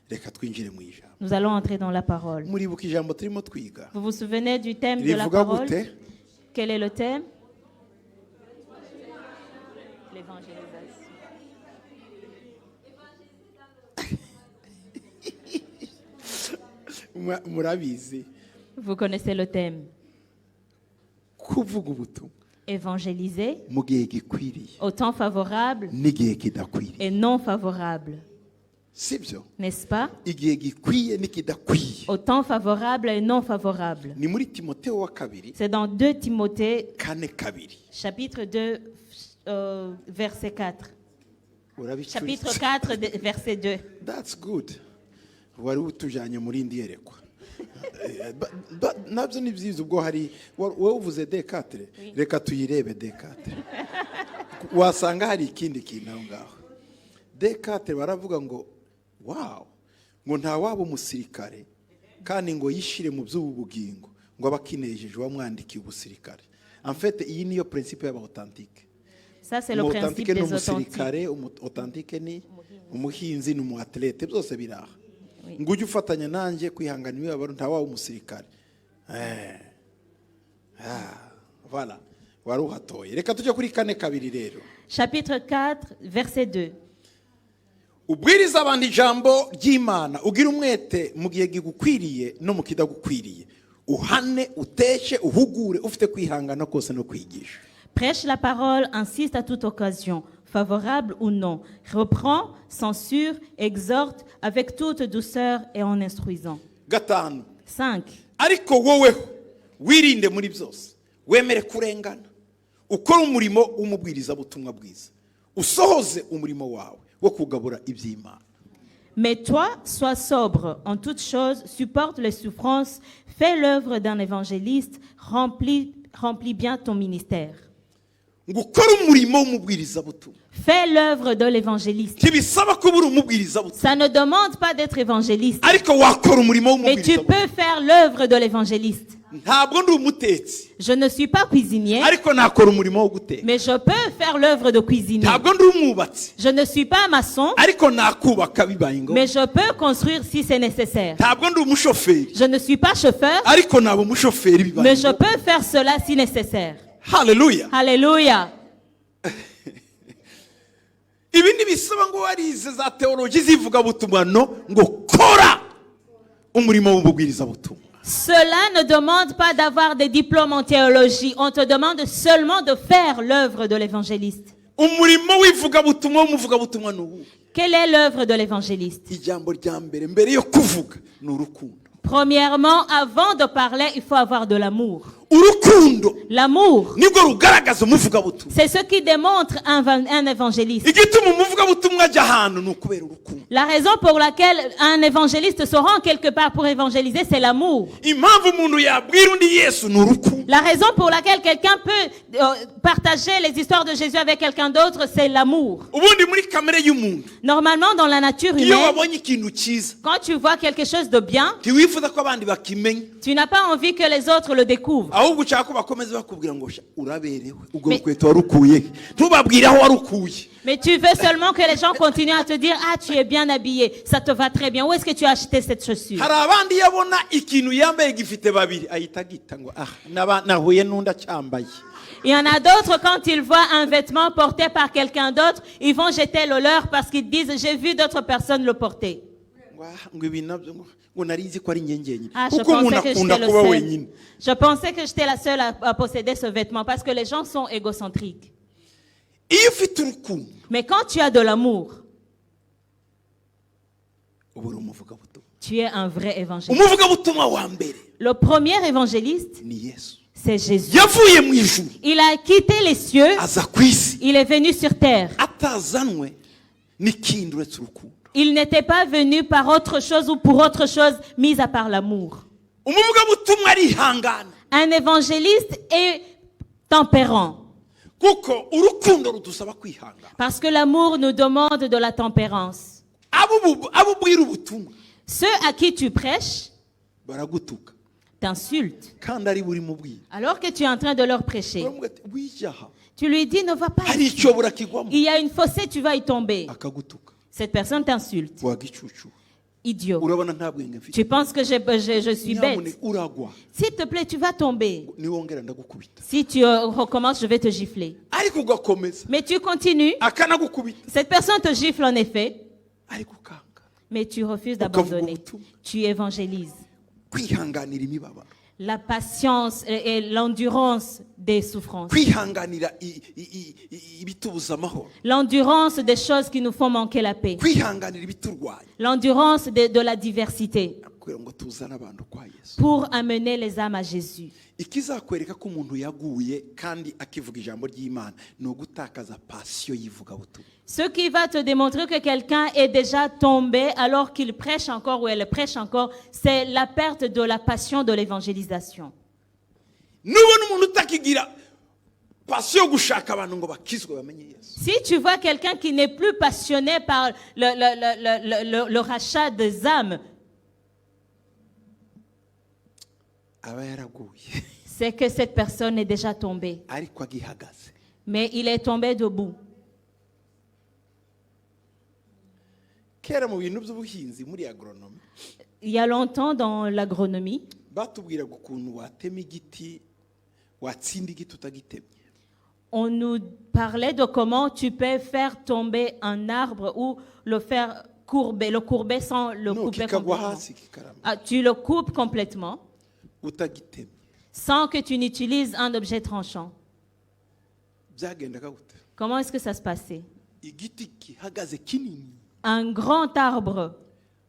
reka twinjire mu ijambo. Nous allons entrer dans la parole. Muribuka ijambo turimo twiga. Vous vous souvenez du thème de la Rivuga parole? gute? Quel est le thème? L'évangélisation. Murabizi Vous connaissez le thème. kuvuga ubutumwa Évangéliser mu gihe gikwiriye au temps favorable n'igihe kidakwiriye, et non favorable. sibyo? N'est-ce pas? Igihe gikwiye n'ikidakwiye. Au temps favorable et non favorable. Ni muri Timotheo wa kabiri C'est dans 2 Timothée, kane kabiri. chapitre 2, verset 4. Urabicuritse. Chapitre 4, verset 2. That's good. Wari utujanye muri indi yerekwa. Nabyo ni byiza ubwo hari wowe uvuze D4 reka tuyirebe D4 wasanga hari ikindi kintu aho ngaho. D4 baravuga ngo wow, ngo nta waba umusirikare kandi ngo yishire mu by'ubu bugingo ngo abakinejeje wamwandikiye ubusirikare. En fait iyi niyo principe y'abauthentique. Ça c'est le principe des authentiques. Umusirikare authentique ni umuhinzi n'umuatlete byose biraha. Ngo ujye ufatanya nanjye kwihangana imibabaro nta wawe umusirikare. Voilà. Wari uhatoye. Reka tujye kuri kane kabiri rero. Chapitre 4, verset 2. Ubwiriza abantu ijambo ry'Imana ugira umwete mu gihe gigukwiriye no mu kidagukwiriye. Uhane, uteshe, uhugure, ufite kwihangana kose no kwigisha. Prêche la parole, insiste à toute occasion, favorable ou non. Reprend, censure, exhorte avec toute douceur et en instruisant. Gatanu. 5. Ariko woweho wirinde muri byose. Wemere kurengana. Ukora umurimo w'umubwiriza butumwa bwiza. Usohoze umurimo wawe wo kugabura iby'Imana. Mais toi, sois sobre en toutes choses, supporte les souffrances, fais l'œuvre d'un évangéliste, remplis bien ton ministère. Ngukora umurimo w'umubwiriza butumwa. Fais l'œuvre de l'évangéliste. Ntibisaba ko uri umubwiriza butumwa. Ça ne demande pas d'être évangéliste. Ariko wakora umurimo Mais tu w'umubwiriza butumwa. peux faire l'œuvre de l'évangéliste. Ntabwo ndi umutetsi. Je ne suis pas cuisinier, Ariko nakora umurimo wo guteka. mais je peux faire l'œuvre de cuisinier. Ntabwo ndi umwubatsi. Je ne suis pas maçon, Ariko nakubaka bibaye ngombwa. mais je peux construire si c'est nécessaire. Ntabwo ndi umushoferi. Je ne suis pas chauffeur, Ariko naba umushoferi bibaye mais je ngombwa. peux faire cela si nécessaire. Hallelujah. Alléluia. Ibi ntibisaba ngo warize za theology zivuga butumwa no ngo kora umurimo w'umubwiriza butumwa. Cela ne demande pas d'avoir des diplômes en théologie. On te demande seulement de faire l'œuvre de l'évangéliste. Umurimo w'ivuga butumwa w'umuvuga butumwa n'ubu. Quelle est l'œuvre de l'évangéliste? Ijambo rya mbere yo kuvuga n'urukundo. Premièrement, avant de parler, il faut avoir de l'amour. Urukundo L'amour, nibwo rugaragaza umuvuga butumwa. c'est ce qui démontre un évangéliste. Igituma umuvuga butumwa ajya ahantu ni ukubera urukundo. La raison pour laquelle un évangéliste se rend quelque part pour évangéliser, c'est l'amour. Impamvu umuntu yabwira undi Yesu ni urukundo. La raison pour laquelle quelqu'un peut partager les histoires de Jésus avec quelqu'un d'autre, c'est l'amour. Ubundi muri kamere y'umuntu Normalement, dans la nature iyo humaine, wabonye ikintu cyiza quand tu vois quelque chose de bien, ntiwifuza ko abandi bakimenya, tu n'as pas envie que les autres le découvrent. ahubwo ushaka ko bakomeza bakubwira ngo uraberewe ubwo rukweto warukuye. Ntubabwire aho warukuye. Mais tu veux seulement que les gens continuent à te dire « Ah, tu es bien habillé, ça te va très bien. Où est-ce que tu as acheté cette chaussure ?» Hari abandi yabona ikintu yambaye gifite babiri ahita agita ngo nahuye n'undi acyambaye. Il y en a d'autres, quand ils voient un vêtement porté par quelqu'un d'autre, ils vont jeter le leur parce qu'ils disent « J'ai vu d'autres personnes le porter. » Ngo ibi nabyo ngo narizi ko ari nyenyenye. Ah, je Kuko umuntu pensais que akunda j'étais kuba le wenyine. seul. Je pensais que j'étais la seule à posséder ce vêtement parce que les gens sont égocentriques. Iyo ufite urukundo Mais quand tu as de l'amour, uba uri umuvuga butumwa. tu es un vrai évangéliste. Umuvuga butumwa wa mbere Le premier évangéliste, ni Yesu. c'est Jésus. Yavuye mu ijuru Il a quitté les cieux, aza ku isi il est venu sur terre. atazanwe n'ikindi uretse urukundo. Il n'était pas venu par autre chose ou pour autre chose, mis à part l'amour. Umuvuga butumwa arihangana Un évangéliste est tempérant. kuko urukundo rudusaba kwihangana. Parce que l'amour nous demande de la tempérance. Abo ubwira ubutumwa Ceux à qui tu prêches baragutuka t'insultent. kandi ari buri mubwira. Alors que tu es en train de leur prêcher, Uramubwira ati wijaha tu lui dis ne va pas hari ici. icyobora kigwamo Il y a une fossée, tu vas y tomber. akagutuka Cette personne t'insulte. wagicucu. idiot. urabona nta bwenge mfite Tu penses que je suis Nyamuneka bête. uragwa S'il te plaît, tu vas tomber. niwongera ndagukubita Si tu recommences, je vais te gifler. ariko ugakomeza Mais tu continues. akanagukubita Cette personne te gifle en effet, ariko ukanga mais tu refuses Ukavuga d'abandonner. ubutumwa. Tu évangélises. kwihanganira imibabaro La patience et l'endurance des souffrances. kwihanganira ibitubuza amahoro L'endurance des choses qui nous font manquer la paix. kwihanganira ibiturwanya L'endurance de la diversité kugira ngo tuzane abantu kwa Yesu pour amener les âmes à Jésus. ikizakwereka ko umuntu yaguye kandi akivuga ijambo ry'Imana ni ugutakaza pasiyo y'ivugabutumwa. Ce qui va te démontrer que quelqu'un est déjà tombé alors qu'il prêche encore ou elle prêche encore, c'est la perte de la passion de l'évangélisation. nubona umuntu utakigira pasiyo yo gushaka abantu ngo bakizwe bamenye Yesu Si tu vois quelqu'un qui n'est plus passionné par le rachat des âmes, aba yaraguye c'est que cette personne est déjà tombée. ariko agihagaze. Mais il est tombé debout. Kera mu bintu by'ubuhinzi muri agronomy Il y a longtemps dans l'agronomie, batubwiraga ukuntu watema igiti watsinda igiti utagitemye. on nous parlait de comment tu peux faire tomber un arbre ou le faire le courber sans le No, couper kikagwa complètement. hasi kikarama Ah, tu le coupes complètement utagitemye. sans que tu n'utilises un objet tranchant. Byagendaga gute? Comment est-ce que ça se passait? Igiti gihagaze kinini Un grand arbre,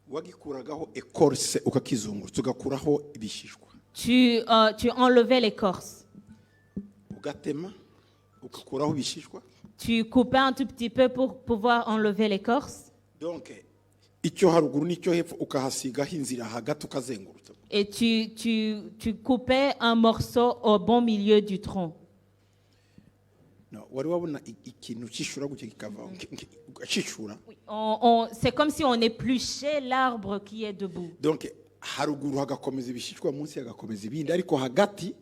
wagikuragaho ecorce ukakizungurutsa ugakuraho ibishishwa tu enlevais l'écorce. ugatema ugakuraho ibishishwa. Tu coupais un tout petit peu pour pouvoir enlever l'écorce. Donc icyo haruguru n'icyo hepfo ukahasigaho inzira hagati ukazengurutsa. Et tu coupais un morceau au bon milieu du tronc. No, wari wabona ikintu cyishura gutya kikava cyishura. C'est comme si on épluchait l'arbre qui est debout. Donc haruguru hagakomeza ibishishwa munsi hagakomeza ibindi ariko hagati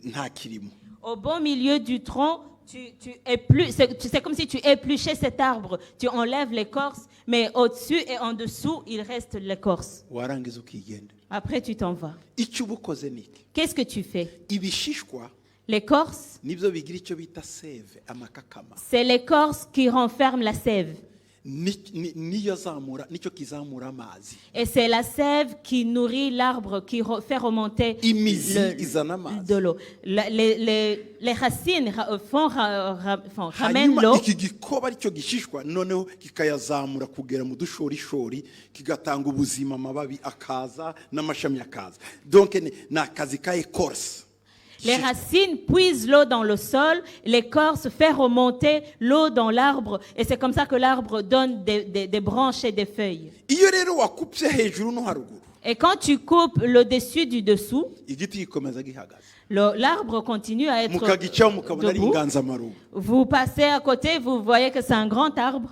nta kirimo. Au bon milieu du tronc, c'est comme si tu épluchais cet arbre. Tu enlèves l'écorce, mais au-dessus et en dessous, il reste l'écorce. Warangiza ukigenda. Après, tu t'en vas. Icyo ubukoze niki? Qu'est-ce que tu fais? Ibishishwa L'écorce, nibyo bigira icyo bita seve amakakama. c'est l'écorce qui renferme la sève. Niyo zamura nicyo kizamura amazi. Et c'est la sève qui nourrit l'arbre, qui fait remonter Imizi izana amazi. de l'eau. Les racines ramènent Hanyuma l'eau. iki gikoba aricyo gishishwa noneho kikayazamura kugera mu dushorishori kigatanga ubuzima amababi akaza n'amashami akaza. Donc ni akazi ka ecorce. Les racines puisent l'eau dans le sol, l'écorce fait remonter l'eau dans l'arbre, et c'est comme ça que l'arbre donne des branches et des feuilles. Iyo rero wakupye hejuru no haruguru Et quand tu coupes le dessus du dessous, igiti gikomeza gihagaze. l'arbre continue à être Mukagicaho mukabona ari debout. inganzamarumbu. Vous passez à côté, vous voyez que c'est un grand arbre.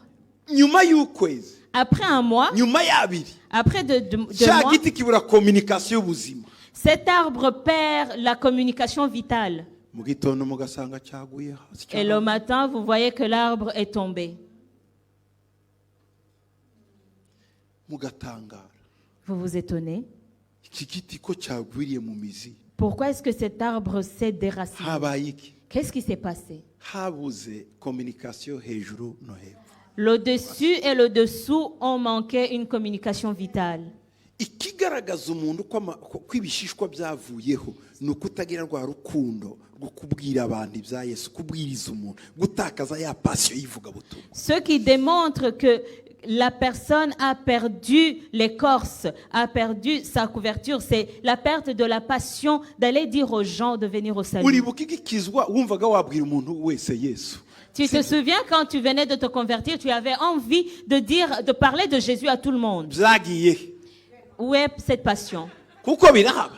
Nyuma y'ukwezi, Après un mois, nyuma y'abiri, après deux cya mois, giti kibura communication y'ubuzima. cet arbre perd la communication vitale. Mu gitondo mugasanga cyaguye hasi. Et le matin, vous voyez que l'arbre est tombé. Mugatangara. Vous vous étonnez. Iki giti ko cyagwiriye mu mizi. Pourquoi est-ce que cet arbre s'est déraciné? Habaye iki? Qu'est-ce qui s'est passé? Habuze communication hejuru no hepfo. Le dessus et le dessous ont manqué une communication vitale. Ikigaragaza umuntu ko ibishishwa byavuyeho ni ukutagira rwa rukundo rwo kubwira abantu ibya Yesu, kubwiriza umuntu, gutakaza ya passion y'ivugabutumwa. Ce qui démontre que la personne a perdu l'écorce, a perdu sa couverture, c'est la perte de la passion d'aller dire aux gens de venir au salut. Uribuka igikizwa wumvaga wabwira umuntu wese Yesu. Tu te souviens quand tu venais de te convertir, tu avais envie de parler de Jésus à tout le monde. Byagiye. Où est cette passion? Kuko birahaba.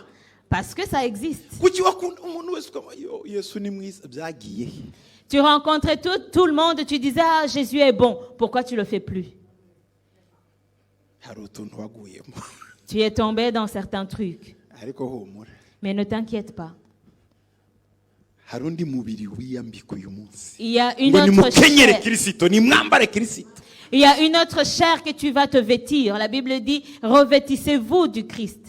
Parce que ça existe. Kuki wakunda umuntu wese ukaba Yesu ni mwiza byagiye. Tu rencontrais tout le monde, tu disais ah Jésus est bon. Pourquoi tu le fais plus? Hari utuntu waguyemo. Tu es tombé dans certains trucs. Ariko humura. Mais ne t'inquiète pas. hari undi mubiri wiyambika uyu munsi Il y a une ngo autre nimukenyere chair. kirisito nimwambare kirisito. Il y a une autre chair que tu vas te vêtir. La Bible dit, revêtissez-vous du Christ.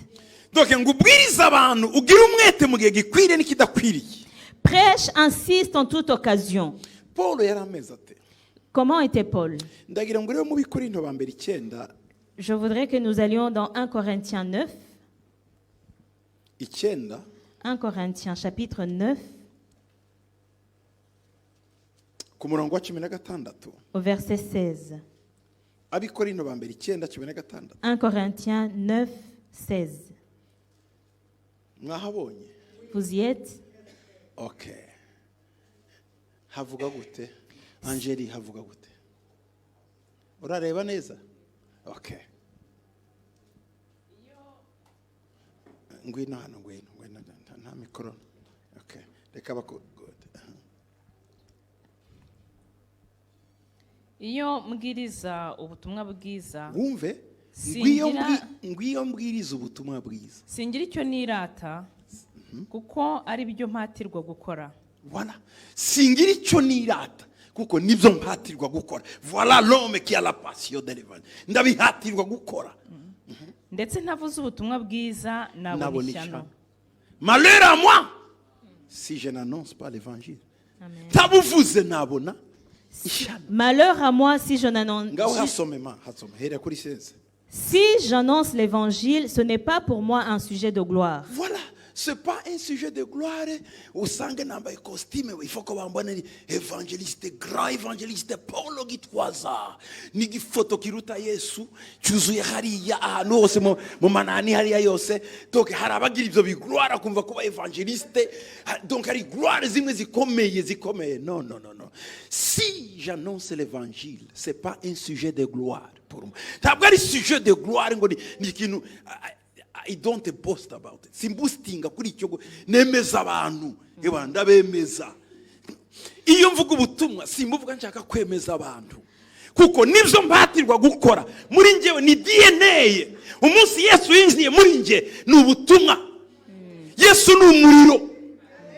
donc ngo ubwirize abantu ugire umwete mu gihe gikwiriye n'ikidakwiriye. Prêche, insiste en toute occasion. Paul yari ameze ate? Comment était Paul? ndagira ngo rero mu Bikorinto ba mbere 9 Je voudrais que nous allions dans 1 Corinthiens 9. 1 Corinthiens chapitre 9 ku murongo wa 16. au verset 16. Abikorinto ba mbere 9:16. 1 Corinthiens 9, 16. Mwahabonye? Vous y êtes? Okay. Havuga gute? Angeli havuga gute? Urareba neza? Okay. Ngwino hano nta mikoro. Okay. Reka bako. Iyo mbwiriza ubutumwa bwiza Wumve? Ngwiyo mbwiriza ubutumwa bwiza. singira icyo nirata kuko ari byo mpatirwa gukora. Voilà. Singira icyo nirata kuko nibyo mpatirwa gukora. Voilà l'homme qui a la passion de l'évangile. Ndabihatirwa gukora. Ndetse ntavuze ubutumwa bwiza nabona ishyano. Malheur à moi si je n'annonce pas l'évangile. Amen. Tabuvuze nabona ishyano. Malheur à moi si je n'annonce. Ngaho hasomema hera kuri 16. Si j'annonce l'évangile, ce n'est pas pour moi un sujet de gloire. Voilà, c'est pas un sujet de gloire. Usanga nambaye costume, il faut que bambone évangéliste, grand évangéliste Paulo Gitwaza. Nigi foto kiruta Yesu, cyuzuye hariya ahantu hose mu manani hariya yose. Donc harabagira ibyo bigloire kumva kuba évangéliste. Donc hari gloire zimwe zikomeye. Non. Si j'annonce l'évangile, c'est pas un sujet de gloire pour moi. Ntabwo ari sujet de gloire ngo ni ikintu I don't boast about it. Simbustinga kuri icyo nemeza abantu. Eba ndabemeza. Iyo mvuga ubutumwa simbuvuga nshaka kwemeza abantu. Kuko nivyo mbatirwa gukora. Muri njewe ni DNA. Umunsi Yesu yinjiye muri nje ni ubutumwa. Yesu ni umuriro.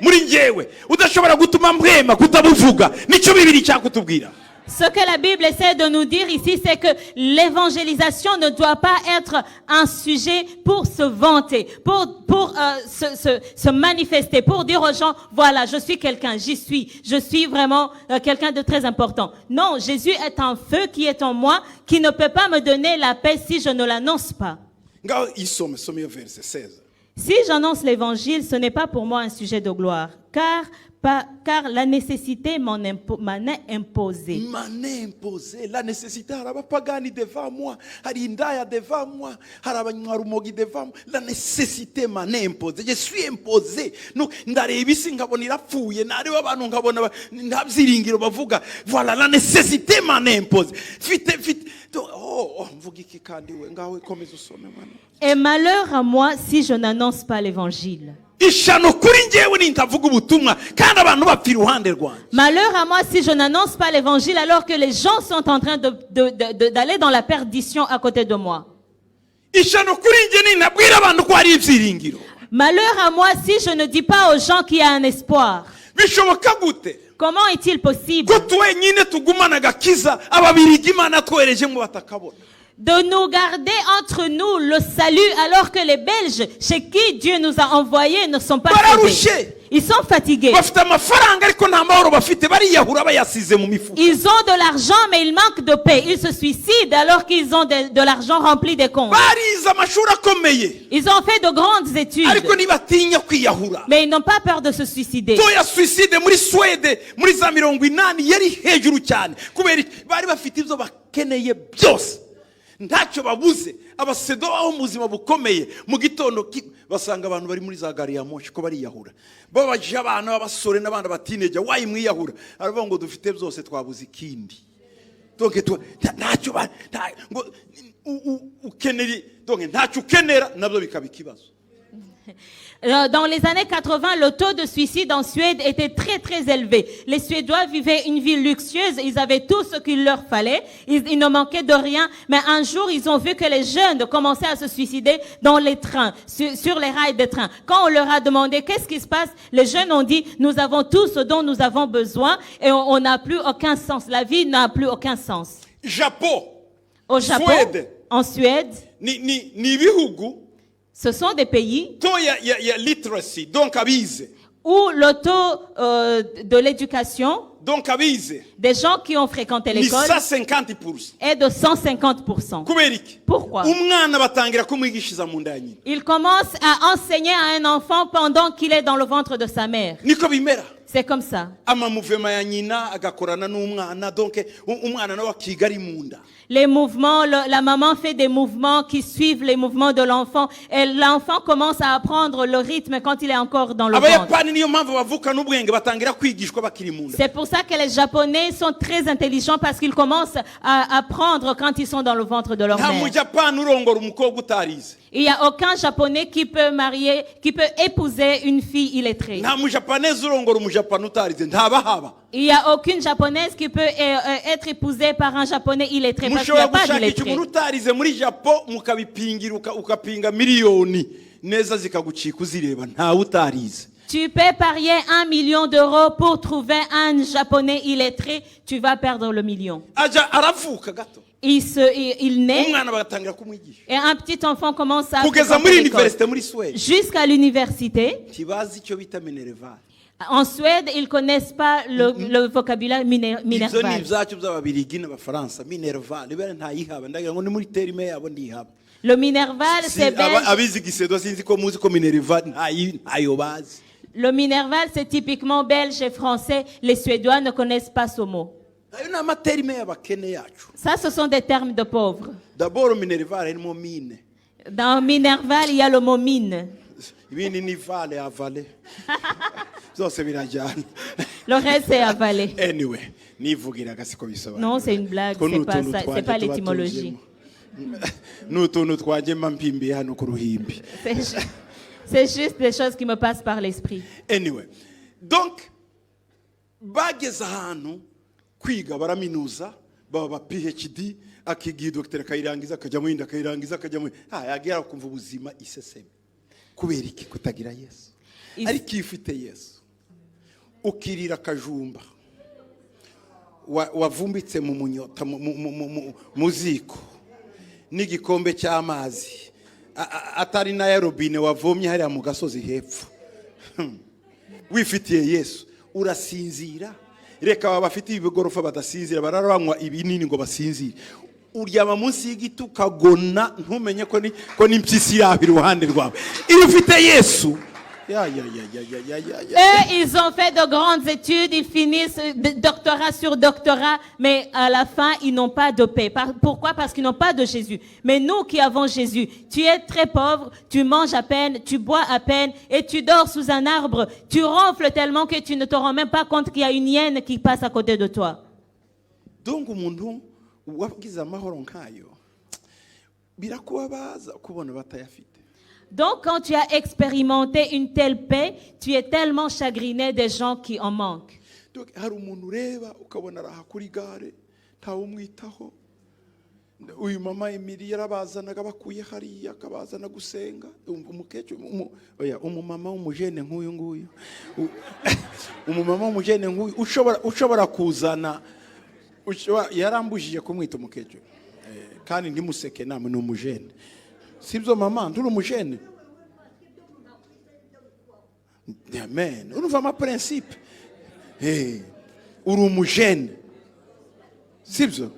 Muri njewe udashobora gutuma mbwema kutabuvuga. Nico Bibiri cyakutubwira. Ce que la Bible essaie de nous dire ici, c'est que l'évangélisation ne doit pas être un sujet pour se vanter, pour se manifester, pour dire aux gens, voilà, je suis quelqu'un, je suis vraiment quelqu'un de très important. Non, Jésus est un feu qui est en moi, qui ne peut pas me donner la paix si je ne l'annonce pas. Verset 16. Si j'annonce l'évangile, ce n'est pas pour moi un sujet de gloire, car la nécessité m'en est imposée. M'en est imposée. La nécessité, harabapagani devant moi, harindaya devant moi, harabanywarumogi devant moi. La nécessité m'en est imposée. Je suis imposé. Donc, ndareba isi nkabona irapfuye, nareba abantu nkabona ndabyiringiro bavuga. Voilà, la nécessité m'en est imposée. Mvuga iki kandi we ngawe komeza usome mwana. Et malheur à moi si je n'annonce pas l'évangile. Malheur à moi si je n'annonce pas l'évangile alors que les gens sont en train d'aller dans la perdition à côté de moi. Malheur à moi si je ne dis pas aux gens qu'il y a un espoir. Comment est-il possible de nous garder entre nous le salut alors que les Belges chez qui Dieu nous a envoyés ne sont pas sauvés? Ils sont fatigués. Ils ont de l'argent mais ils manquent de paix. Ils se suicident alors qu'ils ont de l'argent rempli des comptes. Ils ont fait de grandes études. Mais ils n'ont pas peur de se suicider. Ntacyo babuze abasedo aho muzima bukomeye mu gitondo basanga abantu bari muri za gari ya moshi ko bari yahura babaje abantu abasore n'abandi batineje wayi mwiyahura aravuga ngo dufite byose twabuze ikindi donc ntacyo ngo ukenera donc ntacyo ukenera nabyo bikaba ikibazo. Dans les années 80, le taux de suicide en Suède était très très élevé. Les Suédois vivaient une vie luxueuse, ils avaient tout ce qu'il leur fallait, ils ne manquaient de rien, mais un jour ils ont vu que les jeunes commençaient à se suicider dans les trains, sur les rails des trains. Quand on leur a demandé qu'est-ce qui se passe, les jeunes ont dit nous avons tout ce dont nous avons besoin et on n'a plus aucun sens, la vie n'a plus aucun sens. Japon. Au Japon, Suède. en Suède, Ni ibihugu. ce sont des pays To ya literacy. Donc abize. où le taux de l'éducation Donc abize. des gens qui ont fréquenté Ni l'école 150%. est de 150%. Kubera iki? Pourquoi? Umwana batangira kumwigishiza mu nda ya nyina. Il commence à enseigner à un enfant pendant qu'il est dans le ventre de sa mère. Niko bimera. C'est comme ça. Amamuvema ya nyina agakorana n'umwana donc umwana nawe akiga ari mu nda. Les mouvements, la maman fait des mouvements qui suivent les mouvements de l'enfant et l'enfant commence à apprendre le rythme quand il est encore dans le ventre. Abayapani niyo mpamvu bavuka n'ubwenge batangira kwigishwa bakiri mu nda. C'est pour ça que les Japonais sont très intelligents parce qu'ils commencent à apprendre quand ils sont dans le ventre de leur Nta mère. mujapani urongora umukobwa utarize. Il n'y a aucun Japonais qui peut marier, qui peut épouser une fille illettrée. Nta mujapanese urongora umujapani utarize ntabahaba. Il n'y a aucune Japonaise qui peut être épousée par un Japonais illettré parce qu'il n'y a Mushobora pas gushakisha d'illettré. umuntu utarize muri Japo mukabipingira ukapinga miliyoni neza zikagucika uzireba ntawe utarize. Tu peux parier 1 million d'euros pour trouver un Japonais illettré, tu vas perdre le million. Aja aravuka gato. Il naît Umwana bagatangira kumwigisha. et un petit enfant commence à Kugeza fréquenter muri l'école. université muri Suède. Jusqu'à l'université. Tibazi icyo bita minerval. En Suède, ils ne connaissent pas le vocabulaire Ibyo ni minerval. ibyacu by'ababirigi n'abafaransa minerval. Ibere ntayihaba ndagira ngo ni muri terime yabo ndihaba. Le minerval, c'est belge. Abizi gisedo sinzi ko muzi ko minerval ntayo bazi. Le minerval, c'est typiquement belge et français. Les Suédois ne connaissent pas ce mot. Ayo ni amaterime y'abakene yacu. Ça, ce sont des termes de pauvres. D'abord minerval harimo mine. Dans minerval, il y a le mot mine. Ibindi ni vale avale. Zose birajyana. Le reste, c'est avalé. Anyway, nivugiraga siko bisobanura. Non, c'est une blague, c'est pas ça, c'est pas l'étymologie. N'utuntu twagema mpimbiye hano ku ruhimbi. C'est juste des choses qui me passent par l'esprit. Anyway, donc bageze ahantu kwiga baraminuza baba PhD akigiye Dr. Kayirangiza akajya mu yindi akayirangiza akajya mu yagera kumva ubuzima iseseme. Kubera iki kutagira Yesu? Ariko iyo ufite Yesu ukirira akajumba wavumbitse mu munyota mu ziko n'igikombe cy'amazi atari na ya robine wavomye hariya mu gasozi hepfo wifitiye Yesu urasinzira. Reka baba bafite ibigorofa badasinzira bararanywa ibinini ngo basinzire. Uryama munsi y'igiti ukagona ntumenye ko ni impyisi yawe iruhande rwawe. Iyo ufite Yesu Eux, ils ont fait de grandes études, ils finissent doctorat sur doctorat, mais à la fin, ils n'ont pas de paix. Pourquoi? Parce qu'ils n'ont pas de Jésus. Mais nous qui avons Jésus, tu es très pauvre, tu manges à peine, tu bois à peine et tu dors sous un arbre. Tu ronfles tellement que tu ne te rends même pas compte qu'il y a une hyène qui passe à côté de toi. Donc, umuntu wagize amahoro nkayo birakubabaza kubona batayafite. Donc, quand tu as expérimenté une telle paix, tu es tellement chagriné des gens qui en manquent. Donc, hari umuntu ureba ukabona araha kuri gare ntawe umwitaho. Uyu mama Emily yarabazanaga bakuye hariya akabazana gusenga umukecuru umumama w'umujene nk'uyu nguyu umumama w'umujene nk'uyu ushobora kuzana yarambujije kumwita umukecuru kandi ndimuseke namwe n'umujene. Sibyo mama nduri umujene. Amen. Urumva ama principe. Uri umujene. Sibyo.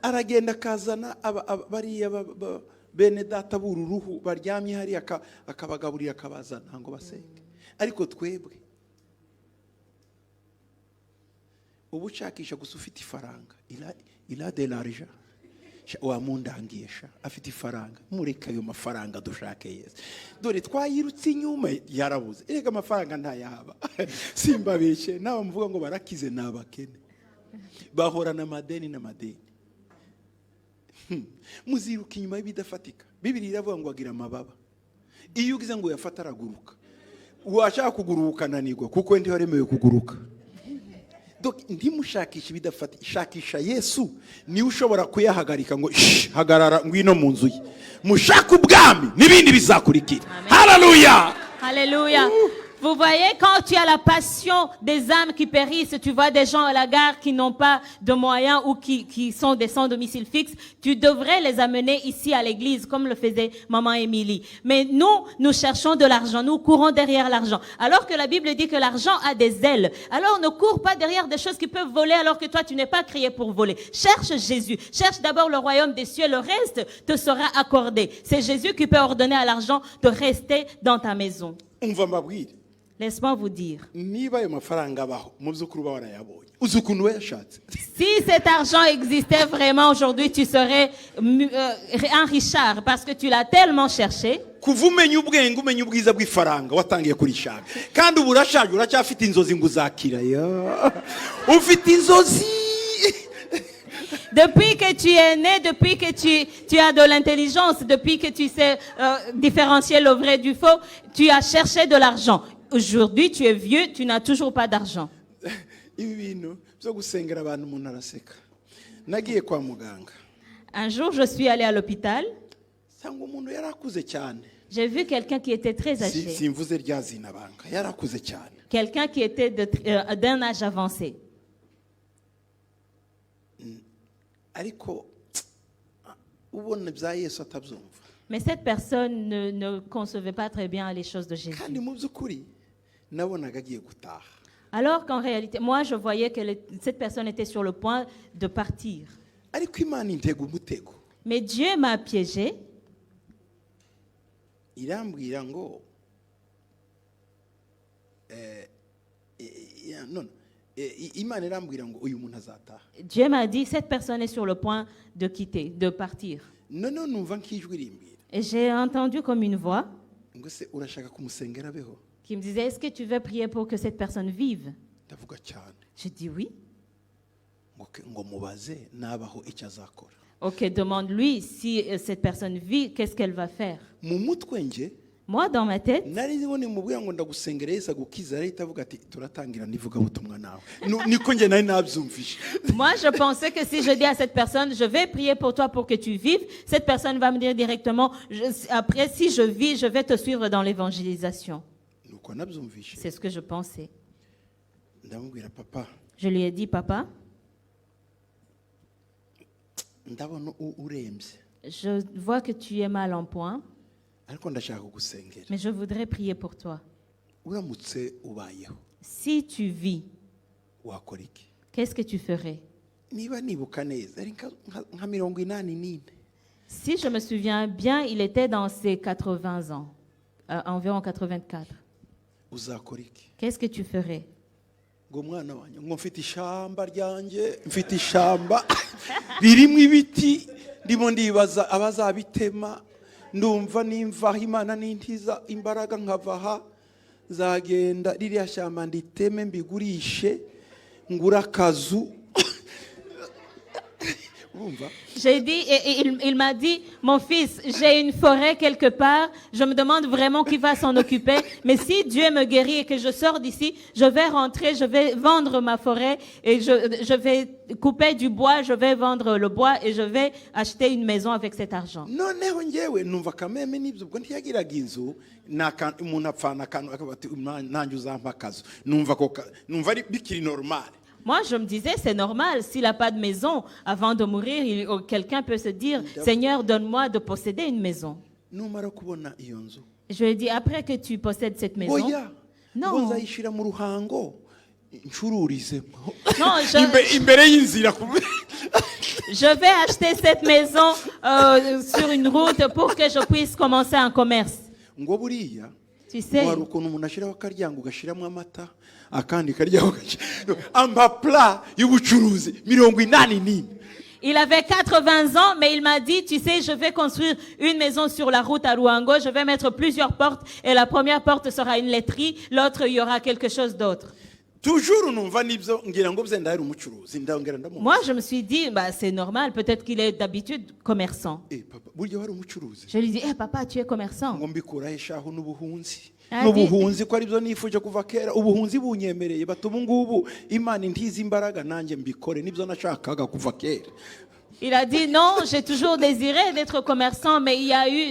Aragenda akazana bariya bene data b'uruhu baryamye hari akabagaburira akabazana ngo basenge. Ariko twebwe ubushakisha gusa ufite ifaranga ila de l'argent wamundangisha afite ifaranga mureka ayo mafaranga dushake Yesu. Dore twayirutse inyuma yarabuze. Erega amafaranga ntayahaba. Simbabeshe nawe mvuga ngo barakize nabakene bahorana amadeni n'amadeni. muziruka inyuma y'ibidafatika. Bibiri iravuga ngo agira amababa. Iyo ugize ngo yafata araguruka. Washaka kuguruka nanirwa kuko ndi haremewe kuguruka. Donc ndimushakisha ibidafatika, shakisha Yesu ni ushobora kuyahagarika ngo hagarara ngwino mu nzu ye. Mushaka ubwami nibindi bizakurikira. Hallelujah. Alléluia. Vous voyez, quand tu as la passion des âmes qui périssent, tu vois des gens à la gare qui n'ont pas de moyens ou qui sont des sans domicile fixe, tu devrais les amener ici à l'église, comme le faisait maman Émilie. Mais nous cherchons de l'argent, nous courons derrière l'argent. Alors que la Bible dit que l'argent a des ailes. Alors ne cours pas derrière des choses qui peuvent voler alors que toi tu n'es pas créé pour voler. Cherche Jésus. Cherche d'abord le royaume des cieux, le reste te sera accordé. C'est Jésus qui peut ordonner à l'argent de rester dans ta maison. Umva mbabwire. Laisse-moi vous dire. Niba ayo mafaranga abaho mu by'ukuri uba warayabonye uzi ukuntu wayashatse. Si cet argent existait vraiment aujourd'hui, tu serais un richard parce que tu l'as tellement cherché. Kuva umenya ubwenge umenya ubwiza bw'ifaranga watangiye kurishaka kandi ubu urashaje uracyafite inzozi ngo uzakira ufite inzozi. Depuis que tu es né, depuis que tu as de l'intelligence, depuis que tu sais différencier le vrai du faux, tu as cherché de l'argent. Aujourd'hui, tu es vieux, tu n'as toujours pas d'argent. Ibi bintu byo gusengera abantu umuntu araseka. Nagiye kwa muganga. Un jour, je suis allée à l'hôpital. Sanga umuntu yarakuze cyane. J'ai vu quelqu'un qui était très âgé. Simvuze rya zina banga yarakuze cyane. Quelqu'un qui était d'un âge avancé. Ariko ubona bya Yesu atabyumva. Mais cette personne ne concevait pas très bien les choses de Jésus. Kandi mu by'ukuri nabonaga agiye gutaha. Alors qu'en réalité, moi je voyais que cette personne était sur le point de partir. Ariko Imana intego umutego. Mais Dieu m'a piégé. Irambwira ngo Imana irambwira ngo uyu muntu azataha. Dieu m'a dit cette personne est sur le point de quitter, de partir. None numva nk'ijwi rimbwira. Et j'ai entendu comme une voix Ngo se urashaka kumusengera beho. qui me disait, est-ce que tu veux prier pour que cette personne vive? Ndavuga cyane. Je dis oui. Ngo mubaze nabaho icyo azakora. Ok, demande-lui si cette personne vit, qu'est-ce qu'elle va faire? Mu mutwe nje Moi, dans ma tête, nari nzi ni mubwira ngo ndagusengera Yesu agukiza ariko avuga ati turatangira nivuga butumwa nawe. Niko nje nari nabyumvishe. moi, je pensais que si je dis à cette personne, je vais prier pour toi pour que tu vives, cette personne va me dire directement, après, si je vis, je vais te suivre dans l'évangélisation. Nuko nabyumvishe. C'est ce que je pensais. Ndamubwira papa. Je lui ai dit, papa, Ndabona urembye. je vois que tu es mal en point, Ariko ndashaka kugusengera. mais je voudrais prier pour toi. Uramutse ubayeho Si tu vis, wakora iki? qu'est-ce que tu ferais? Niba nibuka neza ari nka 84. Si je me souviens bien, il était dans ses 80 ans, environ 84. Uzakora iki? Qu'est-ce que tu ferais? Ngo mwana wanjye ngo mfite ishamba ryanjye mfite ishamba ririmo ibiti ndimo ndibaza abazabitema ndumva nimva Imana nintiza imbaraga nkavaha zagenda ririya shamba nditeme mbigurishe ngura akazu. J'ai dit, et il m'a dit, mon fils, j'ai une forêt quelque part, je me demande vraiment qui va s'en occuper, mais si Dieu me guérit et que je sors d'ici, je vais rentrer, je vais vendre ma forêt et je vais couper du bois, je vais vendre le bois et je vais acheter une maison avec cet argent. Noneho ngewe numva kameme nibyo ubwo ntiyagiraga inzu umuntu apfana akantu akabati nanjye uzampa akazu numva ari bikiri normal. Moi, je me disais, c'est normal, s'il n'a pas de maison, avant de mourir, quelqu'un peut se dire, Seigneur, donne-moi de posséder une maison. Numara kubona iyo nzu. Je lui ai dit, après que tu possèdes cette maison, non, nzayishira mu ruhango ncururizemo non, imbere y'inzira. je vais acheter cette maison sur une route pour que je puisse commencer un commerce. Ngo buriya Tu sais, hari ukuntu umuntu ashyiraho akaryango ugashyiramo amata akandi karyango amapla y'ubucuruzi 84. il avait 80 ans, mais il m'a dit, tu sais, je vais construire une maison sur la route à Ruango, je vais mettre plusieurs portes, et la première porte sera une laiterie, l'autre, il y aura quelque chose d'autre. toujours numva nibyo ngira ngo byenda ari umucuruzi ndongera ndamubaza. Moi, je me suis dit, bah, c'est normal, peut-être qu'il est d'habitude commerçant. Papa buryo wari umucuruzi Je lui dis, papa, tu es commerçant. ngo mbikuraho ishahu n'ubuhunzi Ah, n'ubuhunzi ko aribyo nifuje kuva kera ubuhunzi bunyemereye bati ubu ngubu imana intiza imbaraga nanjye mbikore nibyo nashakaga kuva kera. Il a dit, non, j'ai toujours désiré d'être commerçant, mais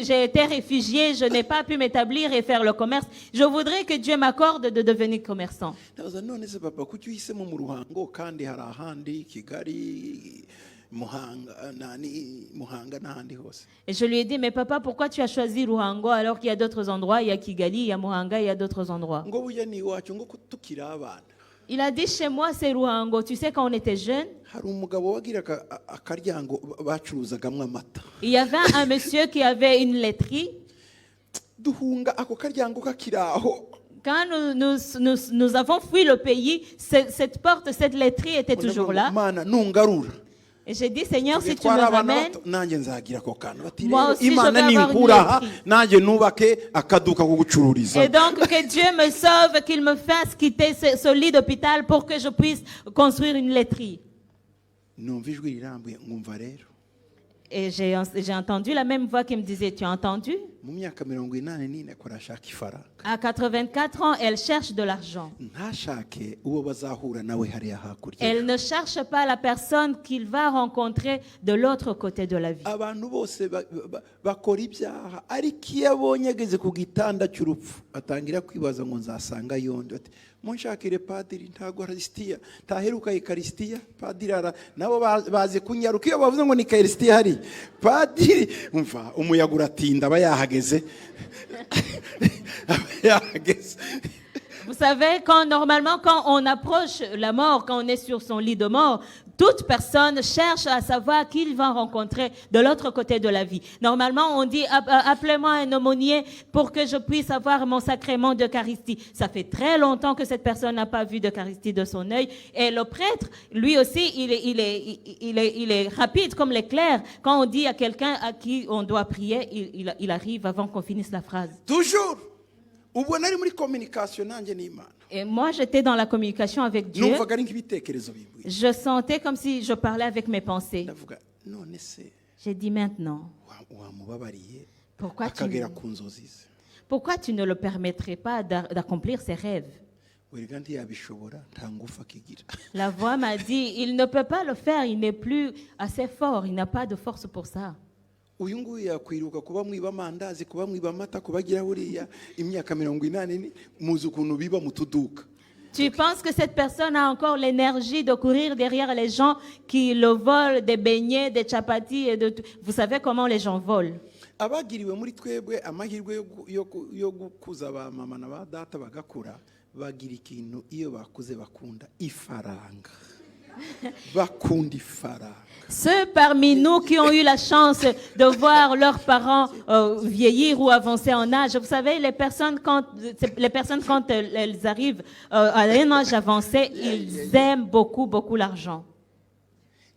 j'ai été réfugié, je n'ai pas pu m'établir et faire le commerce. Je voudrais que Dieu m'accorde de devenir commerçant. ndabaza none se papa kuki uhisemo mu Ruhango kandi hari ahandi Kigali Muhanga n'ahandi hose. Et je lui ai dit, mais papa, pourquoi tu as choisi Ruhango alors qu'il y a d'autres endroits? Il y a Kigali, il y a Muhanga, il y a d'autres endroits. ngo burya ni iwacu ngo tukiri abana Il a dit, chez moi, c'est Ruhango. Tu sais, quand on était jeunes, hari umugabo wagiraga akaryango bacuruzagamo amata il y avait un monsieur qui avait une laiterie. duhunga ako karyango kakiri aho. Quand nous avons fui le pays, cette porte, cette laiterie était toujours là. Mana nungarura Et j'ai dit, Seigneur, si tu me twari abana ramènes, bato nanjye nzagira ako kantu bati Moi rero aussi, je imana vais avoir une ninkura aha laiterie. nanjye nubake akaduka ko gucururiza. et donc que Dieu me sauve, qu'il me fasse quitter ce lit d'hôpital pour que je puisse construire une laiterie. numva ijwi rirambuye nkumva rero Et j'ai entendu la même voix qui me disait, tu as entendu? mu myaka 84 ko arashaka ifaranga À 84 ans, elle cherche de l'argent. ntashake uwo bazahura nawe hariya hakurya. Elle ne cherche pas la personne qu'il va rencontrer de l'autre côté de la vie. abantu bose bakora ibyaha ariko iyo abonye ageze ku gitanda cy'urupfu atangira kwibaza ngo nzasanga yondi ati munshakire padiri nta karisitiya ntaheruka ikarisitiya padiri nabo bazi kunyaruka iyo bavuze ngo ni karisitiya hari padiri umva umuyaga uratinda aba yahageze Vous savez, normalement, quand on approche la mort, quand on est sur son lit de mort, toute personne cherche à savoir qui il va rencontrer de l'autre côté de la vie. Normalement, on dit, appelez-moi un aumônier pour que je puisse avoir mon sacrement d'Eucharistie. Ça fait très longtemps que cette personne n'a pas vu d'Eucharistie de son œil. Et le prêtre, lui aussi, il est rapide comme l'éclair. Quand on dit à quelqu'un à qui on doit prier, il arrive avant qu'on finisse la phrase. toujours ubwo nari muri communication nanjye n'Imana. Et moi, j'étais dans la communication avec Dieu. numvaga ari nk'ibitekerezo bimbwiye Je sentais comme si je parlais avec mes pensées. ndavuga none se J'ai dit maintenant, wamubabariye pourquoi akagera ku nzozi ze pourquoi tu ne le permettrais pas d'accomplir ses rêves? werega ntiyabishobora nta ngufu akigira. La voix m'a dit, il ne peut pas le faire, il n'est plus assez fort, il n'a pas de force pour ça. uyu nguyu yakwiruka kuba mwiba amandazi kuba mwiba amata kubagira buriya imyaka 80 muzi ukuntu biba mu tuduka. Tu penses que cette personne a encore l'énergie de courir derrière les gens qui le volent des beignets, des chapatis et de tout. Vous savez comment les gens volent. abagiriwe muri twebwe amahirwe yo gukuza ba mama na ba data bagakura bagira ikintu iyo bakuze bakunda ifaranga bakunda ifaranga. Ceux parmi nous qui ont eu la chance de voir leurs parents vieillir ou avancer en âge, vous savez, les personnes quand elles arrivent à un âge avancé, ils aiment beaucoup, beaucoup l'argent.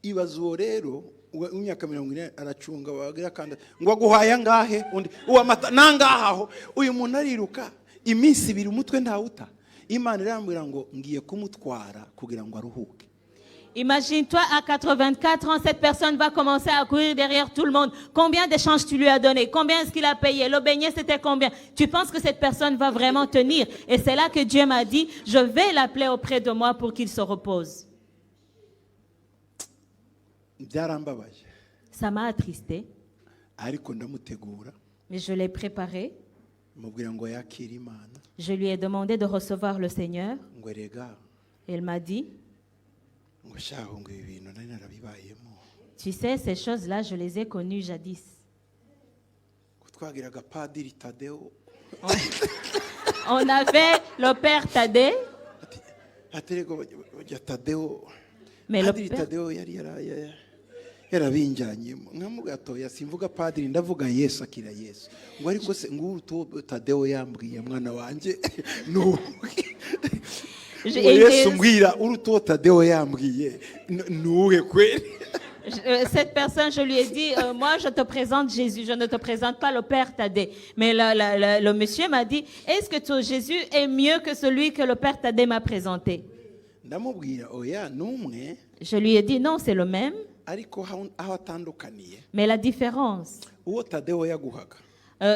Ibazo rero imyaka 40 aracunga bagira kandi ngo aguhaye ngahe undi uwamata nangaho uyu muntu ariruka iminsi 2 umutwe ntawuta. Imana irambwira ngo ngiye kumutwara kugira ngo aruhuke. Imagine-toi, à 84 ans, cette personne va commencer à courir derrière tout le monde. Combien d'échanges tu lui as donné? Combien est-ce qu'il a payé? Le beignet, c'était combien? Tu penses que cette personne va vraiment tenir? Et c'est là que Dieu m'a dit, je vais l'appeler auprès de moi pour qu'il se repose. Byarambabaje Ça m'a attristé, ariko ndamutegura mais je l'ai préparé. mubwira ngo yakira Imana Je lui ai demandé de recevoir le Seigneur. ngo rega Et il m'a dit, ngo shaho ngo ibintu nari narabibayemo tu sais, ces choses-là, je les ai connues jadis. twagiraga padiri Tadeo On avait le père Thaddée, aterego bajya Tadeo mais le padiri père... Tadeo yari yarabinjanyemo nkamugatoya simvuga padiri ndavuga Yesu akira Yesu ngo ariko se ngo Tadeo yambwiye mwana wanje no Yesu mbwira uruto Tadeo yambwiye nuhe kweli. Cette personne, je lui ai dit, moi je te présente Jésus, je ne te présente pas le père Thaddée. Mais le monsieur m'a dit, est-ce que Jésus est mieux que celui que le père Thaddée m'a présenté? ndamubwira oya numwe Je lui ai dit non, c'est le même, ariko aho atandukaniye mais la différence, uwo Tadeyo yaguhaga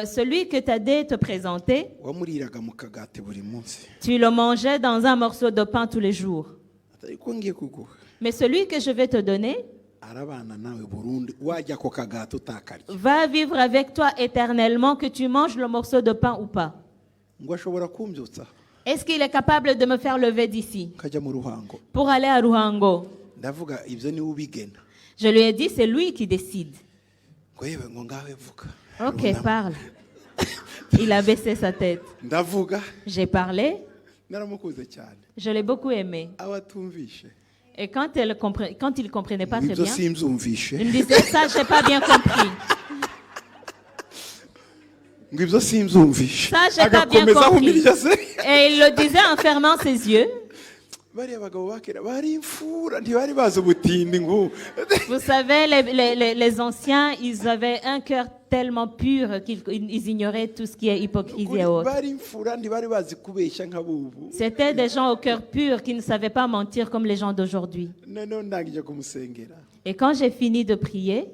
celui que Thaddée te présentait, wamuriraga mu kagati buri munsi tu le mangeais dans un morceau de pain tous les jours. ariko ngiye kuguha Mais celui que je vais te donner arabana nawe burundu wajya ko kagati utakarya va vivre avec toi éternellement, que tu manges le morceau de pain ou pas. ngo ashobora kumbyutsa Est-ce qu'il est capable de me faire lever d'ici kajya mu ruhango pour aller à Ruhango? ndavuga ibyo niwe ubigena Je lui ai dit, c'est lui qui décide. ngo yewe ngo ngawe vuga Ok, parle. Il a baissé sa tête. ndavuga J'ai parlé, naramukuze cyane je l'ai beaucoup aimé. abo atumvishe Et quand il ne comprenait pas très ibyo bien, simbyumvishe il me disait, ça, je n'ai pas bien compris. ngo ibyo simbyumvishe Ça, j'ai pas bien agakomeza compris. ahumiriza se Et il le disait en fermant ses yeux. bariya bagabo bakera bari imfura ntibari bazi ubutindi ngo Vous savez, les anciens, ils avaient un cœur tellement pur qu'ils ignoraient tout ce qui est hypocrisie et autres. bari imfura ntibari bazi kubeshya nk'abubu C'était des gens au cœur pur qui ne savaient pas mentir comme les gens d'aujourd'hui. noneho ndangije kumusengera Et quand j'ai fini de prier,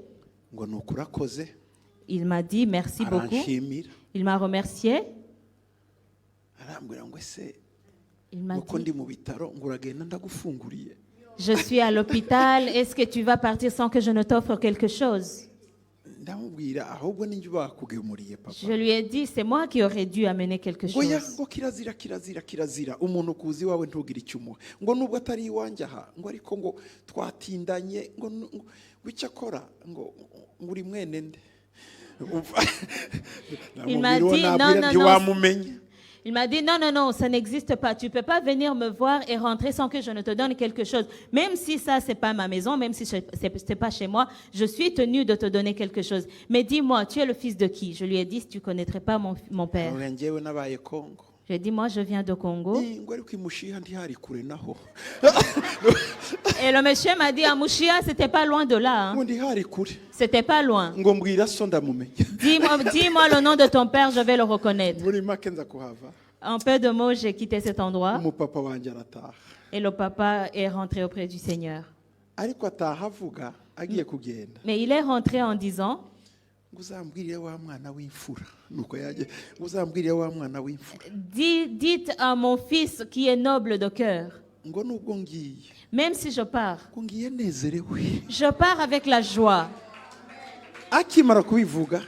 ngo ni ukuri akoze il m'a dit merci beaucoup. aranshimira Il m'a remercié. arambwira ngo ese Il m'a uko ndi dit, mu bitaro ngo uragenda ndagufunguriye je suis à l'hôpital, est-ce que tu vas partir sans que je ne t'offre quelque chose? ndamubwira ahubwo ninjye bakugemuriye papa Je lui ai dit, c'est moi qui aurais dû amener quelque ngo ya chose. ngo kirazira umuntu kuzi iwawe ntugire icyo umuha ngo nubwo atari iwanjye aha ngo ariko ngo twatindanye ngo icyo akora ngo uri mwene nde Il m'a dit, il m'a dit, non, non, non, ça n'existe pas. Tu ne peux pas venir me voir et rentrer sans que je ne te donne quelque chose. Même si ça, ce n'est pas ma maison, même si ce n'est pas chez moi, je suis tenue de te donner quelque chose. Mais dis-moi, tu es le fils de qui? Je lui ai dit, tu ne connaîtrais pas mon père. J'ai dit, moi, je viens de Congo. Et le monsieur m'a dit, à Mouchia, ce n'était pas loin de là. Hein. C'était pas loin. Dis-moi le nom de ton père, je vais le reconnaître. En peu de mots, j'ai quitté cet endroit. Et le papa est rentré auprès du Seigneur. Mais il est rentré en disant, dites à mon fils qui est noble de cœur, même si je pars avec la joie.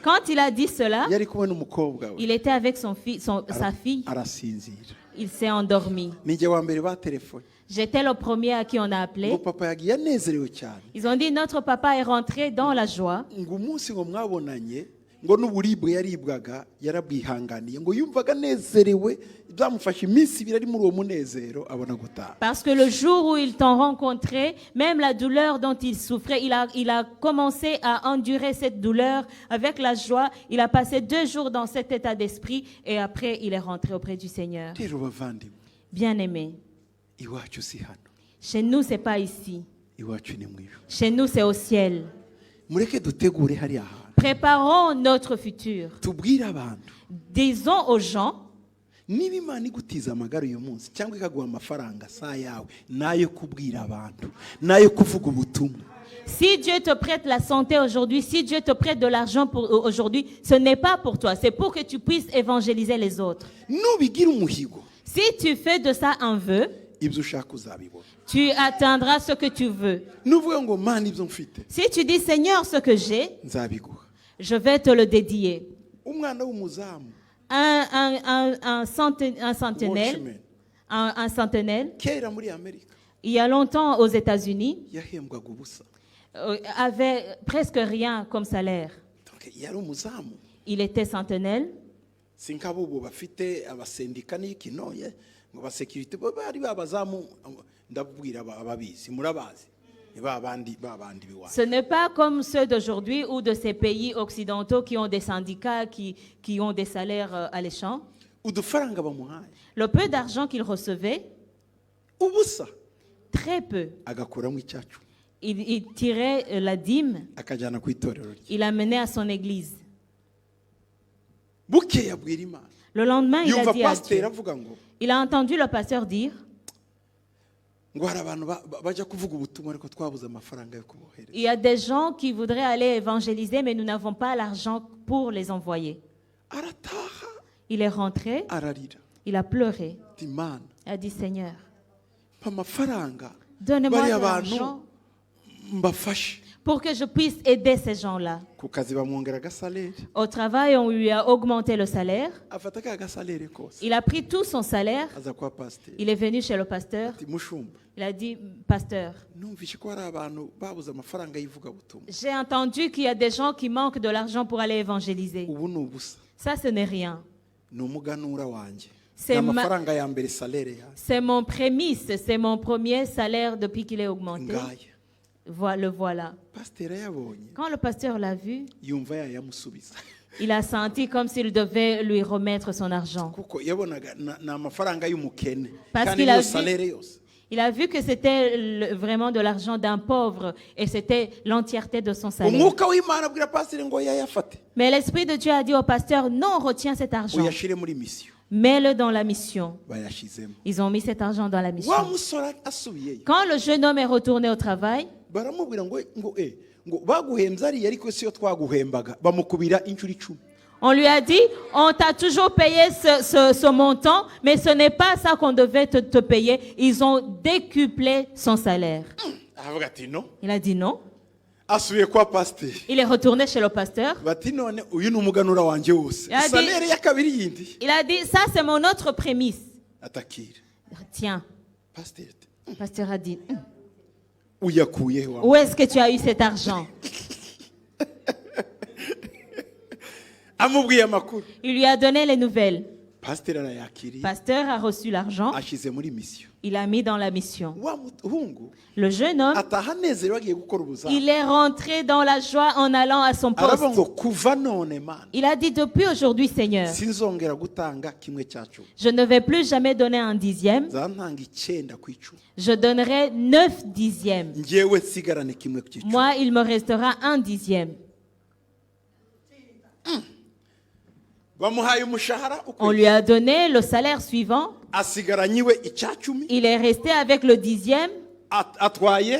Quand il a dit cela, il était avec sa fille. Il s'est endormi. J'étais le premier à qui on a appelé. Ils ont dit, notre papa est rentré dans la joie. Parce que le jour où ils t'ont rencontré, même la douleur dont il souffrait, il a commencé à endurer cette douleur avec la joie. Il a passé 2 jours dans cet état d'esprit et après il est rentré auprès du Seigneur. Bien-aimé, chez nous c'est pas ici. Chez nous c'est au ciel. Préparons notre futur. Disons aux gens, si Dieu te prête la santé aujourd'hui, si Dieu te prête de l'argent aujourd'hui, ce n'est pas pour toi, c'est pour que tu puisses évangéliser les autres. Si tu fais de ça un vœu, tu atteindras ce que tu veux. Si tu dis, Seigneur, ce que j'ai, je vais te le dédier. Un centenaire, il y a longtemps aux États-Unis, avait presque rien comme salaire. Il était centenaire. Ce n'est pas comme ceux d'aujourd'hui ou de ces pays occidentaux qui ont des syndicats, qui ont des salaires alléchants. Le peu d'argent qu'il recevait, très peu, il tirait la dîme, il l'amenait à son église. Le lendemain, il a dit à Dieu, il a entendu le pasteur dire, ngo hari abantu bajya kuvuga ubutumwa ariko twabuze amafaranga yo kubohereza. Il y a des gens qui voudraient aller évangéliser, mais nous n'avons pas l'argent pour les envoyer. Arataha Il est rentré, ararira. il a pleuré. Ati Mana, Il a dit, Seigneur, mpa amafaranga donnez-moi de bariya bantu l'argent mbafashe. pour que je puisse aider ces gens-là. Ku kazi bamwongera agasalere. Au travail, on lui a augmenté le salaire. Afata ka gasalere kose. Il a pris tout son salaire. Aza kwa pasteur. Il est venu chez le pasteur. Ati mushumba, Il a dit, pasteur, numvishe ko hari abantu babuze amafaranga y'ivuga butumwa. j'ai entendu qu'il y a des gens qui manquent de l'argent pour aller évangéliser. Ubu ni ubusa. Ça, ce n'est rien. Ni umuganura wanje. C'est Ni ma- amafaranga ya mbere salere yanjye. C'est mon prémisse, c'est mon premier salaire depuis qu'il est augmenté. Ngaya. Le voilà. Pasteur yabonye Quand le pasteur l'a vu, yumva yayamusubiza. il a senti comme s'il devait lui remettre son argent. Kuko yabonaga na amafaranga y'umukene. Parce Kandi qu'il a niyo vu- salere yose. Il a vu que c'était vraiment de l'argent d'un pauvre et c'était l'entièreté de son salaire. Umwuka w'Imana abwira pasteur ngo yayafate. Mais l'Esprit de Dieu a dit au pasteur, non, retiens cet argent. Uyashire muri mission. Mets-le dans la mission. Bayashizemo. Ils ont mis cet argent dans la mission. Wa musora asubiyeyo. Quand le jeune homme est retourné au travail, Baramubwira ngo baguhembye ariya ariko siyo twaguhembaga. Bamukubira inshuro 10. on lui a dit, on t'a toujours payé ce montant, mais ce n'est pas ça qu'on devait te payer. Ils ont décuplé son salaire. Aravuga ati no. Il a dit non. Asubiye kwa pasteur. Il est retourné chez le pasteur. Bati none uyu ni umuganura wanje wose. Yadi- Salere ya kabiri yindi. Il a dit, ça c'est mon autre prémisse. Atakira. Tiens, Pasteur ati, le pasteur a dit, uyakuye wa. où est-ce que tu as eu cet argent? Amubwiye amakuru. Il lui a donné les nouvelles. Pasteur arayakiriye. Le pasteur a reçu l'argent. Ashize muri mission. Il a mis dans la mission. Wa muhungu Le jeune homme, ataha nezerewe agiye gukora ubuzima. il est rentré dans la joie en allant à son poste. Aravuga ngo kuva none Mana Il a dit, depuis aujourd'hui, Seigneur, sinzongera gutanga kimwe cyacu. je ne vais plus jamais donner un dixième. Zantanga 9 ku 10. Je donnerai 9 dixièmes. Ngewe nsigarane kimwe ku 10. Moi, il me restera un dixième. Bamuhaye umushahara On lui a donné le salaire suivant. asigaranyiwe icyacumi Il est resté avec le dixième atwaye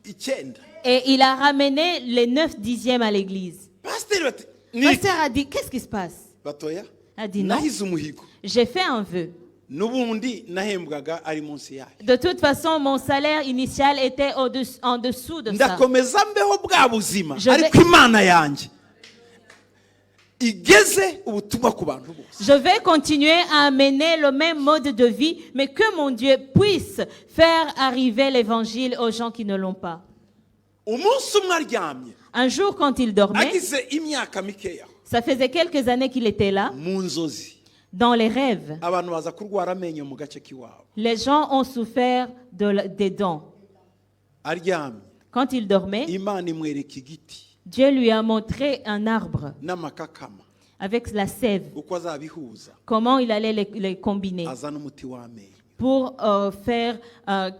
9. et il a ramené les 9 dixièmes à l'église. Pasteur bati Le ni pasteur a dit, qu'est-ce qui se passe? batoya A dit non. nahize umuhigo J'ai fait un vœu. n'ubundi nahembwaga ari munsi yayo. De toute façon, mon salaire initial était en dessous de ça. Ndakomeza mbeho bwa buzima Je vais- ariko Imana yanjye igeze ubutumwa ku bantu bose. Je vais continuer à amener le même mode de vie, mais que mon Dieu puisse faire arriver l'évangile aux gens qui ne l'ont pas. Umunsi umwe aryamye Un jour, quand il dormait, agize imyaka mikeya ça faisait quelques années qu'il était là, mu nzozi dans les rêves. abantu baza kurwara amenyo mu gace k'iwabo. Les gens ont souffert des dents. Aryamye Quand il dormait, Imana imwereka igiti Dieu lui a montré un arbre n'amakakama avec la sève, uko azabihuza comment il allait les combiner azana umuti w'amenyo. pour faire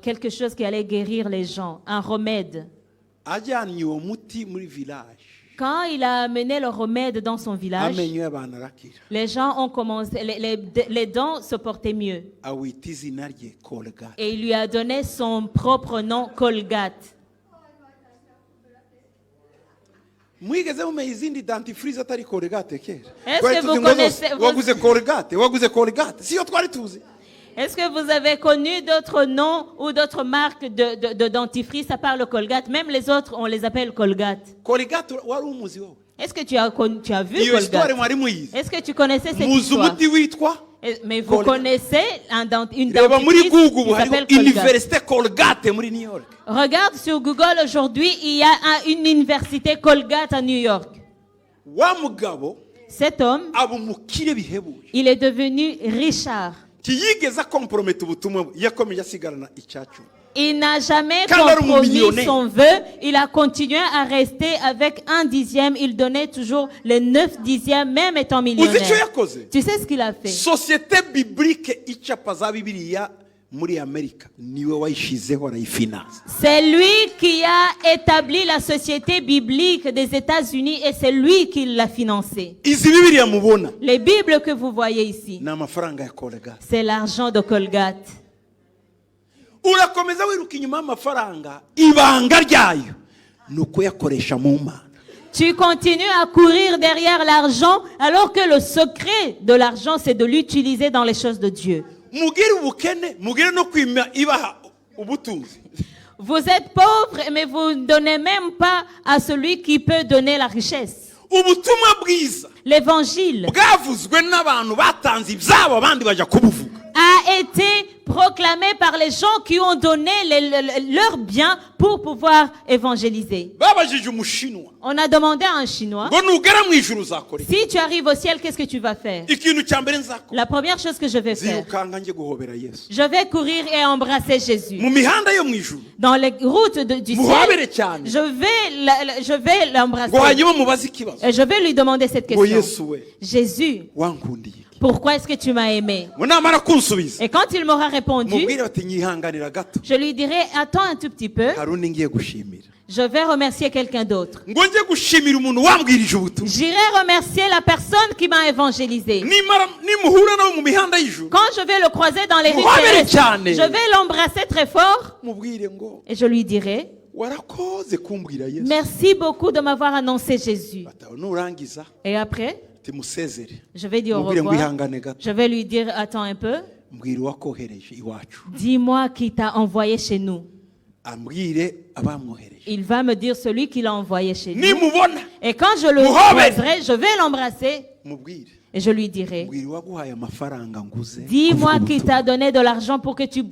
quelque chose qui allait guérir les gens, un remède. Ajyanye uwo muti muri village Quand il a amené le remède dans son village, amenyo y'abantu arakira. les gens ont commencé, les dents se portaient mieux. Awita izina rye Colgate. Et il lui a donné son propre nom, Colgate. Mwigeze mumenya izindi dentifrice atari Colgate kera? Est-ce Twari que tuzi vous ngo zose, connaissez- vous- waguze Colgate siyo twari tuzi. Est-ce que vous avez connu d'autres noms ou d'autres marques de dentifrice à part le Colgate? Même les autres, on les appelle Colgate. Colgate wari umuzi wowe? Est-ce que tu as vu Iyo histoire Colgate? mwari muyizi? Est-ce que tu connaissais cette Muzi histoire? umuti witwa Mais vous Colgate. connaissez une reba muri dentifrice Google qui hariho s'appelle Colgate. Université Colgate muri New York. Regarde sur Google aujourd'hui, il y a une université Colgate à New York. Wa mugabo Cet homme, aba umukire bihebuje. il est devenu Richard. Kiyigeze komprometa ubutumwa bwe, yakomeje asigarana icyacu. Il n'a jamais Quand on compromis millionnaire. son vœu. Il a continué à rester avec un dixième. Il donnait toujours les 9 dixièmes, même étant Uzi icyo millionnaire. yakoze? Tu sais ce qu'il a fait? Société biblique icapa za Bibiliya muri Amerika niwe wayishizeho arayifinansa. C'est lui qui a établi la société biblique des États-Unis et c'est lui qui l'a financée. Izi Bibiliya mubona Les Bibles que vous voyez ici, ni amafaranga ya Colgate. c'est l'argent de Colgate. urakomeza wiruka inyuma y'amafaranga ibanga ryayo ni ukuyakoresha mu mana. Tu continues à courir derrière l'argent alors que le secret de l'argent, c'est de l'utiliser dans les choses de Dieu. mugire ubukene mugire no kwima ibaha ubutunzi. Vous êtes pauvre, mais vous ne donnez même pas à celui qui peut donner la richesse. Ubutumwa bwiza L'évangile bwavuzwe n'abantu batanze ibyabo abandi bajya kubuvuga. a été proclamé par les gens qui ont donné leurs biens pour pouvoir évangéliser. Babajije umushinwa On a demandé à un Chinois, ngo nugera mu ijuru uzakora iki? si tu arrives au ciel, qu'est-ce que tu vas faire? Ikintu cya mbere nzakora La première chose que je vais faire, zirukanga njye guhobera Yesu je vais courir et embrasser Jésus. mu mihanda yo mu ijuru Dans les routes du muhobere ciel, cyane je vais l'embrasser. ngo hanyuma mubaze ikibazo Et je vais lui demander cette ngo question. Yesu we Jésus, wankundiye pourquoi est-ce que tu m'as aimé? ngo namara kunsubiza Et quand il m'aura répondu, mubwire bati nyihanganira gato je lui dirai, attends un tout petit peu, hari undi ngiye gushimira je vais remercier quelqu'un d'autre. ngo njye gushimira umuntu wambwirije ubutumwa. J'irai remercier la personne qui m'a évangélisé. nimuhura nawe mu mihanda y'ijuru Quand je vais le croiser dans les rues Muhobere terrestres, cyane. je vais l'embrasser très fort mubwire ngo et je lui dirai, warakoze kumbwira Yesu. merci beaucoup de m'avoir annoncé Jésus. Bataho nurangiza Et après, timusezere je vais dire au mubwire ngo revoir. ihangane gato Je vais lui dire, attends un peu, mbwira uwakohereje iwacu dis-moi qui t'a envoyé chez nous. ambwire abamwohereje. Il va me dire celui qui l'a envoyé chez nous. nimubona Et quand je le Muhobere. croiserai, je vais l'embrasser mubwire et je lui dirai, mbwira uwaguhaye amafaranga nguze dis-moi kuvuga qui ubutumwa. t'a donné de l'argent pour que tu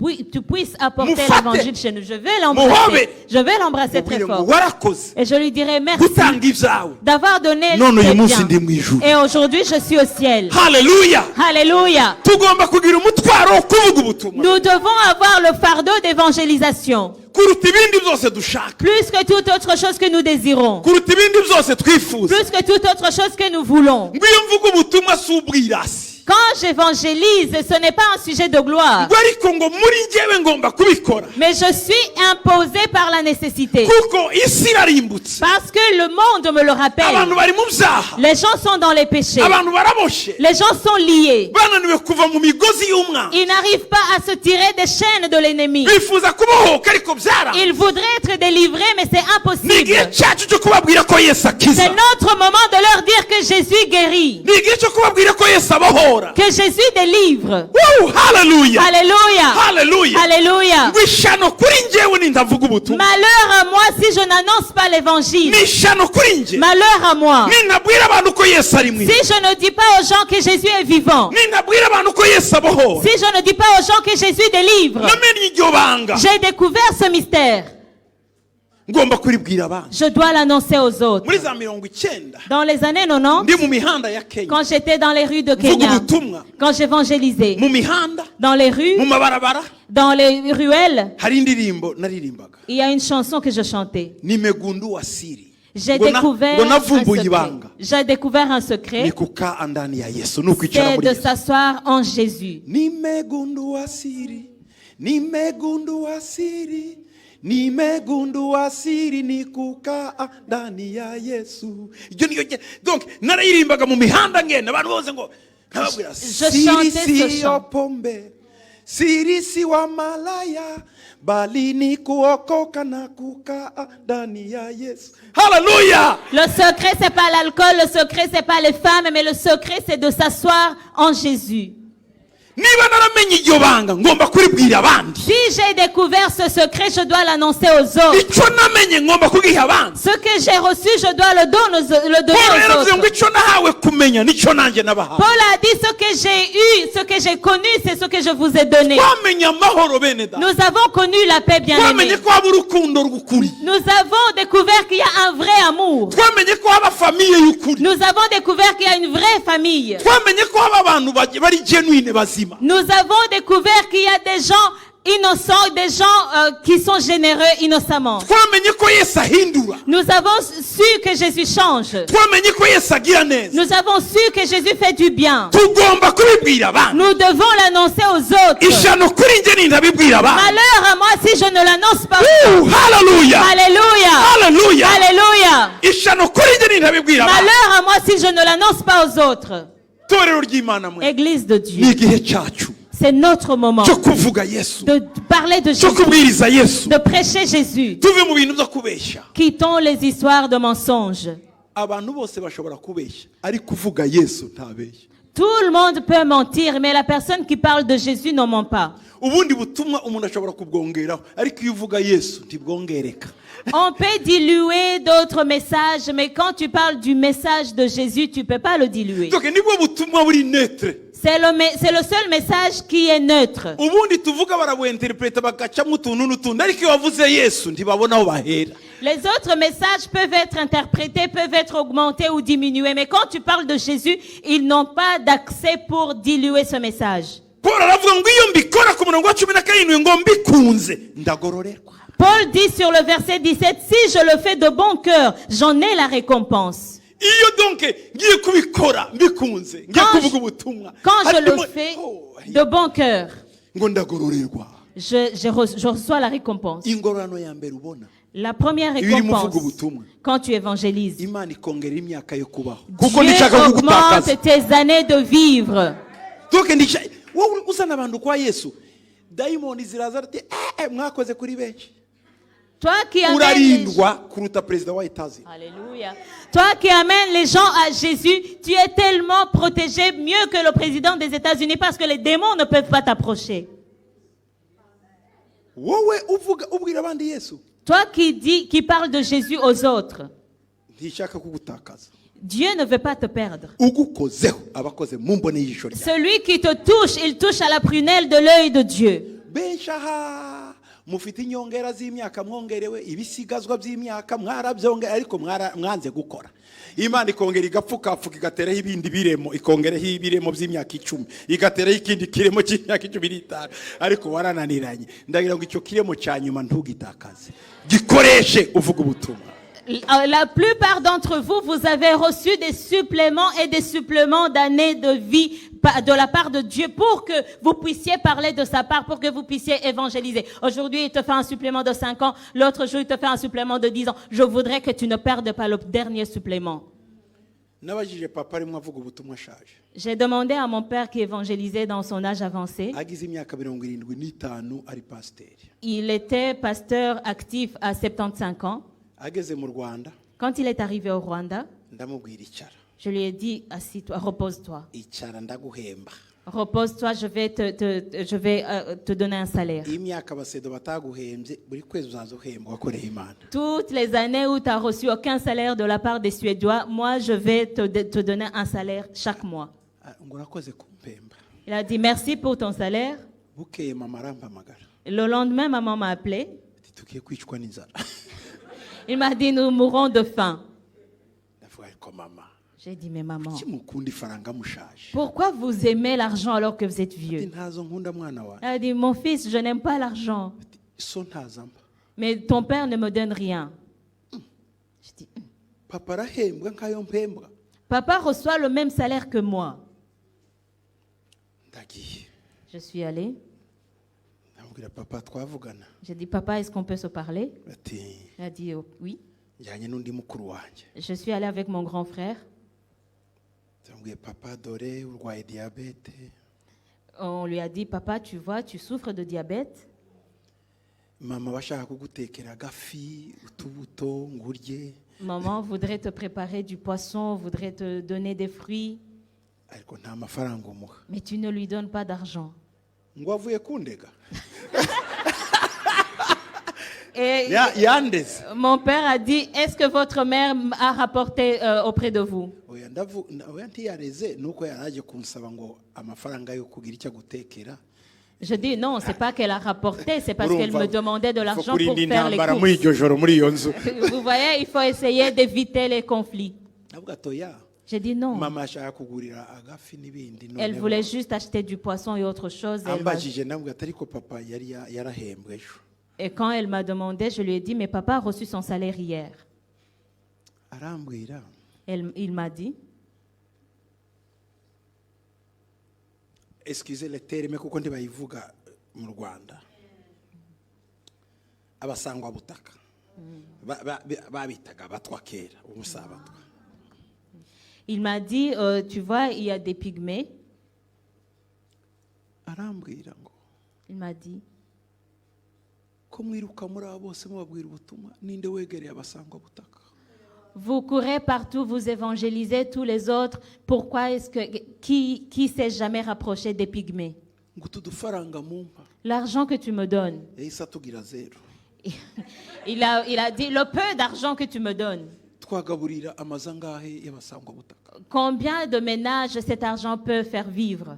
puisses apporter Mufate. l'évangile chez nous. Je vais Muhobere. l'embrasser. Je vais l'embrasser très mubwire ngo fort. warakoze Et je lui dirai merci gutanga ibyawe d'avoir donné none tes uyu munsi ndi biens. mu ijuru. Et aujourd'hui, je suis au ciel. haleluya Alléluia. tugomba kugira umutwaro wo kuvuga ubutumwa Nous devons avoir le fardeau d'évangélisation. kuruta ibindi byose dushaka Plus que toute autre chose que nous désirons. kuruta ibindi byose twifuza. Plus que toute autre chose que nous voulons. ngo iyo mvuga ubutumwa si ubwirasi Quand j'évangélise, ce n'est pas un sujet de gloire. ngo ariko ngo muri njyewe ngomba kubikora Mais je suis imposé par la nécessité. kuko isi irarimbutse Parce que le monde me le rappelle. abantu bari mu byaha Les gens sont dans les péchés. abantu baraboshe Les gens sont liés. bananiwe kuva mu migozi y'umwana Ils n'arrivent pas à se tirer des chaînes de l'ennemi. bifuza kubohoka ariko byara Ils voudraient être délivrés, mais c'est ni igihe impossible. cyacu cyo kubabwira ko Yesu akiza C'est notre moment de leur dire que Jésus guérit. ni igihe cyo kubabwira ko Yesu abohora. Que Jésus délivre. Woo, haleluya Alléluia. haleluya Alléluia. ngo ishano kuri njyewe nindavuga ubutumwa Malheur à moi si je n'annonce pas l'évangile. ni ishano kuri njye Malheur à moi. ninabwira abantu ko Yesu ari mwiza Si je ne dis pas aux gens que Jésus est vivant. ninabwira abantu ko Yesu abohora Si je ne dis pas aux gens que Jésus délivre. namenye iryo banga J'ai découvert ce mystère. ngomba kuribwira abandi. Je dois l'annoncer aux autres. muri za 90 Dans les années 90, ndi mu mihanda ya Kenya quand j'étais dans les rues de mvuga Kenya, ubutumwa quand j'évangélisais, mu mihanda dans les rues, mu mabarabara dans les ruelles, hari indirimbo naririmbaga il y a une chanson que je chantais. nimegundu wasiri J'ai ngo découvert un navumbuye secret. ibanga J'ai découvert un ni secret, kukaa ndani ya Yesu ni ukwicara c'est muri de Yesu. s'asseoir en Jésus. Nimegundua siri, nimegundua siri, nimegundua siri ni kukaa ndani ya Yesu. Ibyo niyo donc narayirimbaga mu mihanda ngenda abantu bose ngo nababwira Je siri chantais ce si chant. pombe, siri si wa malaya, bali ni kuokoka na kukaa ndani ya Yesu. Hallelujah! Le secret, c'est pas l'alcool, le secret, c'est pas les femmes, mais le secret, c'est de s'asseoir en Jésus. Niba naramenye iryo banga ngomba kuribwira abandi. Si j'ai découvert ce secret, je dois l'annoncer aux autres. Icyo namenye ngomba kugiha abandi. Ce que j'ai reçu, je dois le donner Paul yaravuze aux ngo autres. icyo nahawe kumenya nicyo nanjye nabahawe. Paul a dit ce que j'ai eu, ce que j'ai connu, c'est ce que je vous ai donné. Twamenye amahoro bene data. Nous avons connu la paix bien-aimée. Twamenye ko haba urukundo rw'ukuri. Nous avons découvert qu'il y a un vrai amour. Twamenye ko haba famiye y'ukuri. Nous avons découvert qu'il y a une vraie famille. Twamenye ko haba abantu bari genuine bazima. Nous avons découvert qu'il y a des gens innocents, des gens qui sont généreux innocemment. Twamenye ko Yesu ahindura. Nous avons su que Jésus change. Twamenye ko Yesu agira neza. Nous avons su que Jésus fait du bien. Tugomba kubibwira abandi. Nous devons l'annoncer aux autres. Ishano kuri njye nindabibwira abandi. Malheur à moi si je ne l'annonce pas. Woo, hallelujah. Alléluia. Hallelujah. Alléluia. Ishano kuri njye nindabibwira abandi. Malheur à moi si je ne l'annonce pas aux autres. Torero ry'Imana mwe. Église de Ni Dieu. igihe cyacu. C'est notre moment cyo kuvuga Yesu, de parler de cyo Jésus, kubwiriza Yesu. de prêcher Jésus. Tuve mu bintu byo kubeshya. Quittons les histoires de mensonges. Abantu bose bashobora kubeshya, ariko kuvuga Yesu ntabeshya. Tout le monde peut mentir, mais la personne qui parle de Jésus ne ment pas. Ubundi butumwa umuntu ashobora kubwongeraho, ariko iyo uvuga Yesu ntibwongereka. On peut diluer d'autres messages, mais quand tu parles du message de Jésus, tu ne peux pas le diluer. Donc nibwo butumwa buri neutre. C'est le seul message qui est neutre. Ubundi tuvuga barabuinterpreta bagacamo utuntu n'utundi, ariko iyo wavuze Yesu ntibabona aho bahera. Les autres messages peuvent être interprétés, peuvent être augmentés ou diminués, mais quand tu parles de Jésus, ils n'ont pas d'accès pour diluer ce message. Paul aravuga ngo iyo mbikora ku murongo wa 17 ngo mbikunze ndagororerwa. Paul dit sur le verset 17, si je le fais de bon cœur, j'en ai la récompense. Iyo donc ngiye kubikora mbikunze ngiye kuvuga ubutumwa. Quand je le fais de bon cœur, ngo ndagororerwa. je reçois la récompense. Ingororano ya mbere ubona. La première récompense, quand tu évangélises, Dieu augmente tes années de vivre. Toi qui amènes Alléluia. Toi qui amènes les gens à Jésus, tu es tellement protégé, mieux que le président des États-Unis, parce que les démons ne peuvent pas t'approcher. Toi qui parles de Jésus aux autres, Dieu ne veut pas te perdre. Celui qui te touche, il touche à la prunelle de l'œil de Dieu. Imana ikongera igapfukafuka igateraho ibindi biremo ikongeraho ibiremo by'imyaka 10 igateraho ikindi kiremo cy'imyaka 15 ariko warananiranye ndagira ngo icyo kiremo cyanyuma ntugitakaze gikoreshe uvuga ubutumwa. La plupart d'entre vous, vous avez reçu des suppléments et des suppléments d'années de vie de la part de Dieu pour que vous puissiez parler de sa part, pour que vous puissiez évangéliser. Aujourd'hui, il te fait un supplément de 5 ans. L'autre jour, il te fait un supplément de 10 ans. Je voudrais que tu ne perdes pas le dernier supplément. J'ai demandé à mon père qui évangélisait dans son âge avancé. Il était pasteur actif à 75 ans. Quand il est arrivé au Rwanda, je lui ai dit, assis-toi, repose-toi. Repose-toi, je vais te donner un salaire. Toutes les années où tu n'as reçu aucun salaire de la part des Suédois, moi je vais te donner un salaire chaque mois. Il a dit merci pour ton salaire. Le lendemain, maman m'a appelé. Il m'a dit nous mourrons de faim. J'ai dit mais maman, pourquoi vous aimez l'argent alors que vous êtes vieux? Elle a dit mon fils, je n'aime pas l'argent. Mais ton père ne me donne rien. Je dis, papa reçoit le même salaire que moi. Je suis allé. J'ai dit papa, est-ce qu'on peut se parler? Il a dit oh, oui. Je suis allé avec mon grand frère. On lui a dit papa, tu vois, tu souffres de diabète. Maman voudrait te préparer du poisson, voudrait te donner des fruits. Mais tu ne lui donnes pas d'argent. Et mon père a dit, est-ce que votre mère a rapporté auprès de vous? Je dis non, c'est pas qu'elle a rapporté, c'est parce qu'elle me demandait de l'argent pour faire les courses. Vous voyez, il faut essayer d'éviter les conflits. J'ai dit non. Elle voulait juste acheter du poisson et autre chose. Et quand elle m'a demandé, je lui ai dit, mais papa a reçu son salaire hier. Il m'a dit, excusez les termes kuko ntibayivuga mu Rwanda abasangwa butaka babitaga abatwa kera umusabatwa. Il m'a dit tu vois il y a des pygmées arambwira ngo Il m'a dit, ko mwiruka muri abo bose mubabwira ubutumwa ninde wegereye abasangwa butaka. vous courez partout, vous évangélisez tous les autres. Pourquoi est-ce que qui s'est jamais rapproché des pygmées? ngo tudufaranga mumpa L'argent que tu me donnes. yahise atugira zero. Il a dit le peu d'argent que tu me donnes. twagaburira amazu angahe y'abasangwa butaka. Combien de ménages cet argent peut faire vivre?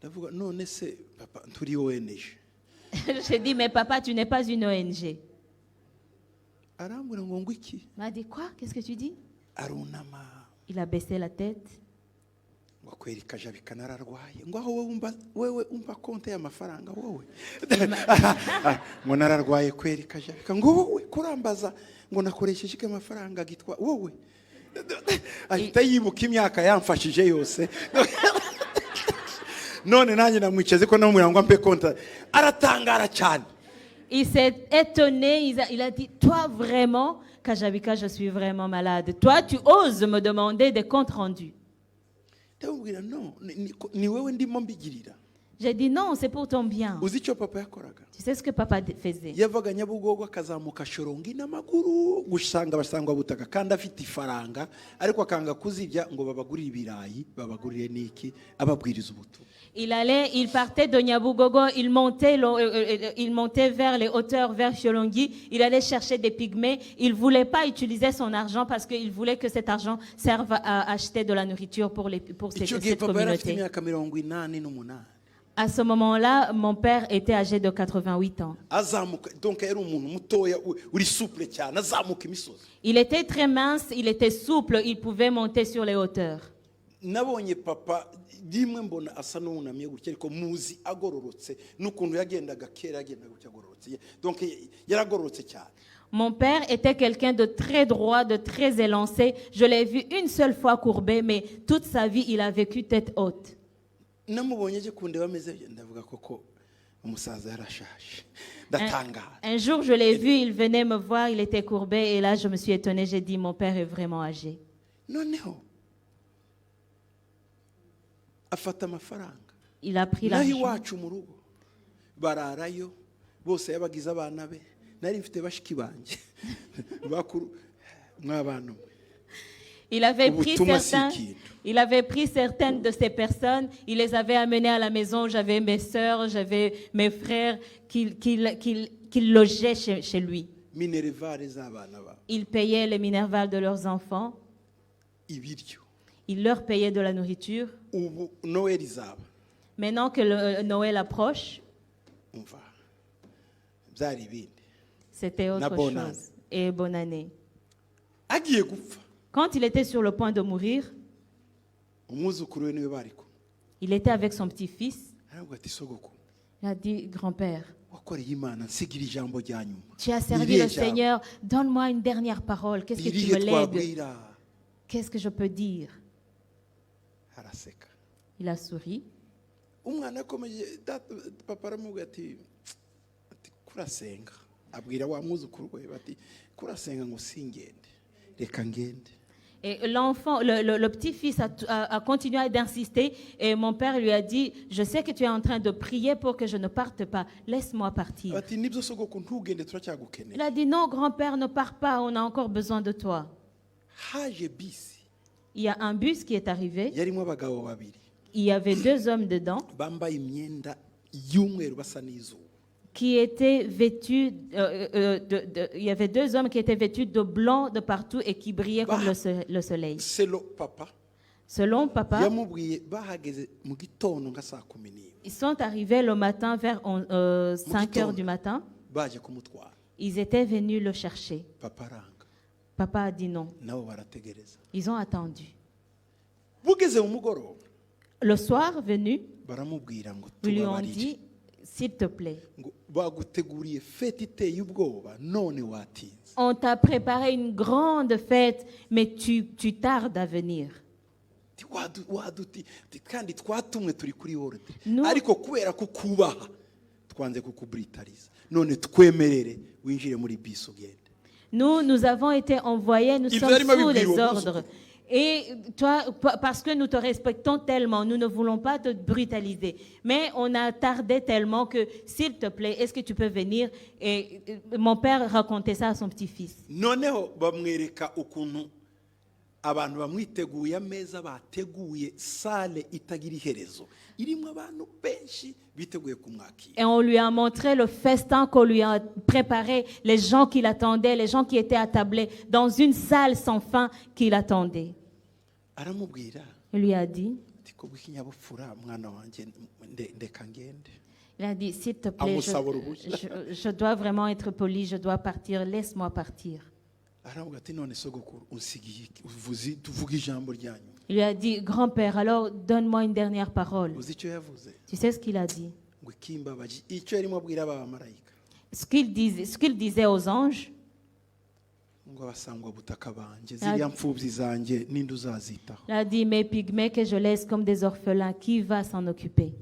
ndavuga none se papa turi ONG. J'ai dit, mais papa, tu n'es pas une ONG. arambwira ngo iki. Il m'a dit, quoi? Qu'est-ce que tu dis? arunama Il a baissé la tête. ngo kwereka jabika nararwaye ngo aho wewe umva konte y'amafaranga wowe ngo nararwaye kwereka jabika ngo wowe kurambaza ngo nakoresheje iki amafaranga gitwa wowe ahita yibuka imyaka yamfashije yose none nanjye namwicaze ko namubwira ngo ampe konte aratangara cyane. Il s'est étonné, il a dit, toi vraiment, Kajabika, je suis vraiment malade. Toi, tu oses me demander des comptes rendus. ndamubwira no ni wewe ndimo mbigirira. J'ai dit, non, c'est pour ton bien. uzi icyo papa yakoraga. Tu sais ce que papa faisait? yavaga Nyabugogo akazamuka shorongi n'amaguru gusanga abasangwa butaka kandi afite ifaranga ariko akanga kuzirya ngo babagurire ibirayi babagurire niki ababwiriza ubutumwa. Il partait de Nyabugogo, il montait vers les hauteurs, vers Cholongi, il allait chercher des pygmées. Il ne voulait pas utiliser son argent parce qu'il voulait que cet argent serve à acheter de la nourriture pour icyo gihe cette papa yari afite communauté. imyaka 88. À ce moment-là, mon père était âgé de 88 ans. azamuka donc yari umuntu mutoya uri souple cyane azamuka imisozi. Il était très mince, il était souple, il pouvait monter sur les hauteurs. nabonye papa rimwe mbona asa n'unamye gutya ariko muzi agororotse n'ukuntu yagendaga kera yagendaga gutya agororotse donc yaragororotse cyane. Mon père était quelqu'un de très droit, de très élancé. Je l'ai vu une seule fois courbé, mais toute sa vie, il a vécu tête haute. namubonye je kundeba ameze ndavuga koko umusaza yarashaje ndatangara. Un jour, je l'ai vu, il venait me voir, il était courbé, et là, je me suis étonnée, j'ai dit, mon père est vraiment âgé. noneho afata amafaranga Il a pris naho l'argent. iwacu mu rugo bararayo bose yabagize abana be nari mfite bashiki banjye bakuru mw'abana mwe. Il avait pris Ubutumwa certains, si ikintu. il avait pris certaines de ces personnes, il les avait amenées à la maison. J'avais mes sœurs, j'avais mes frères qui logeaient chez lui. minerivare z'abana babo Il payait les minervales de leurs enfants, ibiryo il leur payait de la nourriture. ubu noel izaba Maintenant que le Noël approche, umva byari ibindi. c'était autre bonne année. chose. Et bonne année. agiye gupfa Quand il était sur le point de mourir, umwuzukuru we niwe bari kumwe il était avec son petit-fils. aravuga ati sogoko Il a dit, grand-père, wakoreye imana nsigira ijambo rya nyuma tu as servi Irihe le jambo? Seigneur, donne-moi une dernière parole. Qu'est-ce que tu irihe me lègues? twabwira. Qu'est-ce que je peux dire? araseka Il a souri. umwana akomeje papa aramubwira ati kurasenga abwira wa mwuzukuru we bati kurasenga ngo singende reka ngende. Et l'enfant, le petit-fils a continué d'insister et mon père lui a dit, je sais que tu es en train de prier pour que je ne parte pas, laisse-moi partir. bati nibyo sogoko ntugende turacyagukeneye. Il a dit, non grand-père, ne pars pas, on a encore besoin de toi. haje bisi Il y a un bus qui est arrivé, yarimo abagabo babiri il y avait 2 hommes dedans bambaye imyenda y'umweru basa n'izuba qui étaient vêtus, il y avait 2 hommes qui étaient vêtus de blanc de partout et qui brillaient comme le soleil. selo papa Selon papa, yamubwiye bahageze mu gitondo nka saa 11 ils sont arrivés le matin vers 5 heures du matin. baje kumutwara. Ils étaient venus le chercher. papa aranga Papa a dit non. nabo barategereza Ils ont attendu. bugeze mu mugoroba Le soir venu, baramubwira ngo ils lui ont tubabarire dit, s'il te plaît, ngo baguteguriye fete iteye ubwoba none watinze. on t'a préparé une grande fête, mais tu tardes à venir. waduti kandi twatumwe turi kuri order No. ariko kubera ko kubaha twanze kukubritariza none twemerere winjire muri bisi ugende. Nous avons été envoyés, nous Il sommes veut dire, sous mais les oui, ordres. Et toi, parce que nous te respectons tellement, nous ne voulons pas te brutaliser. Mais on a tardé tellement que, s'il te plaît, est-ce que tu peux venir? Et mon père racontait ça à son petit-fils. noneho bamwereka ukuntu abantu bamwiteguye ameza bateguye sale itagira iherezo irimo abantu benshi biteguye kumwakira. Et on lui a montré le festin qu'on lui a préparé, les gens qui l'attendaient, les gens qui étaient attablés dans une salle sans fin qui l'attendaient. aramubwira Il lui a dit, ati ko bw'ikinyabupfura mwana wanjye ndeka ngende. il a dit, s'il te plaît, je dois vraiment être poli, je dois partir, laisse-moi partir. aramubwira ati none sogokuru unsigiye iki? uvuze tuvuge ijambo ryanyu. Il lui a dit, grand-père, alors donne-moi une dernière parole. uzi icyo yavuze Tu sais ce qu'il a dit? ngo ikimbabaji icyo yarimo abwira aba bamarayika Ce qu'il disait aux anges, ngo abasangwa butaka banje ziriya mfubyi zanjye ninde uzazitaho. il a dit, mes pygmées que je laisse comme des orphelins, qui va s'en occuper?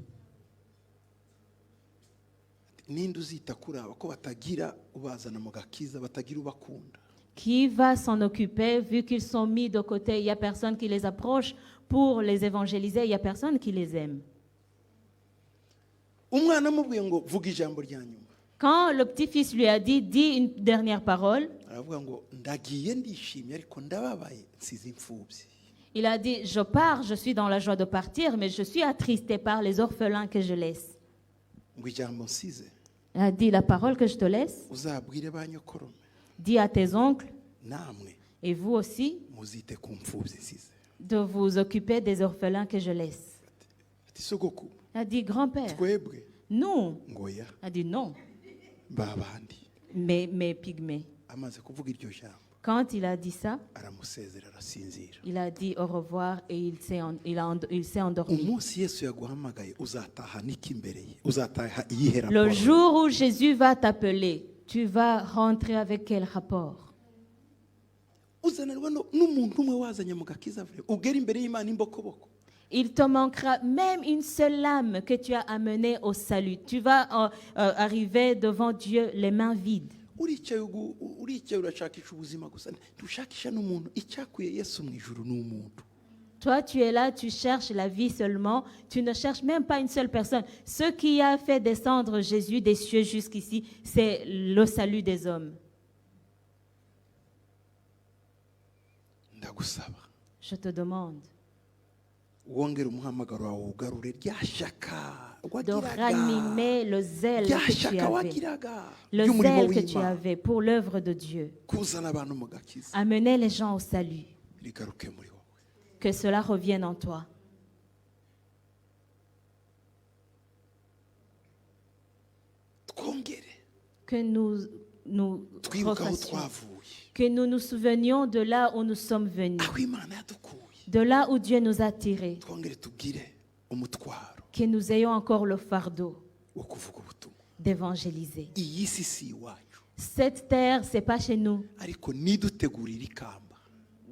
ninde uzita kuri aba ko batagira ubazana mu gakiza batagira ubakunda. Qui va s'en occuper vu qu'ils sont mis de côté? Il n'y a personne qui les approche pour les évangéliser, il n'y a personne qui les aime. umwana amubwiye ngo vuga ijambo rya nyuma Quand le petit-fils lui a dit, dis une dernière parole, aravuga ngo ndagiye ndishimye ariko ndababaye nsize imfubyi. il a dit, je pars, je suis dans la joie de partir, mais je suis attristé par les orphelins que je laisse. ngo ijambo nsize Il a dit, la parole que je te laisse, uzabwire ba nyokorome dis à tes oncles, namwe et vous aussi, muzite ku mfubyi nsize. de vous occuper des orphelins que je laisse. ati sogokuru Il a dit, grand-père, twebwe nous. ngo ya Il a dit, non, babandi. mes pygmées. amaze kuvuga iryo jambo Quand il a dit ça, aramusezera arasinzira. il a dit au revoir et il s'est endormi. umunsi yesu yaguhamagaye uzataha niki imbere ye uzataha iyihe Le raporo. jour où Jésus va t'appeler, tu vas rentrer avec quel rapport? uzanirwa n'umuntu umwe wazanye mu gakiza vuba ugera imbere y'Imana imbokoboko. Il te manquera même une seule âme que tu as amenée au salut. Tu vas arriver devant Dieu les mains vides. uricaye urashakisha ubuzima gusa ntushakisha n'umuntu icyakuye yesu mu ijuru n'umuntu. Toi, tu es là, tu cherches la vie seulement. Tu ne cherches même pas une seule personne. Ce qui a fait descendre Jésus des cieux jusqu'ici, c'est le salut des hommes. ndagusaba Je te demande wongere umuhamagaro wawe ugarure rya shaka de ranimer le zèle rya que tu shaka avais. wagiraga Le ry'umurimo zèle que tu w'Imana avais pour l'œuvre de Dieu. kuzana abantu mu gakiza Amener les gens au salut. rigaruke muri wowe. Que cela revienne en toi. twongere Que nous twibuke aho refassions. twavuye Que nous nous souvenions de là où nous sommes venus. aho Imana yadukuye De là où Dieu nous a tirés. twongere tubwire umutwaro Que nous ayons encore le fardeau wo kuvuga ubutumwa. d'évangéliser. iyi si si iwacu Cette terre, c'est pas chez nous. ariko nidutegurira ikamba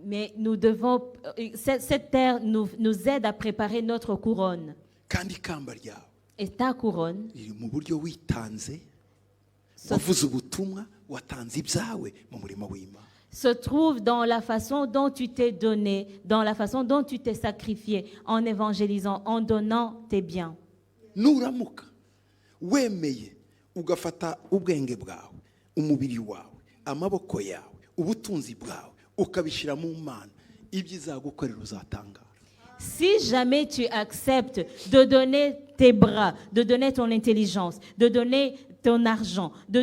Mais nous devons, cette terre nous aide à préparer notre couronne. kandi ikamba ryawe Et ta couronne riri mu buryo witanze se, wavuze ubutumwa watanze ibyawe mu murimo w'Imana. se trouve dans la façon dont tu t'es donné, dans la façon dont tu t'es sacrifié, en évangélisant, en donnant tes biens. nuramuka wemeye ugafata ubwenge bwawe umubiri wawe amaboko yawe ubutunzi bwawe ukabishyira mu Mana ibyo izagukorera uzatangara. Si jamais tu acceptes de donner tes bras, de donner ton intelligence, de donner ton argent, de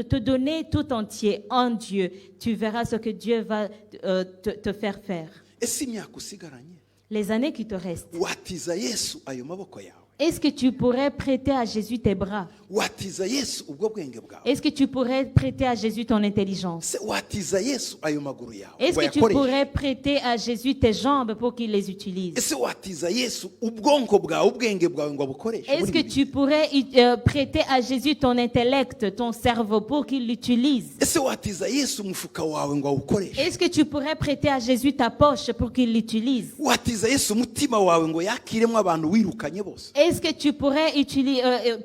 te donner tout entier en Dieu, tu verras ce que Dieu va te faire faire. ese imyaka usigaranye Les années qui te restent. watiza Yesu ayo maboko yawe Est-ce que tu pourrais prêter à Jésus tes bras? watiza Yesu ubwo bwenge bwawe Est-ce que tu pourrais prêter à Jésus ton intelligence? se watiza Yesu ayo maguru yawe Est-ce que tu pourrais prêter à Jésus tes jambes pour qu'il les utilise? ese watiza Yesu ubwonko bwawe ubwenge bwawe ngo abukoreshe Est-ce que tu pourrais prêter à Jésus ton intellect, ton cerveau pour qu'il l'utilise? ese watiza Yesu umufuka wawe ngo awukoreshe Est-ce que tu pourrais prêter à Jésus ta poche pour qu'il l'utilise? watiza Yesu umutima wawe ngo yakiremo abantu wirukanye bose Est-ce que tu pourrais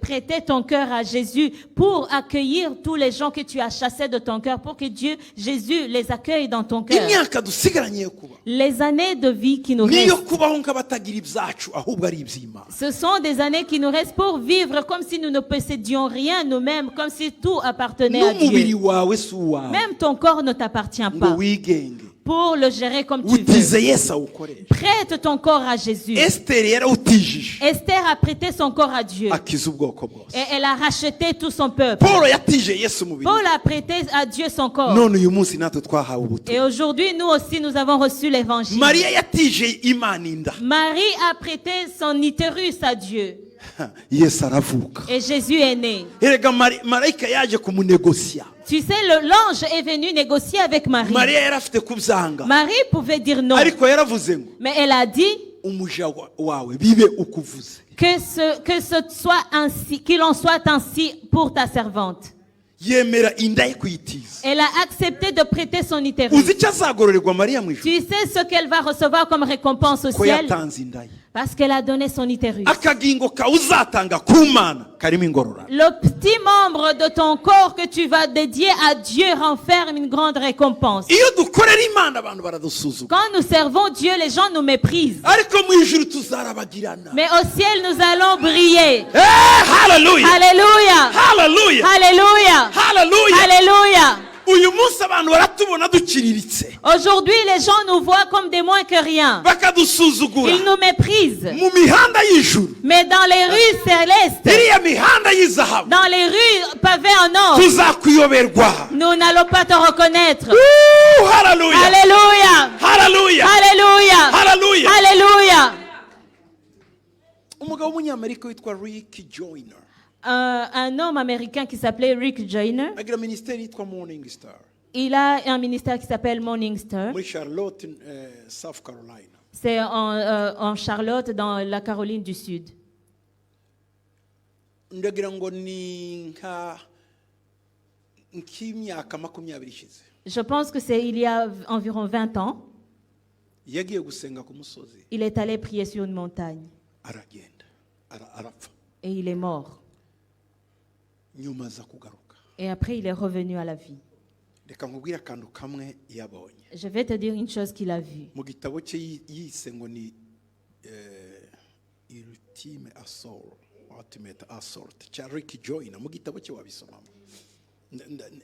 prêter ton cœur cœur à Jésus pour accueillir tous les gens que tu as chassés de ton cœur, pour que Dieu, Jésus, les accueille dans ton cœur. imyaka dusigaranye yo kuba Les années de vie qui nous niyo restent, kubaho nk'abatagira ibyacu ahubwo ari iby'Imana. ce sont des années qui nous restent pour vivre comme si nous ne possédions rien nous-mêmes, comme si tout appartenait à n'umubiri Dieu. wawe si uwawe Même ton corps ne t'appartient ngo pas. wigenge Pour le gérer comme tu utize veux. Yesu awukoresha. Prête ton corps à Jésus. Esiteri yarawutijije Esther a prêté son corps à Dieu. akiza ubwoko bwose. Et elle a racheté tout son peuple. Paul yatije Yesu umubiri. Paul a prêté à Dieu son corps. none uyu munsi natwe twahawe Et ubutumwa. aujourd'hui, nous aussi, nous avons reçu l'évangile. Mariya yatije Imana inda Marie a prêté son utérus à Dieu. Yesu aravuka. Et Jésus est né. Erega marayika yaje kumunegosia. Tu sais, l'ange est venu négocier avec Marie. Mariya yari afite kubyanga Marie pouvait dire non. ariko yaravuze ngo Mais elle a dit umuja wawe bibe ukuvuze. que ce soit ainsi, qu'il en soit ainsi pour ta servante. Yemera inda ye kuyitiza. Elle a accepté de prêter son utérus. Uzi icyo azagororerwa Mariya mu ijuru? Tu sais ce qu'elle va recevoir comme récompense au Ko ciel? yatanze inda ye. Parce qu'elle a donné son utérus. Akagingo ka uzatanga ku Mana karimo ingororano. Le petit membre de ton corps que tu vas dédier à Dieu renferme une grande récompense. Iyo dukorera Imana abantu baradusuzuma. Quand nous servons Dieu, les gens nous méprisent. Ariko mu ijuru tuzarabagirana. Mais au ciel, nous allons briller. Hallelujah. Alléluia. Hallelujah. Alléluia. Hallelujah. Alléluia. Uyu munsi abantu baratubona duciriritse. Aujourd'hui, les gens nous voient comme des moins que rien. Bakadusuzugura. Ils nous méprisent. Mu mihanda y'ijuru. Mais dans les rues célestes, Iriya mihanda y'izahabu. dans les rues pavées en or, Tuzakuyoberwa. nous n'allons pas te reconnaître. Hallelujah. Alléluia. Hallelujah. Alléluia. Hallelujah. Alléluia. Umugabo w'umunyamerika witwa Rick Joyner. Un homme américain qui s'appelait Rick Joyner, Agira ministeri yitwa Morning Star. il a un ministère qui s'appelle Morning Star. Muri Charlotte, South Carolina. C'est en Charlotte, dans la Caroline du Sud. Ndagira ngo ni nk'imyaka 20 ishize. Je pense que c'est il y a environ 20 ans. Yagiye gusenga ku musozi. Il est allé prier sur une montagne Aragenda. Arapfa. et il est mort. Nyuma aza kugaruka. Et après, il est revenu à la vie. Reka nkubwire akantu kamwe yabonye. Je vais te dire une chose qu'il a vue. Mu gitabo cye yise ngo ni Ultimate Assault. Ultimate Assault. Cya Rick Joyner. Mu gitabo cye wabisomamo.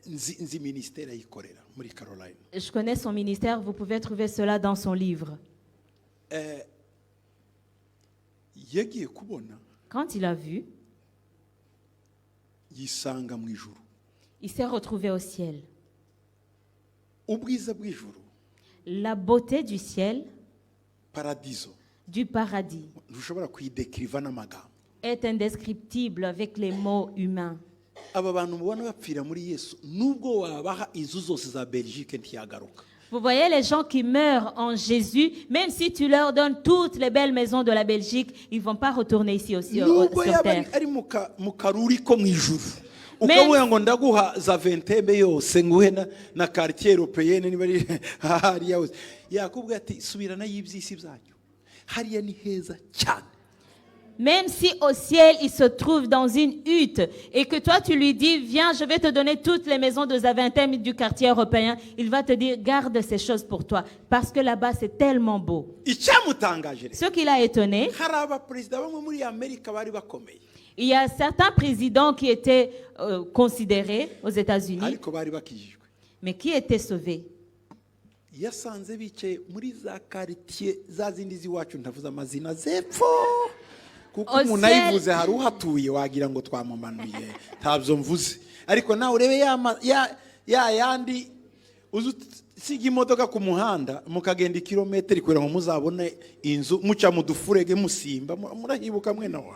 Nzi ministeri ayikorera muri Carolina. Je connais son ministère, vous pouvez trouver cela dans son livre. Yagiye kubona Quand il a vu, yisanga mu ijuru. il s'est retrouvé au ciel. Ubwiza bw'ijuru. La beauté du ciel, Paradiso. du paradis, Ntushobora kuyidekiriva n'amagambo. est indescriptible avec les mots humains. Aba bantu mubona bapfira muri Yesu nubwo wabaha inzu zose za Belgique ntiyagaruka. Vous voyez les gens qui meurent en Jésus, même si tu leur donnes toutes les belles maisons de la Belgique, ils ne vont pas retourner ici aussi Nubwo sur yaba terre. ari mu karuri ko mu ijuru. Ukavuga ngo ndaguha za Ventebe yose nguhe na quartier européenne niba ari hariya hose. Yakubwira ati subirana y'ibyisi byanyu. Hariya ni heza cyane. Même si au ciel, il se trouve dans une hutte et que toi, tu lui dis, viens, je vais te donner toutes les maisons de Zaventem du quartier européen, il va te dire, garde ces choses pour toi. Parce que là-bas, c'est tellement beau. Icyamutangaje rero. Ce qui l'a étonné, Hari abaperezida bamwe muri Amerika bari bakomeye. il y a certains présidents qui étaient considérés aux États-Unis, Ariko bari bakijijwe. mais qui étaient sauvés. Yasanze bicaye muri za quartier za zindi ziwacu ndavuze amazina zepfo. Kuko umuntu ayivuze hari uhatuye wagira ngo twamumanuye ntabyo mvuze ariko nawe urebe ya yandi usiga imodoka ku muhanda mukagenda kilometero kugira ngo muzabone inzu muca mu dufurege musimba murahibuka mwe nawe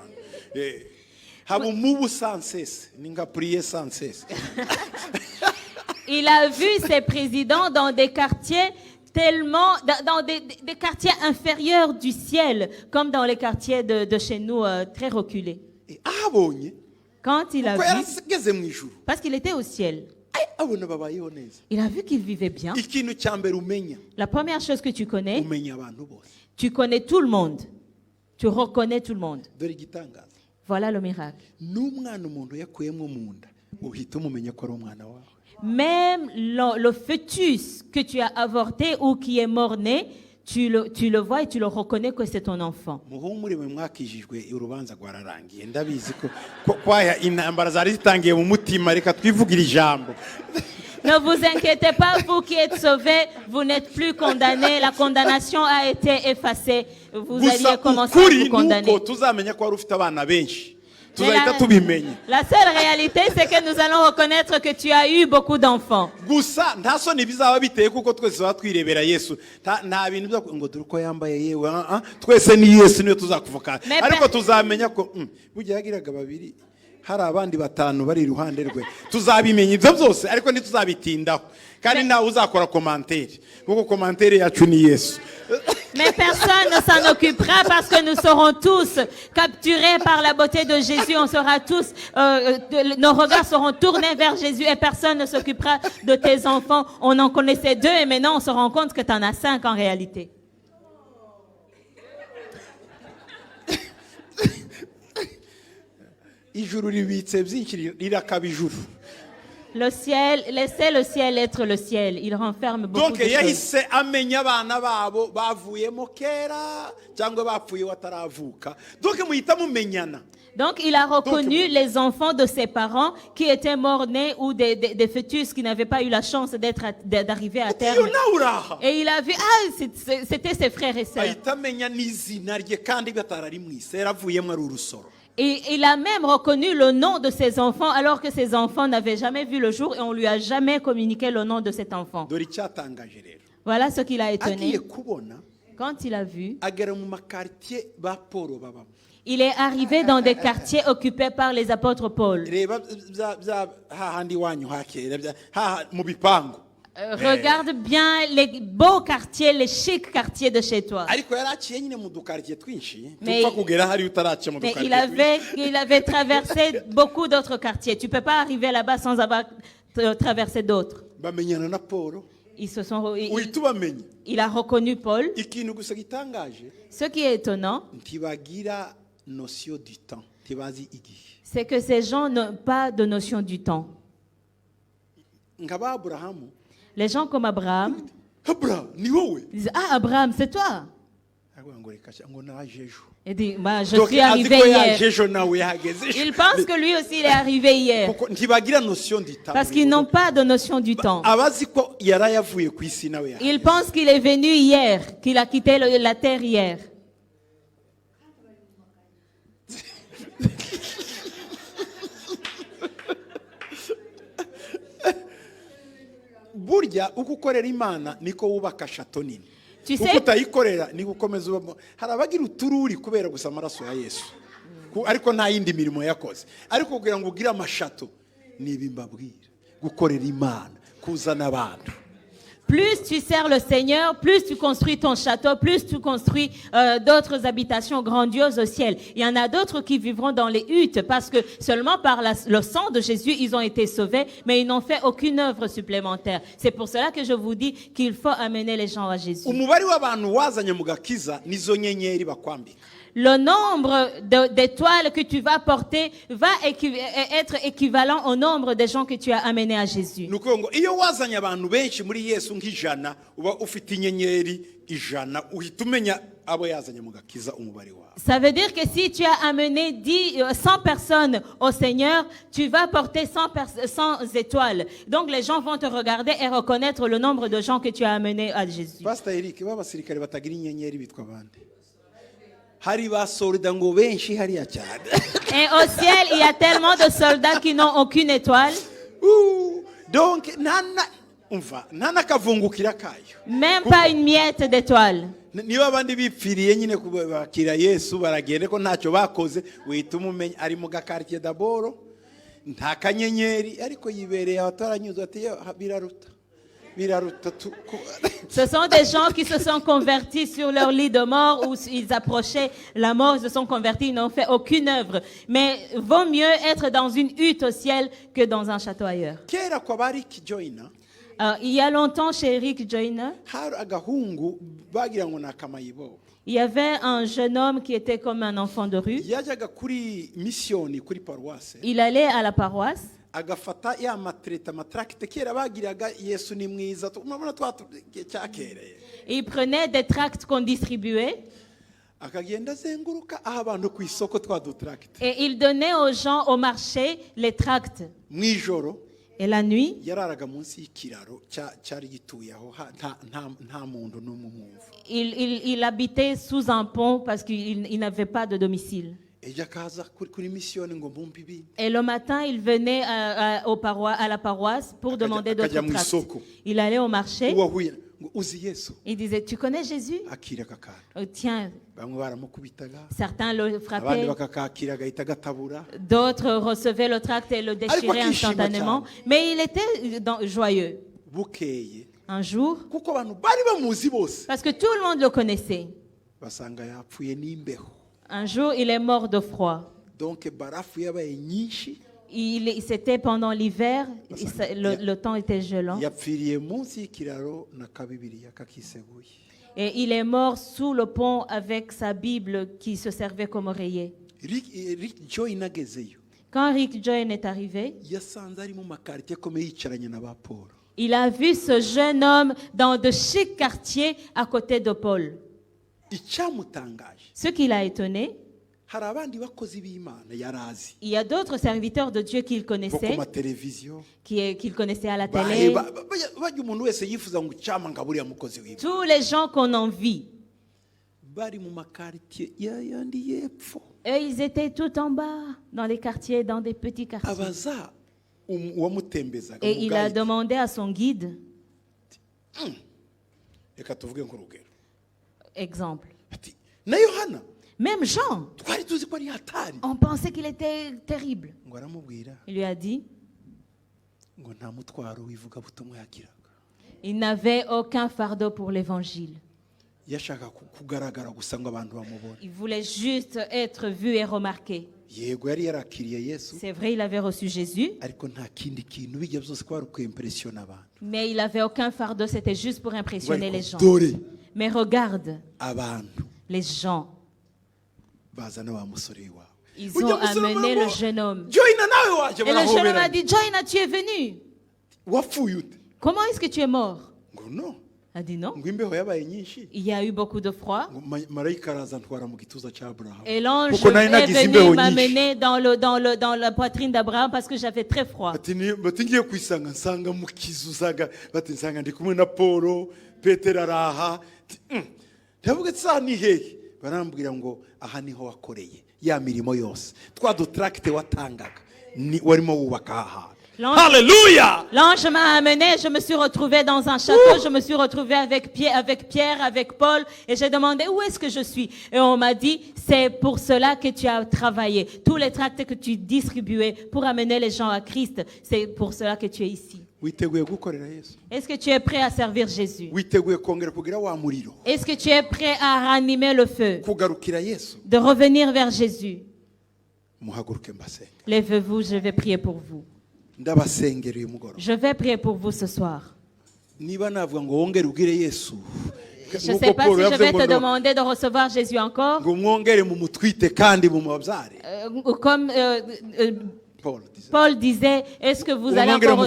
haba umubu sansese ninga prier sansese. Il a vu ses présidents dans des quartiers tellement dans des quartiers inférieurs du ciel, comme dans les quartiers de chez nous, très reculés. Quand il a vu, parce qu'il était au ciel, il a vu qu'il vivait bien. La première chose que tu connais tout le monde. Tu reconnais tout le monde. Voilà le miracle. n'umwana umuntu yakuyemo mu nda uhita umumenya ko ari umwana wawe. Même le fœtus que tu as avorté ou qui est mort-né, tu le vois et tu le reconnais que c'est ton enfant. muhumure mwe mwakijijwe urubanza rwararangiye ndabizi ko kwaya intambara zari zitangiye mu mutima reka twivugire ijambo. Ne vous inquiétez pas, vous qui êtes sauvés, vous n'êtes plus condamnés. La condamnation a été effacée. Vous alliez gusa commencer à ukuri vous condamner. nuko tuzamenya ko wari ufite abana benshi Mais tuzahita tubimenya. la seule réalité, c'est que nous allons reconnaître que tu as eu beaucoup d'enfants. gusa nta soni bizaba biteye kuko twese tuba twirebera Yesu nta bintu byo ngo dore uko yambaye yewe twese ni Yesu niyo tuzakuvuka Mais ariko tuzamenya ko burya yagiraga babiri hari abandi batanu bari iruhande rwe tuzabimenya ibyo byose ariko ntituzabitindaho kandi nawe uzakora commentaire kuko commentaire yacu ni Yesu. Mais personne ne s'en occupera parce que nous serons tous capturés par la beauté de Jésus. On sera tous, nos regards seront tournés vers Jésus et personne ne s'occupera de tes enfants. On en connaissait 2 et maintenant on se rend compte que tu en as 5 en réalité. ijuru ribitse byinshi rirakaba ijuru. Le ciel, laissez le ciel être le ciel. Il renferme beaucoup donc de choses. yahise amenya abana babo bavuyemo kera cyangwa bapfuye wataravuka donc muhita mumenyana. Donc, il a reconnu les enfants de ses parents qui étaient morts-nés ou des fœtus qui n'avaient pas eu la chance d'arriver à terme. iyo nawe uraha Et il a vu, c'était ses frères et sœurs. ahita amenya n'izina rye kandi batarari mwise yaravuyemo ari urusoro. Et il a même reconnu le nom de ses enfants alors que ses enfants n'avaient jamais vu le jour et on lui a jamais communiqué le nom de cet enfant. dore icyatangaje rero Voilà ce qui l'a étonné. agiye kubona Quand il a vu, agera mu makartier ba Paul babamo. il est arrivé dans des quartiers occupés par les apôtres Paul. reba bya hahandi wanyu hakera mu bipangu. Regarde bien les beaux quartiers, les chics quartiers de chez toi. ariko yaraciye nyine mu dukartier twinshi Mais- tupfa kugera hari utaraciye mu Mais dukartier il avait traversé beaucoup d'autres quartiers. Tu peux pas arriver là-bas sans avoir traversé d'autres. bamenyana na Paul Ils se sont, uhita ubamenya. il a reconnu Paul. ikintu gusa gitangaje Ce qui est étonnant, ntibagira notion du temps ntibazi igihe c'est que ces gens n'ont pas de notion du temps. nka ba Aburahamu. Les gens comme Abraham Abura ni wowe disent, ah, Abraham, c'est toi. aravuga ngo reka ngo naje ejo. Il dit, bah, je Donc, suis azi arrivé ko yaje hier. ejo nawe yahageze ejo. Il pense que lui aussi, il est arrivé hier. kuko ntibagira notion du temps Parce qu'ils n'ont pas de notion du temps. abazi ko yarayavuye ku isi nawe yahageze. Ils pensent qu'il est venu hier, qu'il a quitté la terre hier. burya uko ukorera Imana niko wubaka shato nini. Tu uko sais, utayikorera niko ukomeza ubamo. hari abagira utururi kubera gusa amaraso ya Yesu ariko nta yindi mirimo yakoze ariko kugira ngo ugire amashato ni ibi mbabwira gukorera Imana kuzana abantu. plus tu sers le Seigneur, plus tu construis ton château, plus tu construis d'autres habitations grandioses au ciel. Il y en a d'autres qui vivront dans les huttes parce que seulement par le sang de Jésus, ils ont été sauvés, mais ils n'ont fait aucune œuvre supplémentaire. C'est pour cela que je vous dis qu'il faut amener les gens à Jésus. umubare w'abantu wazanye mu gakiza nizo nyenyeri bakwambika. Le nombre d'étoiles que tu vas porter va être équivalent au nombre de gens que tu as amenés à Jésus. ni ukuvuga ngo iyo wazanye abantu benshi muri Yesu nk'ijana uba ufite inyenyeri ijana uhita umenya abo yazanye mu gakiza umubare wawe. Ça veut dire que si tu as amené 100 personnes au Seigneur, tu vas porter 100 étoiles. Donc les gens vont te regarder et reconnaître le nombre de gens que tu as amenés à Jésus. Pastor Eric b'abasirikare batagira inyenyeri bitwa bande hari ba soldat ngo benshi hariya cyane. Et au ciel, il y a tellement de soldats qui n'ont aucune étoile. Donc nta n'akavungukira kayo. Même pas une miette d'étoile. niba abandi bipfiriye nyine bakira Yesu baragende ko ntacyo bakoze wihita umumenya ari mu gakartier d'abord nta kanyenyeri ariko yibereye abataranyuze ati biraruta. Ce sont des gens qui se sont convertis sur leur lit de mort où ils approchaient la mort, ils se sont convertis, ils n'ont fait aucune œuvre. Mais vaut mieux être dans une hutte au ciel que dans un château ailleurs. kera kwa bari kijoina Il y a longtemps, chez Rick Joyner, hari agahungu bagira ngo ni akamayibo. il y avait un jeune homme qui était comme un enfant de rue. Yajyaga kuri misiyoni kuri paruwase Il allait à la paroisse. agafata ya matreta matrakite kera bagiraga Yesu ni mwiza murabona cyakereye. Il prenait des tracts qu'on distribuait Akagenda azenguruka aha abantu ku isoko twa dutrakite. et il donnait aux gens au marché les tracts. Mwijoro Et la nuit, yararaga munsi y'ikiraro cyari gituye aho nta muntu n'umwe umwumva. il habitait sous un pont parce qu'il n'avait pas de domicile. Ejo akaza kuri misiyoni ngo mbumve ibintu. Et le matin, il venait à la paroisse pour demander d'autres akajya mu tracts. isoko. Il allait au marché. Uwahuye ngo uzi Yesu Il disait, tu connais Jésus? akira akakana. Tiens, Bamwe baramukubitaga certains le abandi frappaient, bakakakira agahita gatabura. d'autres recevaient le tract et le déchiraient akishima instantanément. cyane. Mais il était joyeux. Bukeye Un jour, kuko abantu bari bamuzi bose parce que tout le monde le connaissait, basanga yapfuye n'imbeho. un jour, il est mort de froid. Donc barafu yabaye nyinshi C'était pendant l'hiver, le temps était gelant. yapfiriye munsi y'ikiraro na kabibiri yakakiseguye. Et il est mort sous le pont avec sa Bible qui se servait comme oreiller. Rick Joy nagezeyo Quand Rick Joyner est arrivé, yasanze ari mu makarite akomeye yicaranye na ba Paul. il a vu ce jeune homme dans de chics quartiers à côté de Paul. Icyamutangaje Ce qui l'a étonné, hari abandi bakozi b'Imana yarazi il y a d'autres serviteurs de Dieu qu'il bo ku connaissait, mateleviziyo qu'il connaissait à la télé. bajya umuntu wese yifuza ngo icyama nga buriya mukozi w'Imana. Tous les gens qu'on envie. Bari mu makarite yandi yepfo. Eux, ils étaient tout en bas, dans les quartiers, dans des petits quartiers. Abaza uwamutembezaga Et il a mu guide. demandé à son guide, Reka tuvuge nk'urugero exemple. ati na Yohana Même Jean, twari tuzi ko ari hatari on pensait qu'il était terrible. ngo aramubwira Il lui a dit, ngo nta mutwaro w'ivugabutumwa yakiraga. il n'avait aucun fardeau pour l'évangile. Yashaka kugaragara gusa ngo abantu bamubone. Il voulait juste être vu et remarqué. Yego yari yarakiriye Yesu C'est vrai, il avait reçu Jésus, ariko nta kindi kintu bijya byose ko ari kwimpressiona abantu. mais il n'avait aucun fardeau, c'était juste pour Ngo impressionner ariko les gens. dore Mais regarde, abantu les gens, bazana wa musore wawe. ils Ujya ont gusura amené ngo, le jeune homme. Joyina nawe waje Et le jeune homme a barahoberana. dit, Joyna, tu es venu. Wapfuye ute? Comment est-ce que tu es mort? Ngo no. Il a dit non. Ngo imbeho yabaye nyinshi. Il y a eu beaucoup de froid. Ngo marayika araza ntwara mu gituza cya Abraham. Et l'ange Kuko nari est nagize venu imbeho nyinshi. m'amener dans la poitrine d'Abraham parce que j'avais très froid. bati ngiye kwisanga nsanga mu kizuzaga bati nsanga ndi kumwe na Paul Petero araha ndavuga tsa ni hehe barambwira ngo aha niho wakoreye ya mirimo yose twa dutracte watangaga ni warimo wubaka aha. Hallelujah. L'ange m'a amené, je me suis retrouvée dans un château, je me suis retrouvée avec Pierre, avec Paul, et j'ai demandé où est-ce que je suis. Et on m'a dit, c'est pour cela que tu as travaillé. Tous les tracts que tu distribuais pour amener les gens à Christ, c'est pour cela que tu es ici. Witeguye gukorera Yesu? Est-ce que tu es prêt à servir Jésus? Witeguye kongera kugira wa muriro? Est-ce que tu es prêt à ranimer le feu? Kugarukira Yesu? De revenir vers Jésus? Muhaguruke mbasenge. Lèvez-vous, je vais prier pour vous. Ndabasengera uyu mugoroba. Je vais prier pour vous ce soir. Niba navuga ngo wongere ugire Yesu. Je ne sais pas si je vais te demander de recevoir Jésus encore. Ngo mwongere mu mutwite kandi mu mabyare. Comme Paul disait, est-ce que vous allez encore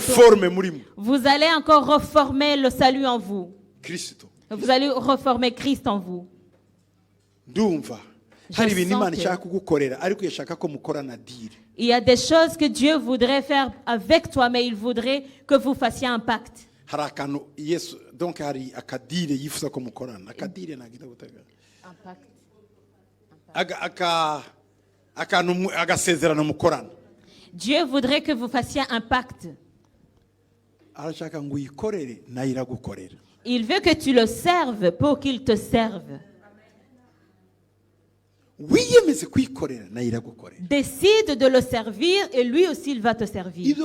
reformer le salut en vous? Vous allez reformer Christ en vous. Il y a des choses que Dieu voudrait faire avec toi, mais il voudrait que vous fassiez un pacte. Dieu voudrait que vous fassiez un pacte. Il veut que tu le serves pour qu'il te serve. Décide de le servir et lui aussi il va te servir.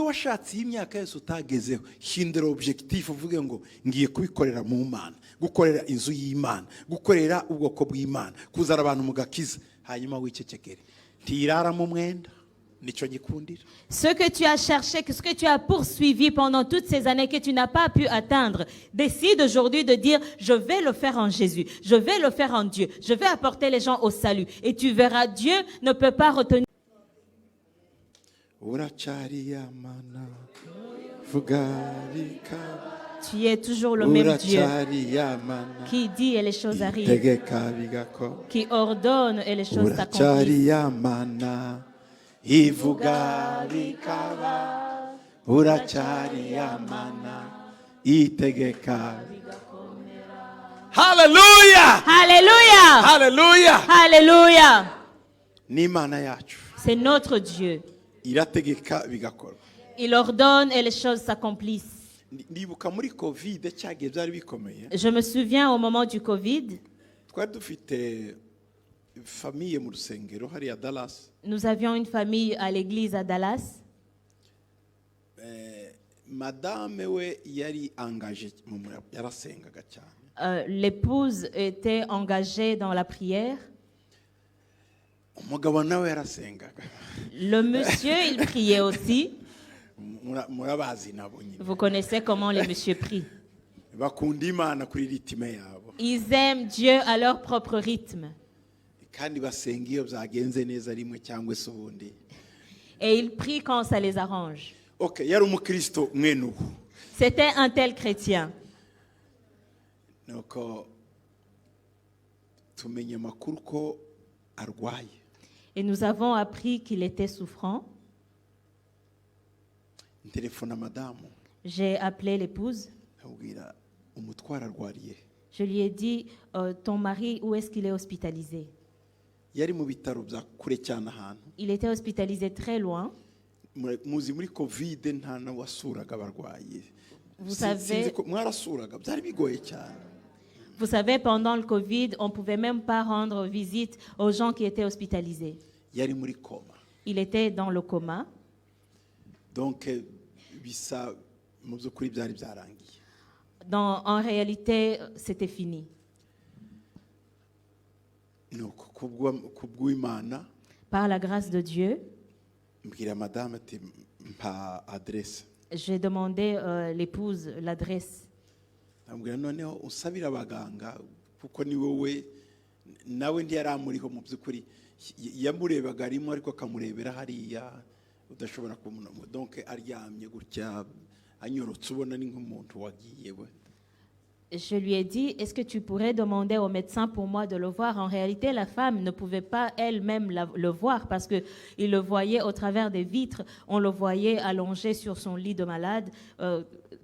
nicyo nyikundira. Ce que tu as cherché, ce que tu as poursuivi pendant toutes ces années que tu n'as pas pu atteindre, décide aujourd'hui de dire, je vais le faire en Jésus, je vais le faire en Dieu, je vais apporter les gens au salut. Et tu verras, Dieu ne peut pas retenir. Uracari yamana vugarika Tu es toujours le même Dieu uracari yamana qui dit et les choses arrivent, tegeka bigako qui ordonne et les choses s'accomplissent. uracari yamana ivuga bikaba uracari yamana itegeka. Hallelujah! Alléluia! Hallelujah! Alléluia! Ni Imana yacu C'est notre Dieu. irategeka bigakora. Il ordonne et les choses s'accomplissent. Ndibuka muri covid cyagiye byari bikomeye. Je me souviens au moment du Covid, Twari dufite famille mu rusengero hariya Dallas. nous avions une famille à l'église à Dallas. Madame we yari engagé yarasengaga cyane. L'épouse était engagée dans la prière. Umugabo nawe yarasengaga. Le monsieur, il priait aussi. Murabazi nabo nyine. Vous connaissez comment les messieurs prient. Bakunda Imana kuri ritime yabo. Ils aiment Dieu à leur propre rythme. Kandi basenga iyo byagenze neza rimwe cyangwa se ubundi. Et ils prient quand ça les arrange. Okay, yari umukristo mwene ubu. C'était un tel chrétien. Nuko tumenye amakuru ko arwaye. Et nous avons appris qu'il était souffrant. Téléphone à madame. J'ai appelé l'épouse. Abwira umutwara arwariye. Je lui ai dit, ton mari, où est-ce qu'il est hospitalisé? Yari mu bitaro bya kure cyane ahantu. Il était hospitalisé très loin. Muzi muri covid nta na wasuraga abarwayi. Vous savez, mwarasuraga byari bigoye cyane. Vous savez, pendant le Covid, on ne pouvait même pas rendre visite aux gens qui étaient hospitalisés. Yari muri coma. Il était dans le coma. Donc bisa mu byukuri byari byarangiye. En réalité, c'était fini. Nuko kubw'Imana Par la grâce de Dieu, mbwira madame ati mpa adresse. j'ai demandé l'épouse l'adresse. Ambwira noneho usabira abaganga kuko ni wowe nawe ndi yaramuriho mu byukuri yamurebaga arimo ariko akamurebera hariya udashobora kumuna. Donc aryamye gutya anyorotse ubona ni nk'umuntu wagiye we. Je lui ai dit, est-ce que tu pourrais demander au médecin pour moi de le voir? En réalité, la femme ne pouvait pas elle-même le voir parce qu'il le voyait au travers des vitres. On le voyait allongé sur son lit de malade,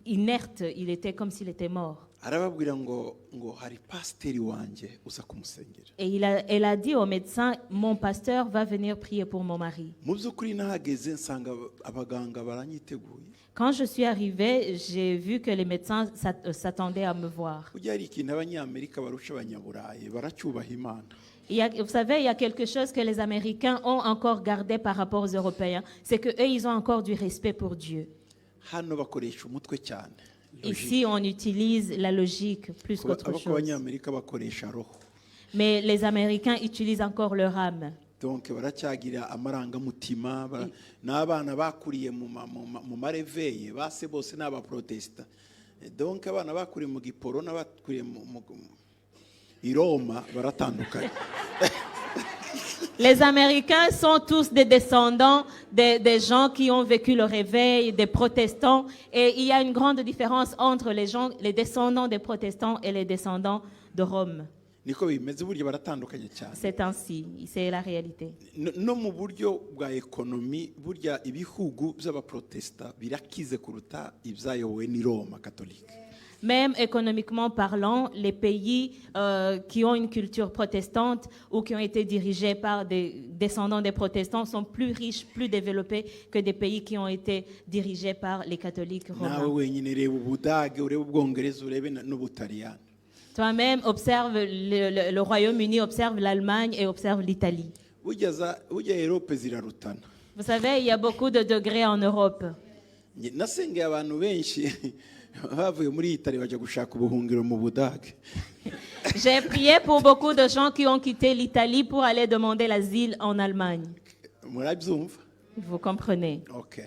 inerte. Il était comme s'il était mort. Arababwira ngo hari pasiteri wanje uza kumusengera. Et elle a dit au médecin, mon pasteur va venir prier pour mon mari. Mu byukuri nahageze nsanga abaganga baranyiteguye. Quand je suis arrivée, j'ai vu que les médecins s'attendaient à me voir. Ujya hari ikintu abanyamerika barusha abanyaburayi baracyubaha Imana. Vous savez, il y a quelque chose que les Américains ont encore gardé par rapport aux Européens. C'est qu'eux, ils ont encore du respect pour Dieu. Hano bakoresha umutwe cyane. Ici, on utilise la logique plus qu'autre chose. Abanyamerika bakoresha roho. Mais les Américains utilisent encore leur âme. Donc baracyagira amarangamutima n'abana bakuriye mu mareveye base bose n'abaprotesta. Donc abana bakuriye mu giporo n'abakuriye i Roma baratandukanye. Les Américains sont tous des descendants des gens qui ont vécu le réveil, des protestants. Et il y a une grande différence entre les descendants des protestants et les descendants de Rome. C'est ainsi, c'est la réalité. No mu buryo bwa ekonomi burya ibihugu by'abaprotesta birakize kuruta ibyayobowe ni Roma catholique. Même économiquement parlant, les pays qui ont une culture protestante ou qui ont été dirigés par des descendants des protestants sont plus riches, plus développés que des pays qui ont été dirigés par les catholiques romains. Toi-même, observe le Royaume-Uni, observe l'Allemagne et observe l'Italie. Vous savez, il y a beaucoup de degrés en Europe. J'ai prié pour beaucoup de gens qui ont quitté l'Italie pour aller demander l'asile en Allemagne. Vous comprenez? Okay.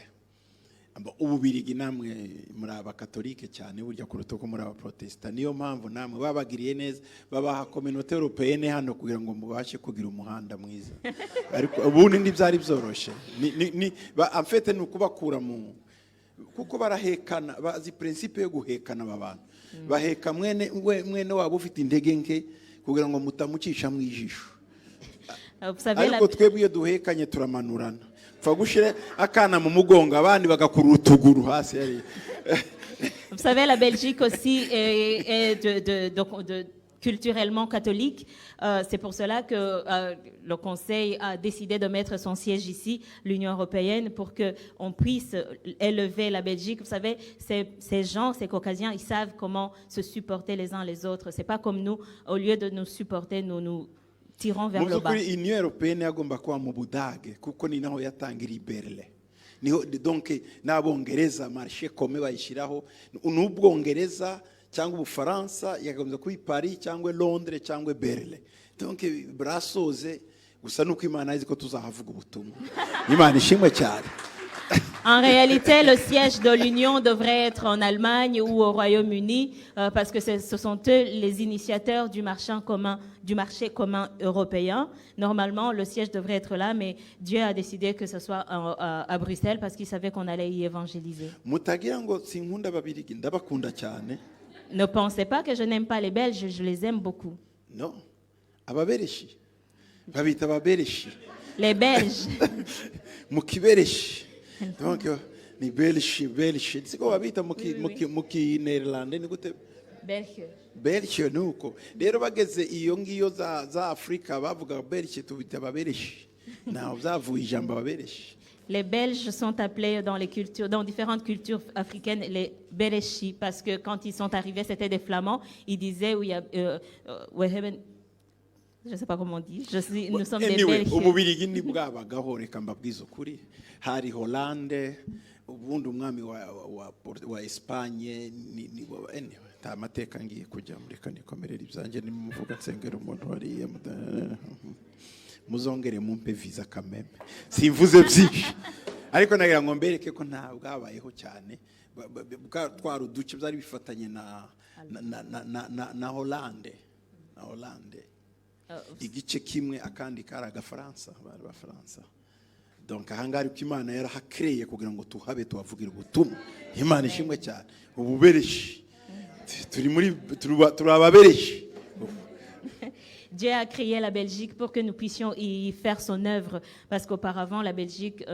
Ububirigi namwe muri abakatolike cyane burya kuruta ko muri abaprotesta. Niyo mpamvu namwe babagiriye neza babaha communauté européenne hano kugira ngo mubashe kugira umuhanda mwiza. Ariko ubundi ntibyari byoroshe. En fait ni ukubakura mu kuko barahekana bazi principe yo guhekana abantu. Baheka mwene wabo ufite intege nke kugira ngo mutamucisha mu ijisho. Vous savez, Ariko twebwe iyo duhekanye turamanurana. Vous savez, la Belgique aussi est culturellement catholique. C'est pour cela que le Conseil a décidé de mettre son siège ici, l'Union européenne, pour qu'on puisse élever la Belgique. Vous savez, ces gens, ces Caucasiens, ils savent comment se supporter les uns les autres. C'est pas comme nous, au lieu de nous supporter, nous tirons vers le bas. L'Union européenne yagomba kuba mu Budage kuko ni naho yatangira Berlin. Niho donc n'abongereza marché comme bayishiraho n'ubwongereza cyangwa ubufaransa yagomba kuba Paris cyangwa Londres cyangwa Berlin. Donc Brussels gusa nuko Imana izi ko tuzahavuga ubutumwa. Imana ishimwe cyane. En réalité, le siège de l'Union devrait être en Allemagne ou au Royaume-Uni parce que ce sont eux les initiateurs du marché commun européen. Normalement, le siège devrait être là, mais Dieu a décidé que ce soit à Bruxelles parce qu'il savait qu'on allait y évangéliser. Ne pensez pas que je n'aime pas les Belges, je les aime beaucoup. Non. Les Belges. Donc ni Belge. C'est quoi babita muki Néerlandais ni gute? Belge nuko. Rero bageze iyo ngiyo za Afrika bavuga Belge tubita babelge. Naho byavuye ijambo babelge. Les Belges sont appelés dans différentes cultures africaines les Belechi parce que quand ils sont arrivés, c'était des Flamands. Ils disaient je ne sais pas comment on dit. Nous sommes des Belges. Ububirigi ni bwabagaho reka mbabwiza ukuri. Hari Hollande, ubundi umwami wa Espagne ni ta mateka ngiye kujya muri kanikomerera ibyanjye ni muvuga nsengera umuntu wari muzongere mumpe visa kameme. Simvuze byinshi. Ariko nagira ngo mbereke ko nta bwabayeho cyane. Twari uduce byari bifatanye na Hollande. Na Hollande. Igice kimwe akandi kari agafaransa bari bafaransa. Donc ahangari ko Imana yarahakreye kugira ngo tuhabe tuhavugira ubutumwa. Imana ishimwe cyane. Ububereshi. Dieu a créé la Belgique pour que nous puissions y faire son œuvre parce qu'auparavant la Belgique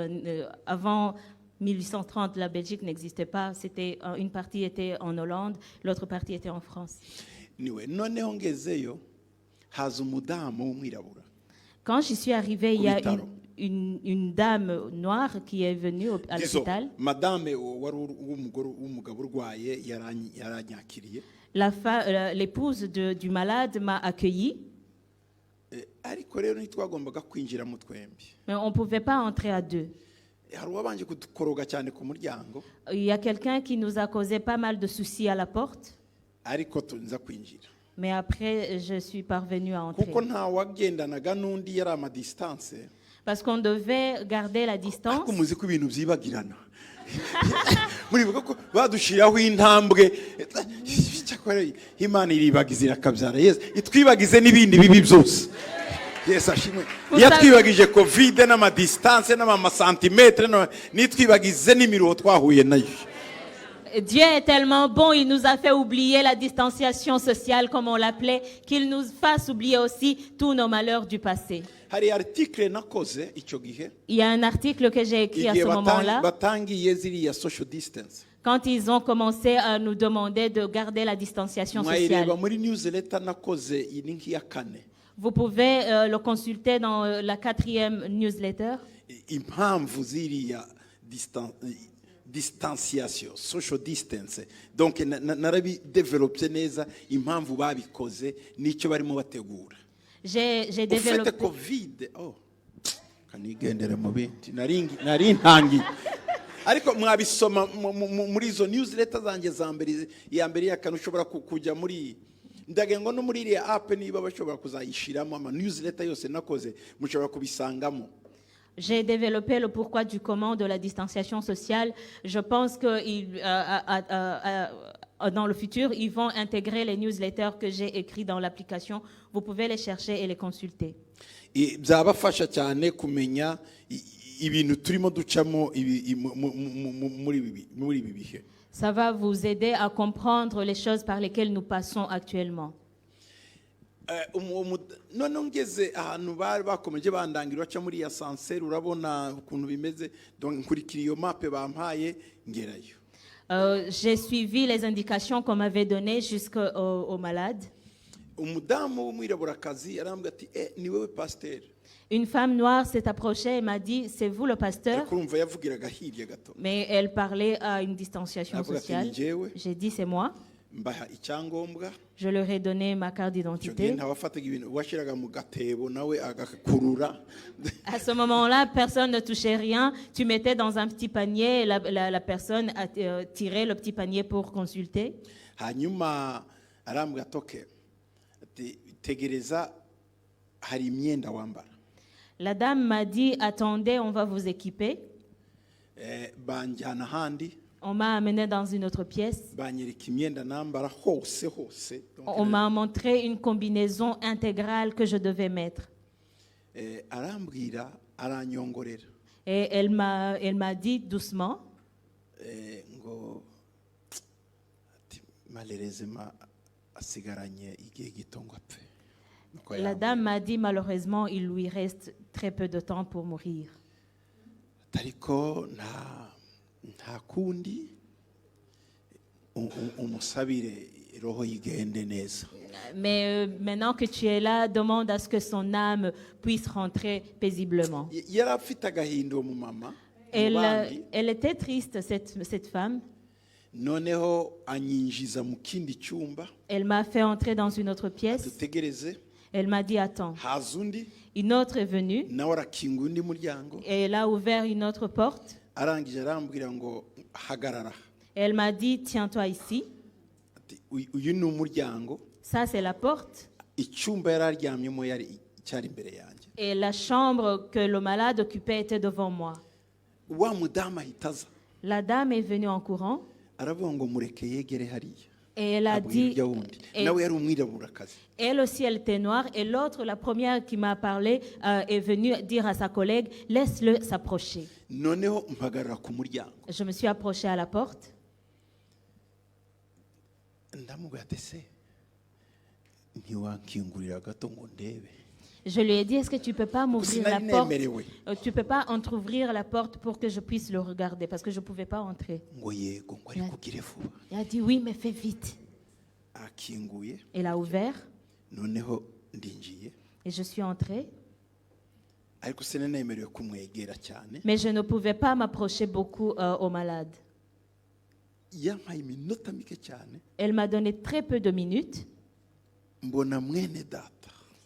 avant 1830 la Belgique n'existait pas, c'était une partie était en Hollande, l'autre partie était en France. Quand j'y suis arrivée, il y a une dame noire qui est venue à l'hôpital. L'épouse du malade m'a accueilli. Mais on ne pouvait pas entrer à deux. Il y a quelqu'un qui nous a causé pas mal de soucis à la porte. Mais après, je suis parvenue à entrer. Parce qu'on devait garder la distance. yatwibagije covid n'ama distance n'ama centimètres nitwibagize n'imiro twahuye nayo. Dieu est tellement bon, il nous a fait oublier la distanciation sociale comme on l'appelait, qu'il nous fasse oublier aussi tous nos malheurs du passé. Il y a un article que j'ai écrit à ce moment-là. Quand ils ont commencé à nous demander de garder la distanciation sociale. Vous pouvez le consulter dans la 4e newsletter. Distanciation, social distance. Donc narabi développé neza impamvu babikoze nicyo barimo bategura. J'ai développé covid. Oh. Kanigendera mu binti nari ntangi. Ariko mwabisoma muri izo newsletter zanjye za mbere ya mbere yakanu ushobora kujya muri ndagengo no muri iriya app niba bashobora kuzayishiramo ama newsletter yose nakoze mushobora kubisangamo. J'ai développé le pourquoi du comment de la distanciation sociale. Je pense que dans le futur, ils vont intégrer les newsletters que j'ai écrits dans l'application. Vous pouvez les chercher et les consulter. byabafasha cyane kumenya ibintu turimo ducamo muri ibi bihe. Ça va vous aider à comprendre les choses par lesquelles nous passons actuellement. None ngeze ahantu bari bakomeje bandangira baca muri ya sanseri urabona ukuntu bimeze donc nkurikira iyo mape bampaye ngerayo. J'ai suivi les indications qu'on m'avait données jusqu'au malade. Umudamu w'umwiraburakazi arambwira ati ni wewe pasteur. Une femme noire s'est approchée et m'a dit, c'est vous le pasteur? Mais elle parlait à une distanciation sociale. J'ai dit, c'est moi. Je leur ai donné ma carte d'identité. À ce moment-là, personne ne touchait rien. Tu mettais dans un petit panier et la personne a tiré le petit panier pour consulter. La dame m'a dit, attendez, on va vous équiper. On m'a amené dans une autre pièce. On m'a montré une combinaison intégrale que je devais mettre. Et elle m'a dit doucement, la dame m'a dit malheureusement il lui reste très peu de temps pour mourir. Mais maintenant que tu es là, demande à ce que son âme puisse rentrer paisiblement. Elle était triste, cette femme. Elle m'a fait entrer dans une autre pièce. Elle m'a dit, attends. Une autre est venue. Et elle a ouvert une autre porte. Elle m'a dit, tiens-toi ici. Ça, c'est la porte. Et la chambre que le malade occupait était devant moi. La dame est venue en courant. Et elle a dit, elle aussi elle était noire, et l'autre, la première qui m'a parlé, est venue dire à sa collègue, laisse-le s'approcher. Je me suis approchée à la porte. Je lui ai dit, est-ce que tu ne peux pas m'ouvrir la porte? Tu ne peux pas entrouvrir la porte pour que je puisse le regarder, parce que je ne pouvais pas entrer. Il a dit, oui, mais fais vite. Il a ouvert. Et je suis entrée. Mais je ne pouvais pas m'approcher beaucoup au malade. Elle m'a donné très peu de minutes.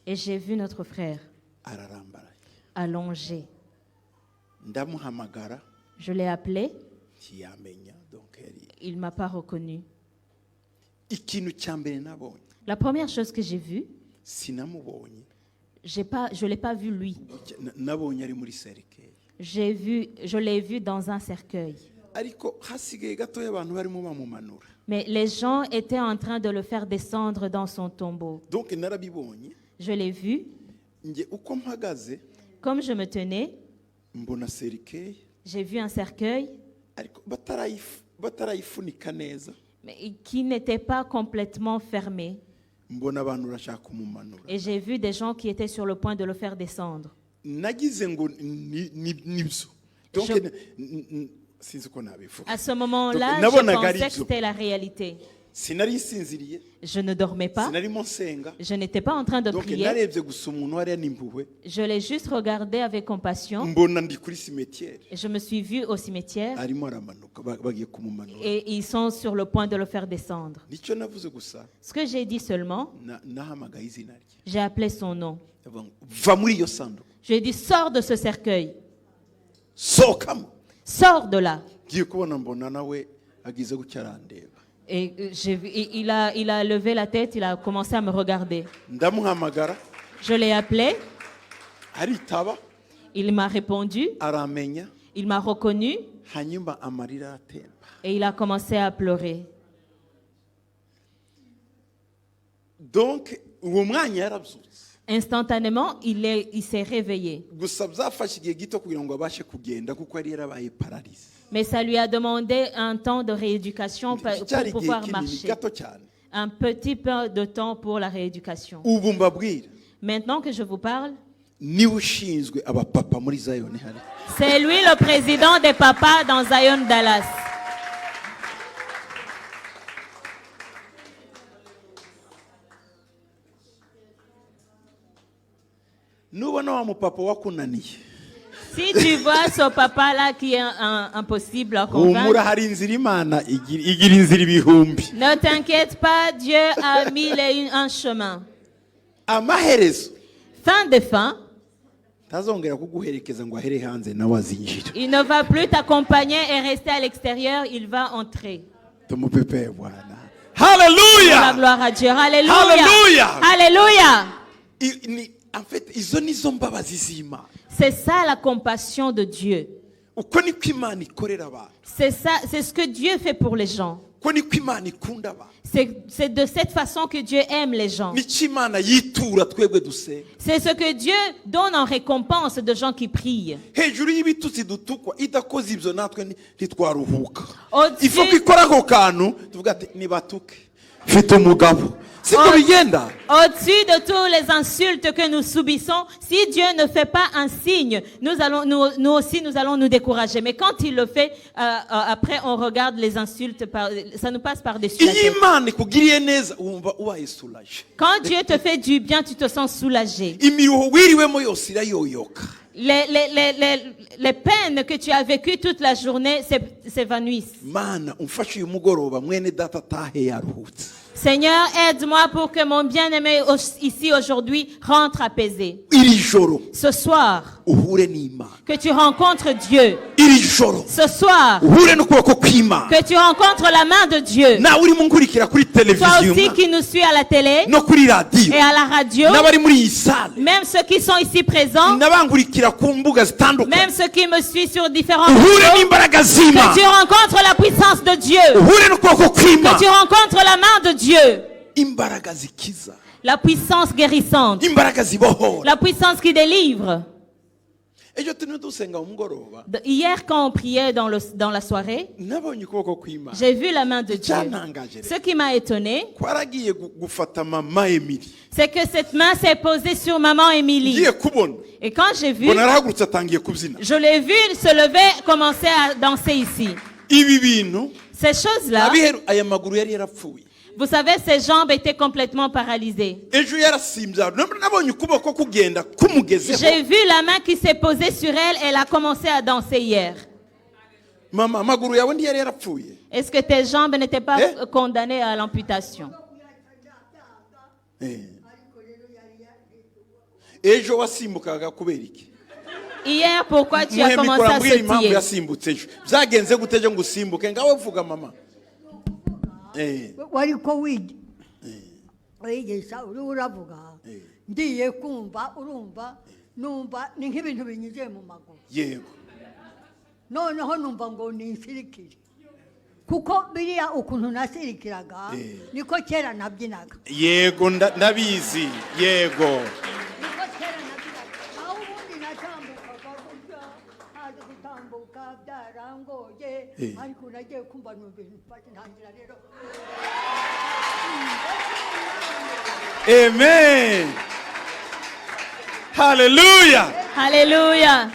Et j'ai vu notre frère allongé. Je l'ai appelé. Il ne m'a pas reconnu. La première chose que j'ai vue, je ne l'ai pas vu lui. Je l'ai vu dans un cercueil. Mais les gens étaient en train de le faire descendre dans son tombeau. Je l'ai vu. Comme je me tenais, j'ai vu un cercueil, mais qui n'était pas complètement fermé. Et j'ai vu des gens qui étaient sur le point de le faire descendre. À ce moment-là, je pensais que c'était la réalité. Je ne dormais pas. Je n'étais pas en train de prier. Je l'ai juste regardé avec compassion. Et je me suis vu au cimetière. Et ils sont sur le point de le faire descendre. Ce que j'ai dit seulement, j'ai appelé son nom. J'ai dit, sors de ce cercueil. Sors de là. Et il a levé la tête, il a commencé à me regarder. Je l'ai appelé. Il m'a répondu, aramenya il m'a reconnu hanyuma amarira atemba. et il a commencé à pleurer. Donc uwo mwanya yarabyutse. Instantanément, il s'est réveillé. Gusa byafashe igihe gito kugira ngo abashe kugenda kuko yari yarabaye paralise. Mais ça lui a demandé un temps de rééducation pour pouvoir marcher. Gato cyane. Un petit peu de temps pour la rééducation. Ubu mbabwira Maintenant que je vous parle, niwe ushinzwe abapapa muri Zion hari. c'est lui le président des papas dans Zion Dallas. Nubona wa mupapa wakunaniye. Si tu vois ce papa-là qui est impossible à convaincre, Humura hari inzira Imana igira inzira ibihumbi. ne t'inquiète pas, Dieu a mis un chemin. Amaherezo Fin de fin, tazongera kuguherekeza ngo ahere hanze nawe azinjira. il ne va plus t'accompagner et rester à l'extérieur, il va entrer. Tumupepe Bwana. La Hallelujah. gloire à Dieu. Alléluia. Alléluia. Alléluia. En fait, izo nizo mbabazi z'Imana. C'est ça la compassion de Dieu. Uko niko Imana ikorera abantu. C'est ça, c'est ce que Dieu fait pour les gens. Uko niko Imana ikunda abantu. C'est de cette façon que Dieu aime les gens. Niki Imana yitura twebwe dusenga. C'est ce que Dieu donne en récompense de gens qui prient. Hejuru y'ibitutsi dutukwa idakoze ibyo natwe ntitwaruhuka. Au-dessus- Ifo kwikora ako kantu tuvuga ati nibatuke. Mfite umugabo. Siko bigenda. Au-dessus de toutes les insultes que nous subissons, si Dieu ne fait pas un signe, nous aussi nous allons nous décourager. Mais quand il le fait, après on regarde les insultes, ça nous passe par-dessus la Iyo tête. Imana ikugiriye neza wumva ubaye soulaje. Quand Dieu te fait du bien, tu te sens soulagé. Imiruho wiriwemo yose irayoyoka. Les peines que tu as vécues toute la journée s'évanouissent. Mana umfashe uyu mugoroba mwene data tahe yaruhutse. Seigneur, aide-moi pour que mon bien-aimé ici aujourd'hui rentre apaisé. Iri joro Ce soir, uhure n'Imana. que tu rencontres Dieu. Iri joro Ce soir, uhure n'ukuboko kw'Imana. que tu rencontres la main de Dieu. Nawe urimo nkurikira kuri Toi televiziyo aussi qui nous suis à la télé no kuri radio et à la radio, n'abari muri iyi sale même ceux qui sont ici présents, n'abankurikira ku mbuga zitandukanye même ceux qui me suivent sur différents uhure réseaux, n'imbaraga que z'Imana. tu rencontres la puissance de Dieu, Uhure n'ukuboko que tu kw'Imana. rencontres la main de Dieu, Imbaraga zikiza, la puissance guérissante, imbaraga zibohora. la puissance qui délivre. Ejo tuni dusenga umugoroba Hier, quand on priait dans la soirée, nabonye ukuboko kw'Imana. j'ai vu la main de Dieu. Icyantangaje Ce qui m'a étonné, twaragiye gufata mama Emily. c'est que cette main s'est posée sur maman Émilie. Ngiye kubona Et quand j'ai vu, mbona arahagurutse atangiye kubyina. je l'ai vu se lever, commencer à danser ici. Ibi bintu Ces choses-là, abiheru aya maguru yari yarapfuye. vous savez, ses jambes étaient complètement paralysées. Ejo yarasimbye nabonye ukuboko kugenda kumugezeho. J'ai vu la main qui s'est posée sur elle, elle a commencé à danser hier. Mama amaguru yawe ndi yari yarapfuye. Est-ce que tes jambes n'étaient pas Eh? condamnées à l'amputation? Ejo wasimbukaga kubera iki? Hier, pourquoi tu as Muhe commencé mikoro à ambwira impamvu sautiller? yasimbutse ejo. Byagenze gute ejo ngo usimbuke ngawe vuga mama. wari ko wigisha uri uravuga ngiye kumva urumva numva ni nk'ibintu binyuze mu maguru Yego. noneho numva ngo ni insirikire kuko biriya ukuntu nasirikiraga niko kera nabyinaga Yego ndabizi. Yego. niko kera nabyinaga aho ubundi natambukaga gutya haje gutambuka byarangoye ariko nagiye kumva numva ibintu ntangira rero Amen. Hallelujah. Alléluia.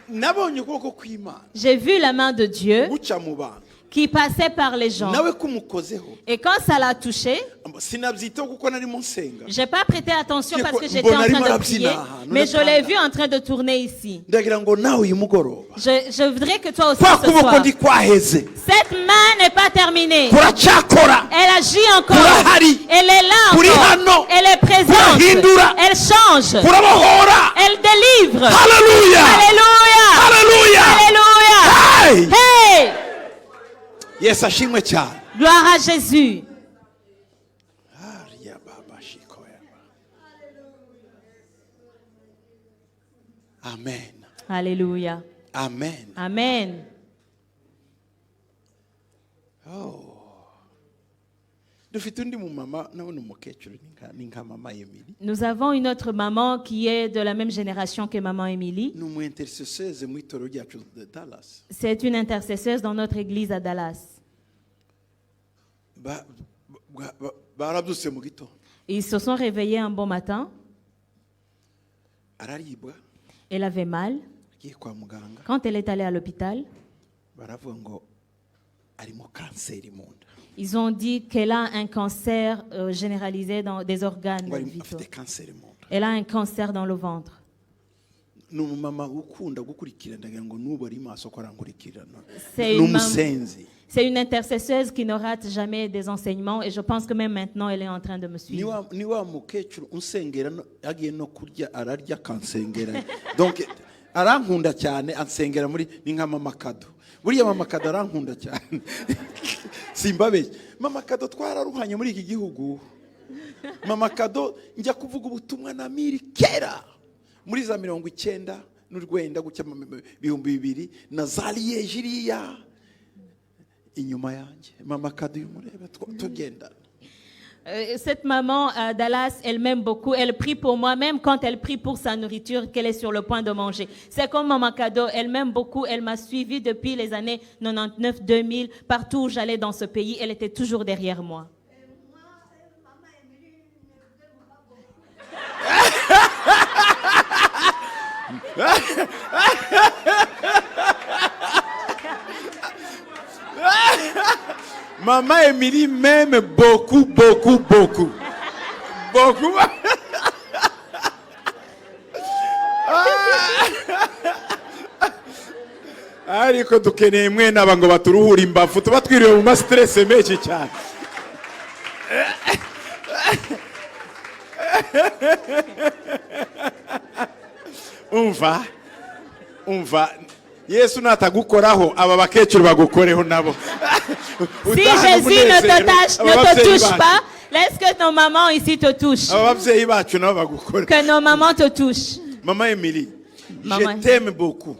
Nabonye ukuboko kw'Imana J'ai vu la main de Dieu guca mu bantu. qui passait par les gens. Nawe kumukozeho. Et quand ça l'a touché, Sinabyitaho kuko nari mu nsenga. j'ai pas prêté attention parce que Mbona j'étais en train arimo de arabyina prier, ahantu, mais je l'ai ndatanga. vu en train de tourner ici. Ndagira ngo nawe uyu mugoroba Je voudrais que toi aussi kwa ce kuboko soir, ndi kwaheze cette main n'est pas terminée. kuracyakora Elle agit encore. Kurahari. Elle est là Kuri encore. hano. Elle est présente. Kurahindura. Elle change. kurabohora. Elle délivre. Hallelujah. Alléluia. Hallelujah. Alléluia. Hey. Hey! Yesu ashimwe cyane. Gloire à Jésus. amen Alléluia. amen. Amen. Dufite undi mumama nawe ni umukecuru ni nka mama Emily. Nous avons une autre maman qui est de la même génération que maman Émilie. Ni umu-intercesseuse mu itorero ryacu de Dallas. C'est une intercesseuse dans notre église à Dallas. Barabyutse mu gitondo Ils se sont réveillés un bon matin. araribwa Elle avait mal. agiye kwa muganga Quand elle est allée à l'hôpital, baravuga ngo arimo kanseri mu nda ils ont dit qu'elle a un cancer généralisé dans des organes ngo vitaux. afite kanseri mu nda. Elle a un cancer dans le ventre. Ni umumama ukunda gukurikirana ndagira ngo nubu ari maso ko arankurikirana. C'est Ni une umusenzi. C'est une intercesseuse qui ne rate jamais des enseignements et je pense que même maintenant elle est en train de me suivre. Ni wa mukecuru unsengera agiye no kurya ararya kansengera. Donc arankunda cyane ansengera muri ni nka mama Kado. Buriya mama Kado arankunda cyane. Simbabe. Mama Kado twararuhanye muri iki gihugu. Mama Kado njya kuvuga ubutumwa na miri kera. Muri za 90 n'urwenda gucya 2000 na zaliye jiriya. Inyuma yanjye mama Kado y'umureba tugendana. Cette maman à Dallas, elle m'aime beaucoup. Elle prie pour moi, même quand elle prie pour sa nourriture qu'elle est sur le point de manger. C'est comme maman Kado, elle m'aime beaucoup. Elle m'a suivie depuis les années 99-2000. Partout où j'allais dans ce pays, elle était toujours derrière moi. Maman Emily m'aime beaucoup, beaucoup, beaucoup. Beaucoup. Ariko dukeneye mwene aba ngo baturuhura imbavu tuba twiriwe mu stress menshi cyane. Umva Yesu natagukoraho aba bakecuru bagukoreho nabo. Si Jésus ne te touche pas, laisse que nos mamans ici te touchent. Ababyeyi bacu nabo bagukore. Que nos mamans te touchent. Maman Emily, Maman. je t'aime beaucoup.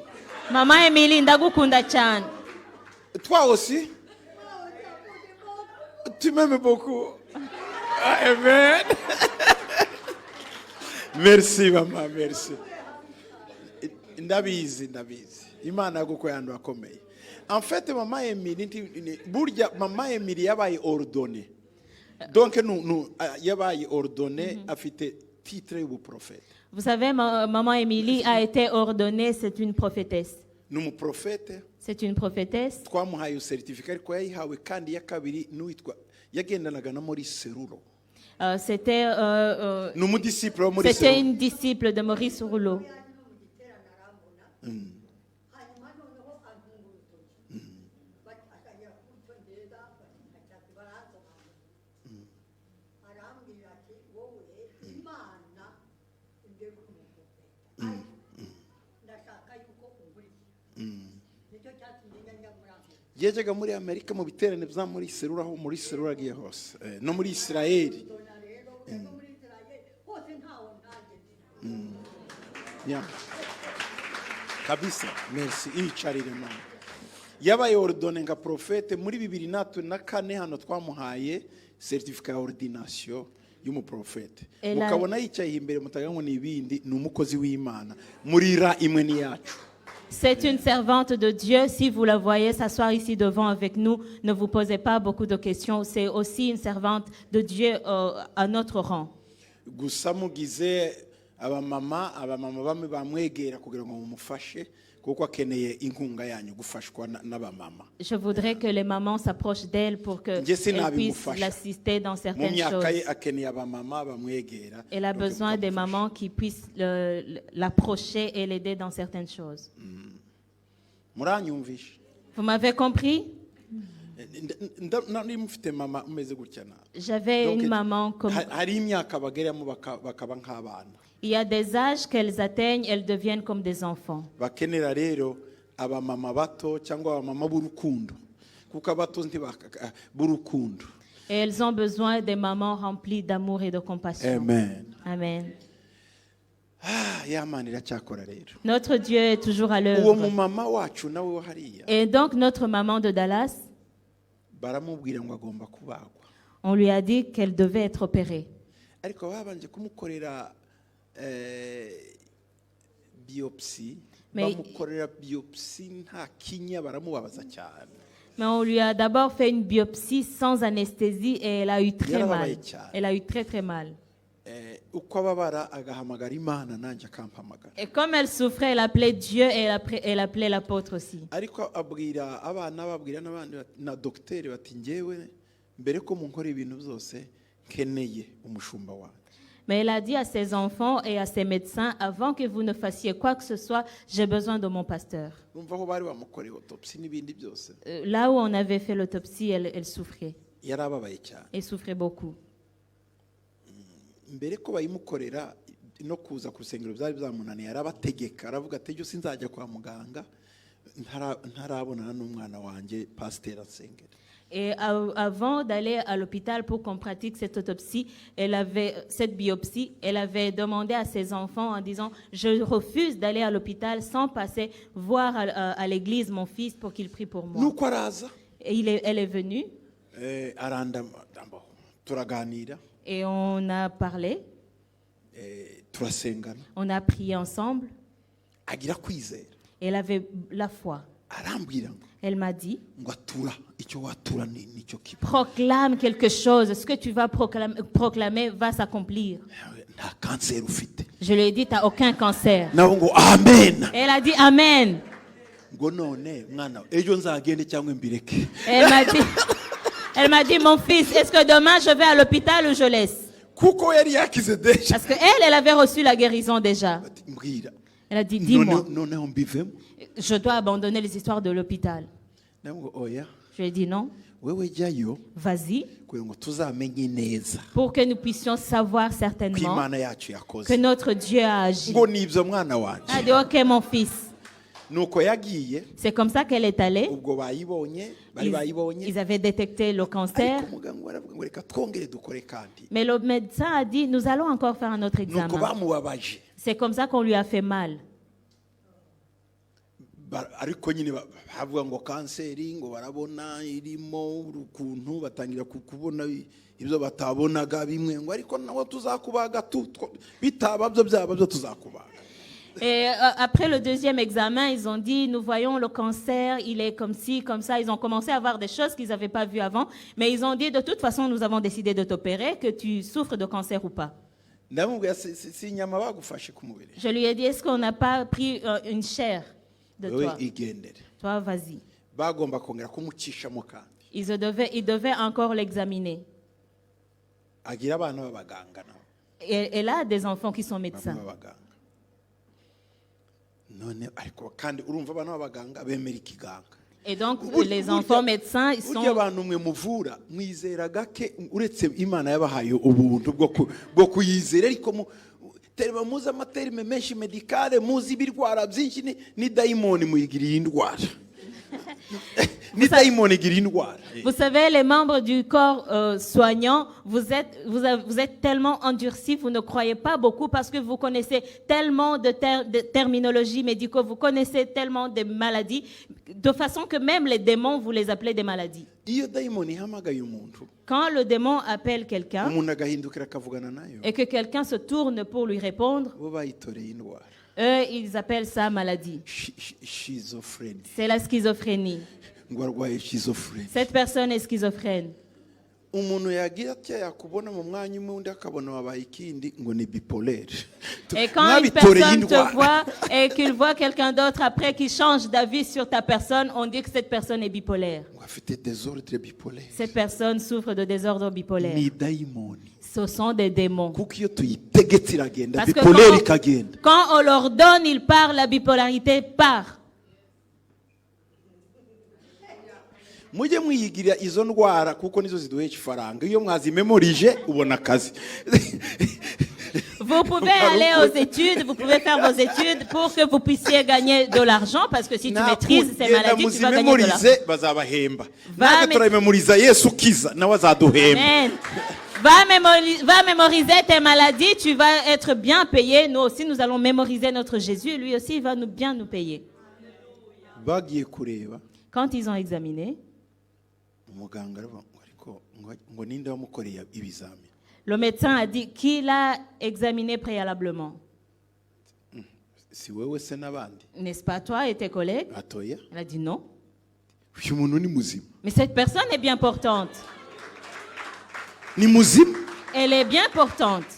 Maman Emily, ndagukunda cyane. Toi aussi? Tu m'aimes beaucoup. Amen. Merci maman, merci. Ndabizi. Imana yaguko yandu akomeye. En fait, maman Emily, burya maman Emily yabaye ordonnée. Donc nous yabaye ordonnée afite titre de prophète. Vous savez, maman Émilie a été ordonnée, c'est une prophétesse. Nous prophète. C'est une prophétesse. Twamuhaye certificat ko yayihawe kandi ya kabiri nuwitwa yagendanaga na muri Seruro. C'était une disciple de Maurice Rouleau. Yajyaga muri Amerika mu biterane bya muri Serura aho muri Serura agiye hose no muri Israeli. Yeah. Kabisa, merci. Icarire mama. Yabaye ordonné nga prophète muri 2004 hano twamuhaye certificat ordination y'umu prophète. Mukabona yicaye imbere mutagango n'ibindi n'umukozi w'Imana. Murira imwe ni yacu. C'est une servante de Dieu. Si vous la voyez s'asseoir ici devant avec nous, ne vous posez pas beaucoup de questions. C'est aussi une servante de Dieu à notre rang. Gusa mugize abamama bamwe bamwegera kugira ngo mumufashe kuko akeneye inkunga yanyu gufashwa n'abamama. Je voudrais que les mamans s'approchent d'elle pour que elles puissent l'assister dans certaines choses. Elle a besoin des mamans qui puissent l'approcher et l'aider dans certaines choses. Vous m'avez compris? J'avais une maman comme... Il y a des âges qu'elles atteignent, elles deviennent comme des enfants. Et elles ont besoin des mamans remplies d'amour et de compassion. Amen. Amen. ya mana iracyakora rero. Notre Dieu est toujours à Uwo l'œuvre. mumama wacu nawe wo hariya Et donc notre maman de Dallas, baramubwira ngo agomba kubagwa, on lui a dit qu'elle devait être opérée. ariko babanje kumukorera biopsi, Mais- bamukorera biopsi nta kinya, baramubabaza cyane. Mais on lui a d'abord fait une biopsie sans anesthésie et elle a eu très mal. Elle a eu très très mal. Uko ababara agahamagara Imana nanjye akampamagara, Et comme elle souffrait, elle appelait Dieu et elle appelait l'apôtre aussi. ariko abwira abana, babwira n'abandi na dogiteri bati njyewe mbere ko munkora ibintu byose nkeneye umushumba wanjye. Mais elle a dit à ses enfants et à ses médecins, avant que vous ne fassiez quoi que ce soit, j'ai besoin de mon pasteur. Numva aho bari bamukoreye autopsie n'ibindi byose Là où on avait fait l'autopsie, elle souffrait. yarababaye cyane. Elle souffrait beaucoup. Mbere ko bayimukorera no kuza ku rusengero byari byamunaniye, arabategeka, aravuga ati ejo sinzajya kwa muganga ntarabonana n'umwana wanjye pasiteri asengera. Et avant d'aller à l'hôpital pour qu'on pratique cette autopsie, cette biopsie, elle avait demandé à ses enfants en disant « Je refuse d'aller à l'hôpital sans passer voir à l'église mon fils pour qu'il prie pour moi. Nuko araza » Et elle est venue turaganira, et on a parlé, turasengana, on a prié ensemble. agira kwizera, Elle avait la foi. arambwira ngo Elle m'a dit ngo atura icyo watura nicyo kiba, proclame quelque chose. Ce que tu vas proclamer va s'accomplir. nta kanseri ufite. Je lui ai dit, tu n'as aucun cancer. Nawe ngo amen. Elle a dit Amen. Ngo none mwana ejo nzagende cyangwa mbireke. Elle m'a dit, mon fils, est-ce que demain je vais à l'hôpital ou je laisse? Kuko yari yakize deja. Parce qu'elle avait reçu la guérison déjà. Ati, mbwira Elle a dit, dis-moi, noneho mbivemo. je dois abandonner les histoires de l'hôpital. Nawe ngo oya Je lui ai dit non, wewe jyayo vas-y, kugira ngo tuzamenye neza pour que nous puissions savoir ko certainement Imana yacu que yakoze. notre Dieu a agi. Ngo nibyo mwana wanjye. Elle a dit, ok mon fils. Nuko yagiye, C'est comme ça qu'elle est allée. ubwo bayibonye, bari bayibonye. Ils avaient détecté le cancer. Ariko muganga baravuga ngo reka twongere dukore kandi. Mais le médecin a dit, nous allons encore faire un autre Nuko examen. bamubabaje. C'est comme ça qu'on lui a fait mal. Ariko nyine bavuga ngo kanseri ngo barabona irimo urukuntu, batangira kubona ibyo batabonaga bimwe, ngo ariko nawe tuzakubaga bitaba byo byaba byo tuzakubaga. Et après le deuxième examen, ils ont dit, nous voyons le cancer, il est comme ci, comme ça. Ils ont commencé à voir des choses qu'ils n'avaient pas vues avant. Mais ils ont dit, de toute façon, nous avons décidé de t'opérer, que tu souffres de cancer ou pas. Ndamubwira si inyama bagufashe ku mubiri. Je lui ai dit, est-ce qu'on n'a pas pris une chair de Wewe toi? igendere. Toi, vas-y. Bagomba kongera kumucishamo kandi. Ils devaient encore l'examiner. Agira abana b'abaganga nabo. Et elle a des enfants qui sont médecins. B'abaganga. None ariko kandi urumva abana b'abaganga bemera ikiganga. Et donc, les enfants médecins, ils Burya sont... abantu mwe muvura mwizera gake uretse Imana yabahaye ubuntu bwo kuyizera, ariko terima muzi amaterime menshi medicale, muzi ibirwara byinshi ni dayimoni muyigiriye indwara. Ni dayimoni igira indwara. Vous savez, les membres du corps soignant, vous êtes tellement endurcis, vous ne croyez pas beaucoup parce que vous connaissez tellement de terminologie médicaux, vous connaissez tellement de maladies, de façon que même les démons, vous les appelez des maladies. Iyo dayimoni ihamagaye umuntu, Quand le démon appelle quelqu'un umuntu agahindukira akavugana nayo, et que quelqu'un se tourne pour lui répondre, bo bayitoreye indwara. eux, ils appellent ça maladie. Schizophrenie. C'est la schizophrénie. Ngo arwaye schizophrenie. Cette personne est schizophrène. Umuntu yagira atya yakubona mu mwanya umwe undi akabona wabaye ikindi ngo ni bipolaire. Et quand une personne te voit et qu'il voit quelqu'un d'autre après qui change d'avis sur ta personne, on dit que cette personne est bipolaire. Ngo afite désordre bipolaire. Cette personne souffre de désordre bipolaire. Ni dayimoni. Ce sont des démons. Kuko iyo tuyitegetse iragenda, Parce que bipolaire ikagenda. quand on leur donne, ils partent, la bipolarité part. Mujye mwiyigirira izo ndwara kuko nizo ziduhesha ifaranga. Iyo mwazimemorije ubona akazi. Vous pouvez aller aux études, vous pouvez faire vos études pour que vous puissiez gagner de l'argent, parce que si tu maîtrises ces maladies, tu vas gagner de l'argent. Bazabahemba. Va Natwe turabimemoriza Yesu kiza nawe azaduhemba. Amen. Va mémoriser tes maladies, tu vas être bien payé. Nous aussi, nous allons mémoriser notre Jésus. Lui aussi, il va bien nous payer. bagiye kureba Quand ils ont examiné, umuganga aravuga ngo ariko ngo ninde wamukoreye ibizami. le médecin a dit qui l'a examiné préalablement. Si wewe se n'abandi N'est-ce pas toi et tes collègues? atoya Elle a dit non. uyu muntu ni muzima Mais cette personne est bien portante. ni muzima Elle est bien portante.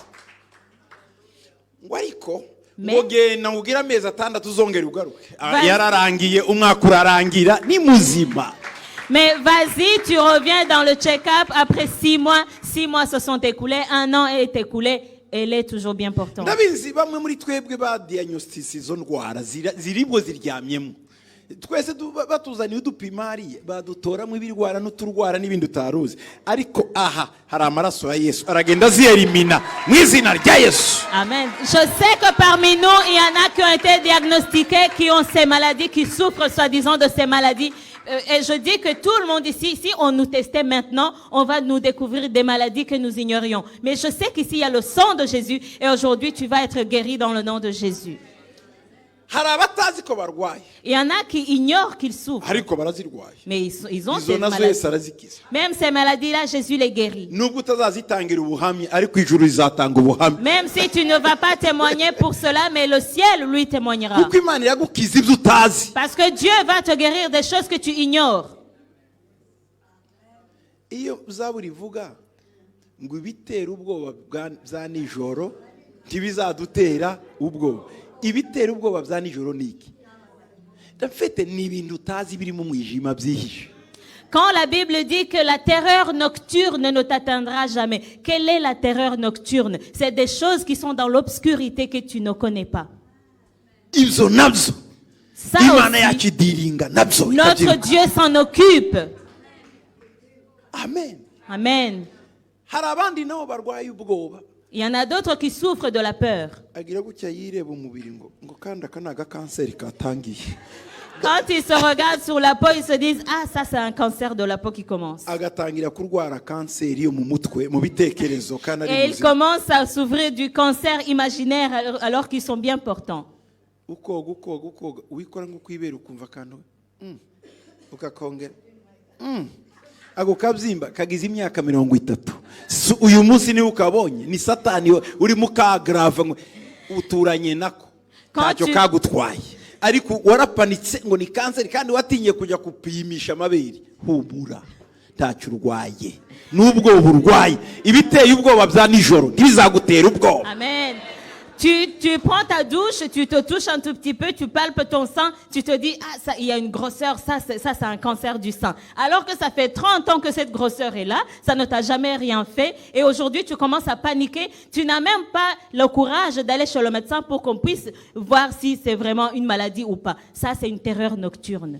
ngo ariko Mais- ngo genda ubwire amezi atandatu uzongera ugaruke. Vas- Yararangiye umwaka urarangira ni muzima. Mais vas-y, tu reviens dans le check-up après 6 mois. 6 mois se sont écoulés, 1 an est écoulé. Elle est toujours bien portante. ndabizi bamwe muri twebwe badiagnostic izo ndwara ziribwo ziryamyemo twese batuzaniye udupima hariya badutoramo ibirwara n'uturwara n'ibindi utaruzi ariko aha hari amaraso ya Yesu aragenda aziyerimina mu izina rya Yesu. Amen. Je sais que parmi nous, il y en a qui ont été diagnostiqués, qui ont ces maladies, qui souffrent soi-disant de ces maladies. Et je dis que tout le monde ici, si on nous testait maintenant, on va nous découvrir des maladies que nous ignorions. Mais je sais qu'ici, il y a le sang de Jésus et aujourd'hui, tu vas être guéri dans le nom de Jésus. hari abatazi ko barwaye Il y en a qui ignorent qu'ils souffrent, ariko barazirwaye mais ils ont izo ces nazo Yesu maladies. arazikiza Même ces maladies-là, Jésus les guérit. nubwo utazazitangira ubuhamya ariko ijuru rizatanga ubuhamya Même si tu ne vas pas témoigner pour cela, mais le ciel, lui, témoignera. kuko Imana iragukiza ibyo utazi. Parce que Dieu va te guérir des choses que tu ignores. Iyo zaburi ivuga ngo ibitera ubwoba bya nijoro ntibizadutera ubwoba. Ibitera ubwoba bya nijoro ni iki? Ndafite ni ibintu utazi biri mu mwijima byihishe. Quand la Bible dit que la terreur nocturne ne t'atteindra jamais, quelle est la terreur nocturne? C'est des choses qui sont dans l'obscurité que tu ne connais pas. Ibyo nabyo Ça Imana aussi, yakidiringa nabyo notre ikagira. Dieu s'en occupe. Amen. Amen. Hari abandi nabo barwaye ubwoba Il y en a d'autres qui souffrent de la peur. agira gutya yireba umubiri ngo kandi aka ni agakanseri katangiye. Quand ils se regardent sur la peau, ils se disent, ah, ça c'est un cancer de la peau qui commence. Agatangira kurwara kanseri yo mu mutwe mu bitekerezo kandi ari Et ils muzima. commencent à souffrir du cancer imaginaire alors qu'ils sont bien portants. ukoga wikora nko kwibera ukumva kandi ukakongera ako kabyimba kagize imyaka 30 uyu munsi niwe ukabonye ni satani uri mu kagrave ngo uturanye nako ntacyo kagutwaye ariko warapanitse ngo ni kanseri kandi watinye kujya kupimisha amabere humura ntacyo urwaye n'ubwo burwaye ibiteye ubwoba bya nijoro ntibizagutera ubwoba. Amen. Tu prends ta douche, tu te touches un tout petit peu, tu palpes ton sang, tu te dis, ah, ça, il y a une grosseur, ça c'est un cancer du sang. Alors que ça fait 30 ans que cette grosseur est là, ça ne t'a jamais rien fait, et aujourd'hui tu commences à paniquer, tu n'as même pas le courage d'aller chez le médecin pour qu'on puisse voir si c'est vraiment une maladie ou pas. Ça, c'est une terreur nocturne.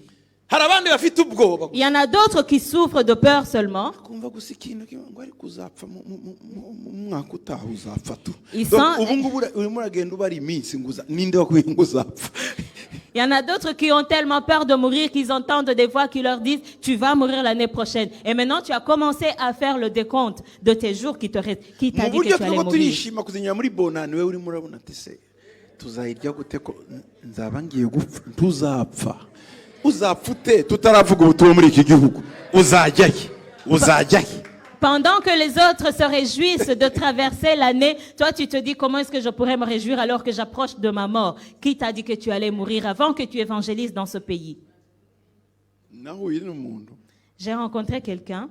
hari abandi bafite ubwoba. Il y en a d'autres qui souffrent de peur seulement. kumva gusa ikintu ngo ariko uzapfa mu mwaka utaha uzapfa tu. Ils sont- ubu ngubu urimo uragenda ubara iminsi ngo ninde wakwiye ngo uzapfa. Il y en a d'autres qui ont tellement peur de mourir qu'ils entendent des voix qui leur disent « Tu vas mourir l'année prochaine ». Et maintenant, tu as commencé à faire le décompte de tes jours qui te restent. Qui t'a mu dit buryo que tu allais turimo mourir? turishima kuzinyura muri bonani we urimo urabona ati se tuzayirya gute ko nzaba ngiye gupfa ntuzapfa uzapfa ute tutaravuga ubutumwa muri iki gihugu uzajyahe. Pendant que les autres se réjouissent de traverser l'année, toi tu te dis comment est-ce que je pourrais me réjouir alors que j'approche de ma mort? Qui t'a dit que tu allais mourir avant que tu évangélises dans ce pays? nahuye n'umuntu J'ai rencontré quelqu'un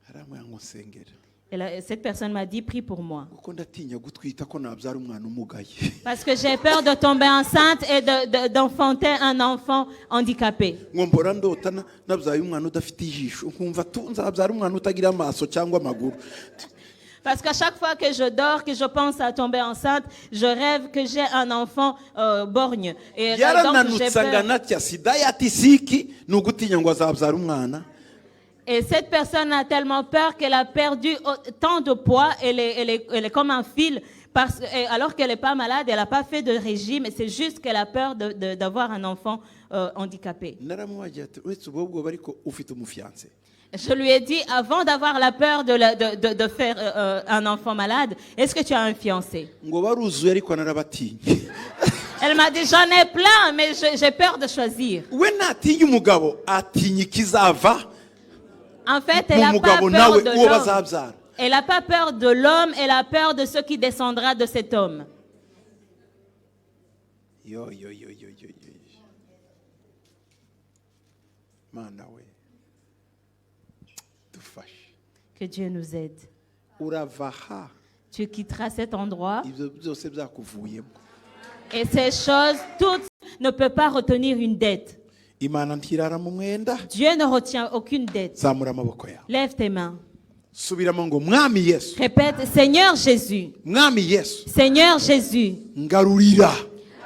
aramubwira ngo nsengera et cette personne m'a dit prie pour moi. kuko ndatinya gutwita ko nabyara umwana umugaye. Parce que j'ai peur de tomber enceinte et d'enfanter un enfant handicapé. ngo mbora ndota nabyaye umwana udafite ijisho nkumva nzabyara umwana utagira amaso cyangwa amaguru. Parce qu'à chaque fois que je dors, que je pense à tomber enceinte, je rêve que j'ai un enfant borgne. Et donc j'ai yarananutse peur. anganatya sida yatisiki ni ugutinya ngo azabyara umwana. Et cette personne a tellement peur qu'elle a perdu tant de poids, elle est comme un fil, alors qu'elle n'est pas malade, elle n'a pas fait de régime, c'est juste qu'elle a peur d'avoir un enfant handicapé. naramubagira ati uretse ubwo bwoba ariko ufite umufiyanse. Je lui ai dit, avant d'avoir la peur de faire un enfant malade, est-ce que tu as un fiancé? ngo baruzuye ariko narabatinye. Elle m'a dit, j'en ai plein, mais j'ai peur de choisir. we ntatinya umugabo atinya ikizava En fait, elle n'a mu pas mugabo peur nawe de uwo l'homme. bazabyara. Elle n'a pas peur de l'homme, elle a peur de ce qui descendra de cet homme. yo mana we dufashe. Que Dieu nous aide. uravaha Tu quitteras cet endroit ibyo byose byakuvuyemo. et ces choses, toutes, ne peuvent pas retenir une dette. Imana ntirara mu mwenda. Dieu ne retient aucune dette. Zamura amaboko yawe. Lève tes mains. subiramo ngo mwami Yesu. Répète, Seigneur Jésus. mwami Yesu. Seigneur Jésus. ngarurira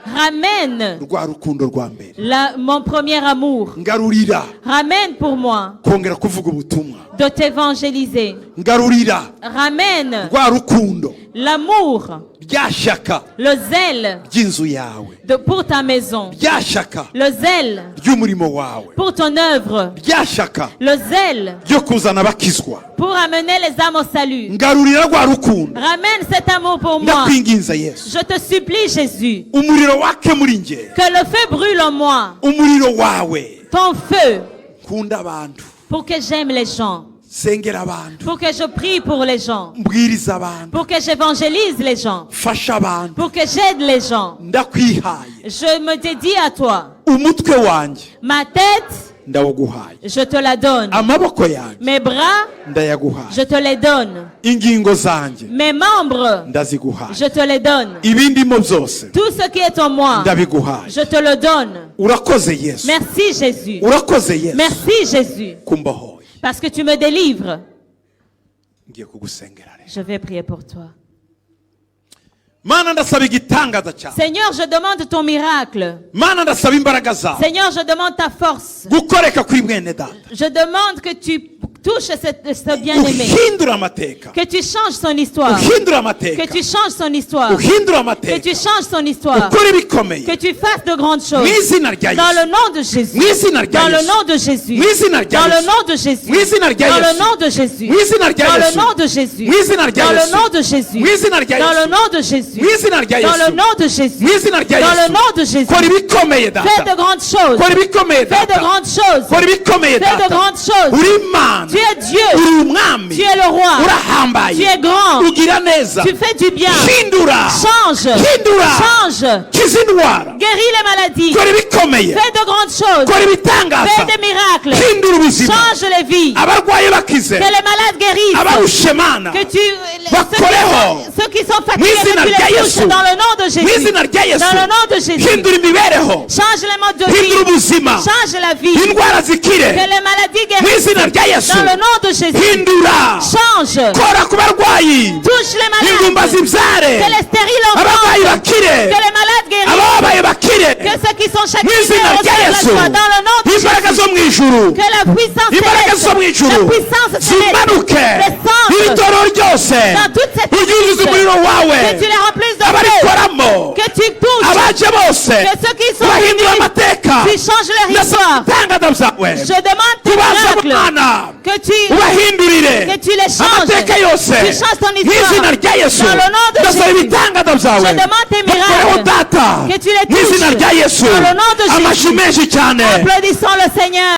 Ramène rwa rukundo rwa mbere. mon premier amour. ngarurira Ramène pour moi kongera kuvuga ubutumwa. de t'évangéliser. ngarurira Ramène rwa rukundo l'amour, rya shyaka le zèle ry'inzu yawe, pour ta maison, rya shyaka le zèle ry'umurimo wawe, pour ton œuvre, rya shyaka le zèle ryo kuzana abakizwa. pour amener les âmes au salut. ngarurira rwa rukundo. Ramène cet amour pour moi. ndakwinginza Yesu. Je te supplie, Jésus, umuriro wake muri nge. que le feu brûle en moi, umuriro wawe. ton feu, nkunda abantu. pour que j'aime les gens, sengera abantu. pour que je prie pour les gens, mbwiriza abantu. pour que j'évangélise les gens, fasha abantu. pour que j'aide les gens. ndakwihaye. Je me dédie à toi. umutwe wanjye Ma tête, ndawuguhaye. je te la donne. amaboko yanjye Mes bras, ndayaguhaye. je te les donne. ingingo zanjye Mes membres, ndaziguhaye. je te les donne. ibindimo byose Tout ce qui est en moi, ndabiguhaye. je te le donne. urakoze Yesu. Merci Jésus. urakoze Yesu. Merci Jésus. kumbohoye. Parce que tu me délivres. ngiye kugusengera rero. Je vais prier pour toi. mana ndasaba igitangaza cyawe. Seigneur, je demande ton miracle. mana ndasaba imbaraga zawe Seigneur, je demande ta force. gukoreka kuri mwene data. Je demande que tu touches ce bien-aimé. uhindura amateka. Que tu changes son histoire. uhindura Que amateka. tu changes son histoire. uhindura Que amateka. tu changes son histoire. ukora ibikomeye. Que tu fasses de grandes choses. mu izina rya Dans Yesu. le nom de Jésus. mu izina rya Dans le Yesu. nom de Jésus. mu izina rya Dans le Yesu. nom de Jésus. mu izina rya Dans le Yesu. nom de Jésus. mu izina rya Dans le Yesu. nom de Jésus. mu izina rya Dans le Yesu. nom de Jésus. mu izina rya Dans le Yesu. nom de Jésus. mu izina rya Dans le Yesu. nom de Jésus. mu izina rya Dans le Yesu. nom de Jésus. kora ibikomeye Fais data. de grandes choses. kora ibikomeye Fais de data. grandes choses. kora ibikomeye Fais de data. grandes choses. uri Imana. Tu es Dieu. uri umwami. Tu es le roi. urahambaye. Tu es grand. ugira neza. Tu fais du bien. hindura. Change. hindura. Change. kiza indwara. Guéris les maladies. kora ibikomeye. Fais de grandes choses. kora ibitangaza. Fais des miracles. hindura ubuzima. Change les vies. abarwayi bakize. Que les malades guérissent. abarushe Mana. Que tu, Bakoreho. ceux qui sont Mu fatigués, izina que tu rya les Yesu. touches dans le nom de mu Jésus. izina rya Yesu. Dans le nom de Jésus. hindura imibereho. Change les modes de hindura vie. ubuzima. Change la vie. indwara zikire. Que les maladies mu guérissent. izina rya Yesu. Dans le nom de Jésus. hindura. Change. kora ku barwayi. Touche les ingumba malades. zibyare. Que les stériles abarwayi enfantent. bakire. Que les malades guérissent. ababaye bakire. Que ceux qui sont mu chagrinés izina rya reçoivent la Yesu. joie. Dans le nom de imbaraga Jésus. zo mu ijuru. Que la puissance imbaraga zo mu céleste, ijuru la puissance céleste zimanuke. descende ibitoro ryose dans toute cette uryuzuze umuriro wawe. que tu les remplisses de feu, abarikoramo. que tu touches, abaje bose que ceux qui sont bahindura venus, amateka. tu changes leur histoire. ibitangaza byawe. Je demande tes tubaza miracles, Mana. que tu ubahindurire que tu les changes. amateka yose. Tu changes ton mu histoire. izina rya Yesu. Dans le nom de ndasaba Jésus. ibitangaza byawe. Je demande tes bakoreho miracles. data. Que tu les mu izina touches. rya Yesu. Dans le nom de Jésus. amashyi menshi cyane. Applaudissons le Seigneur.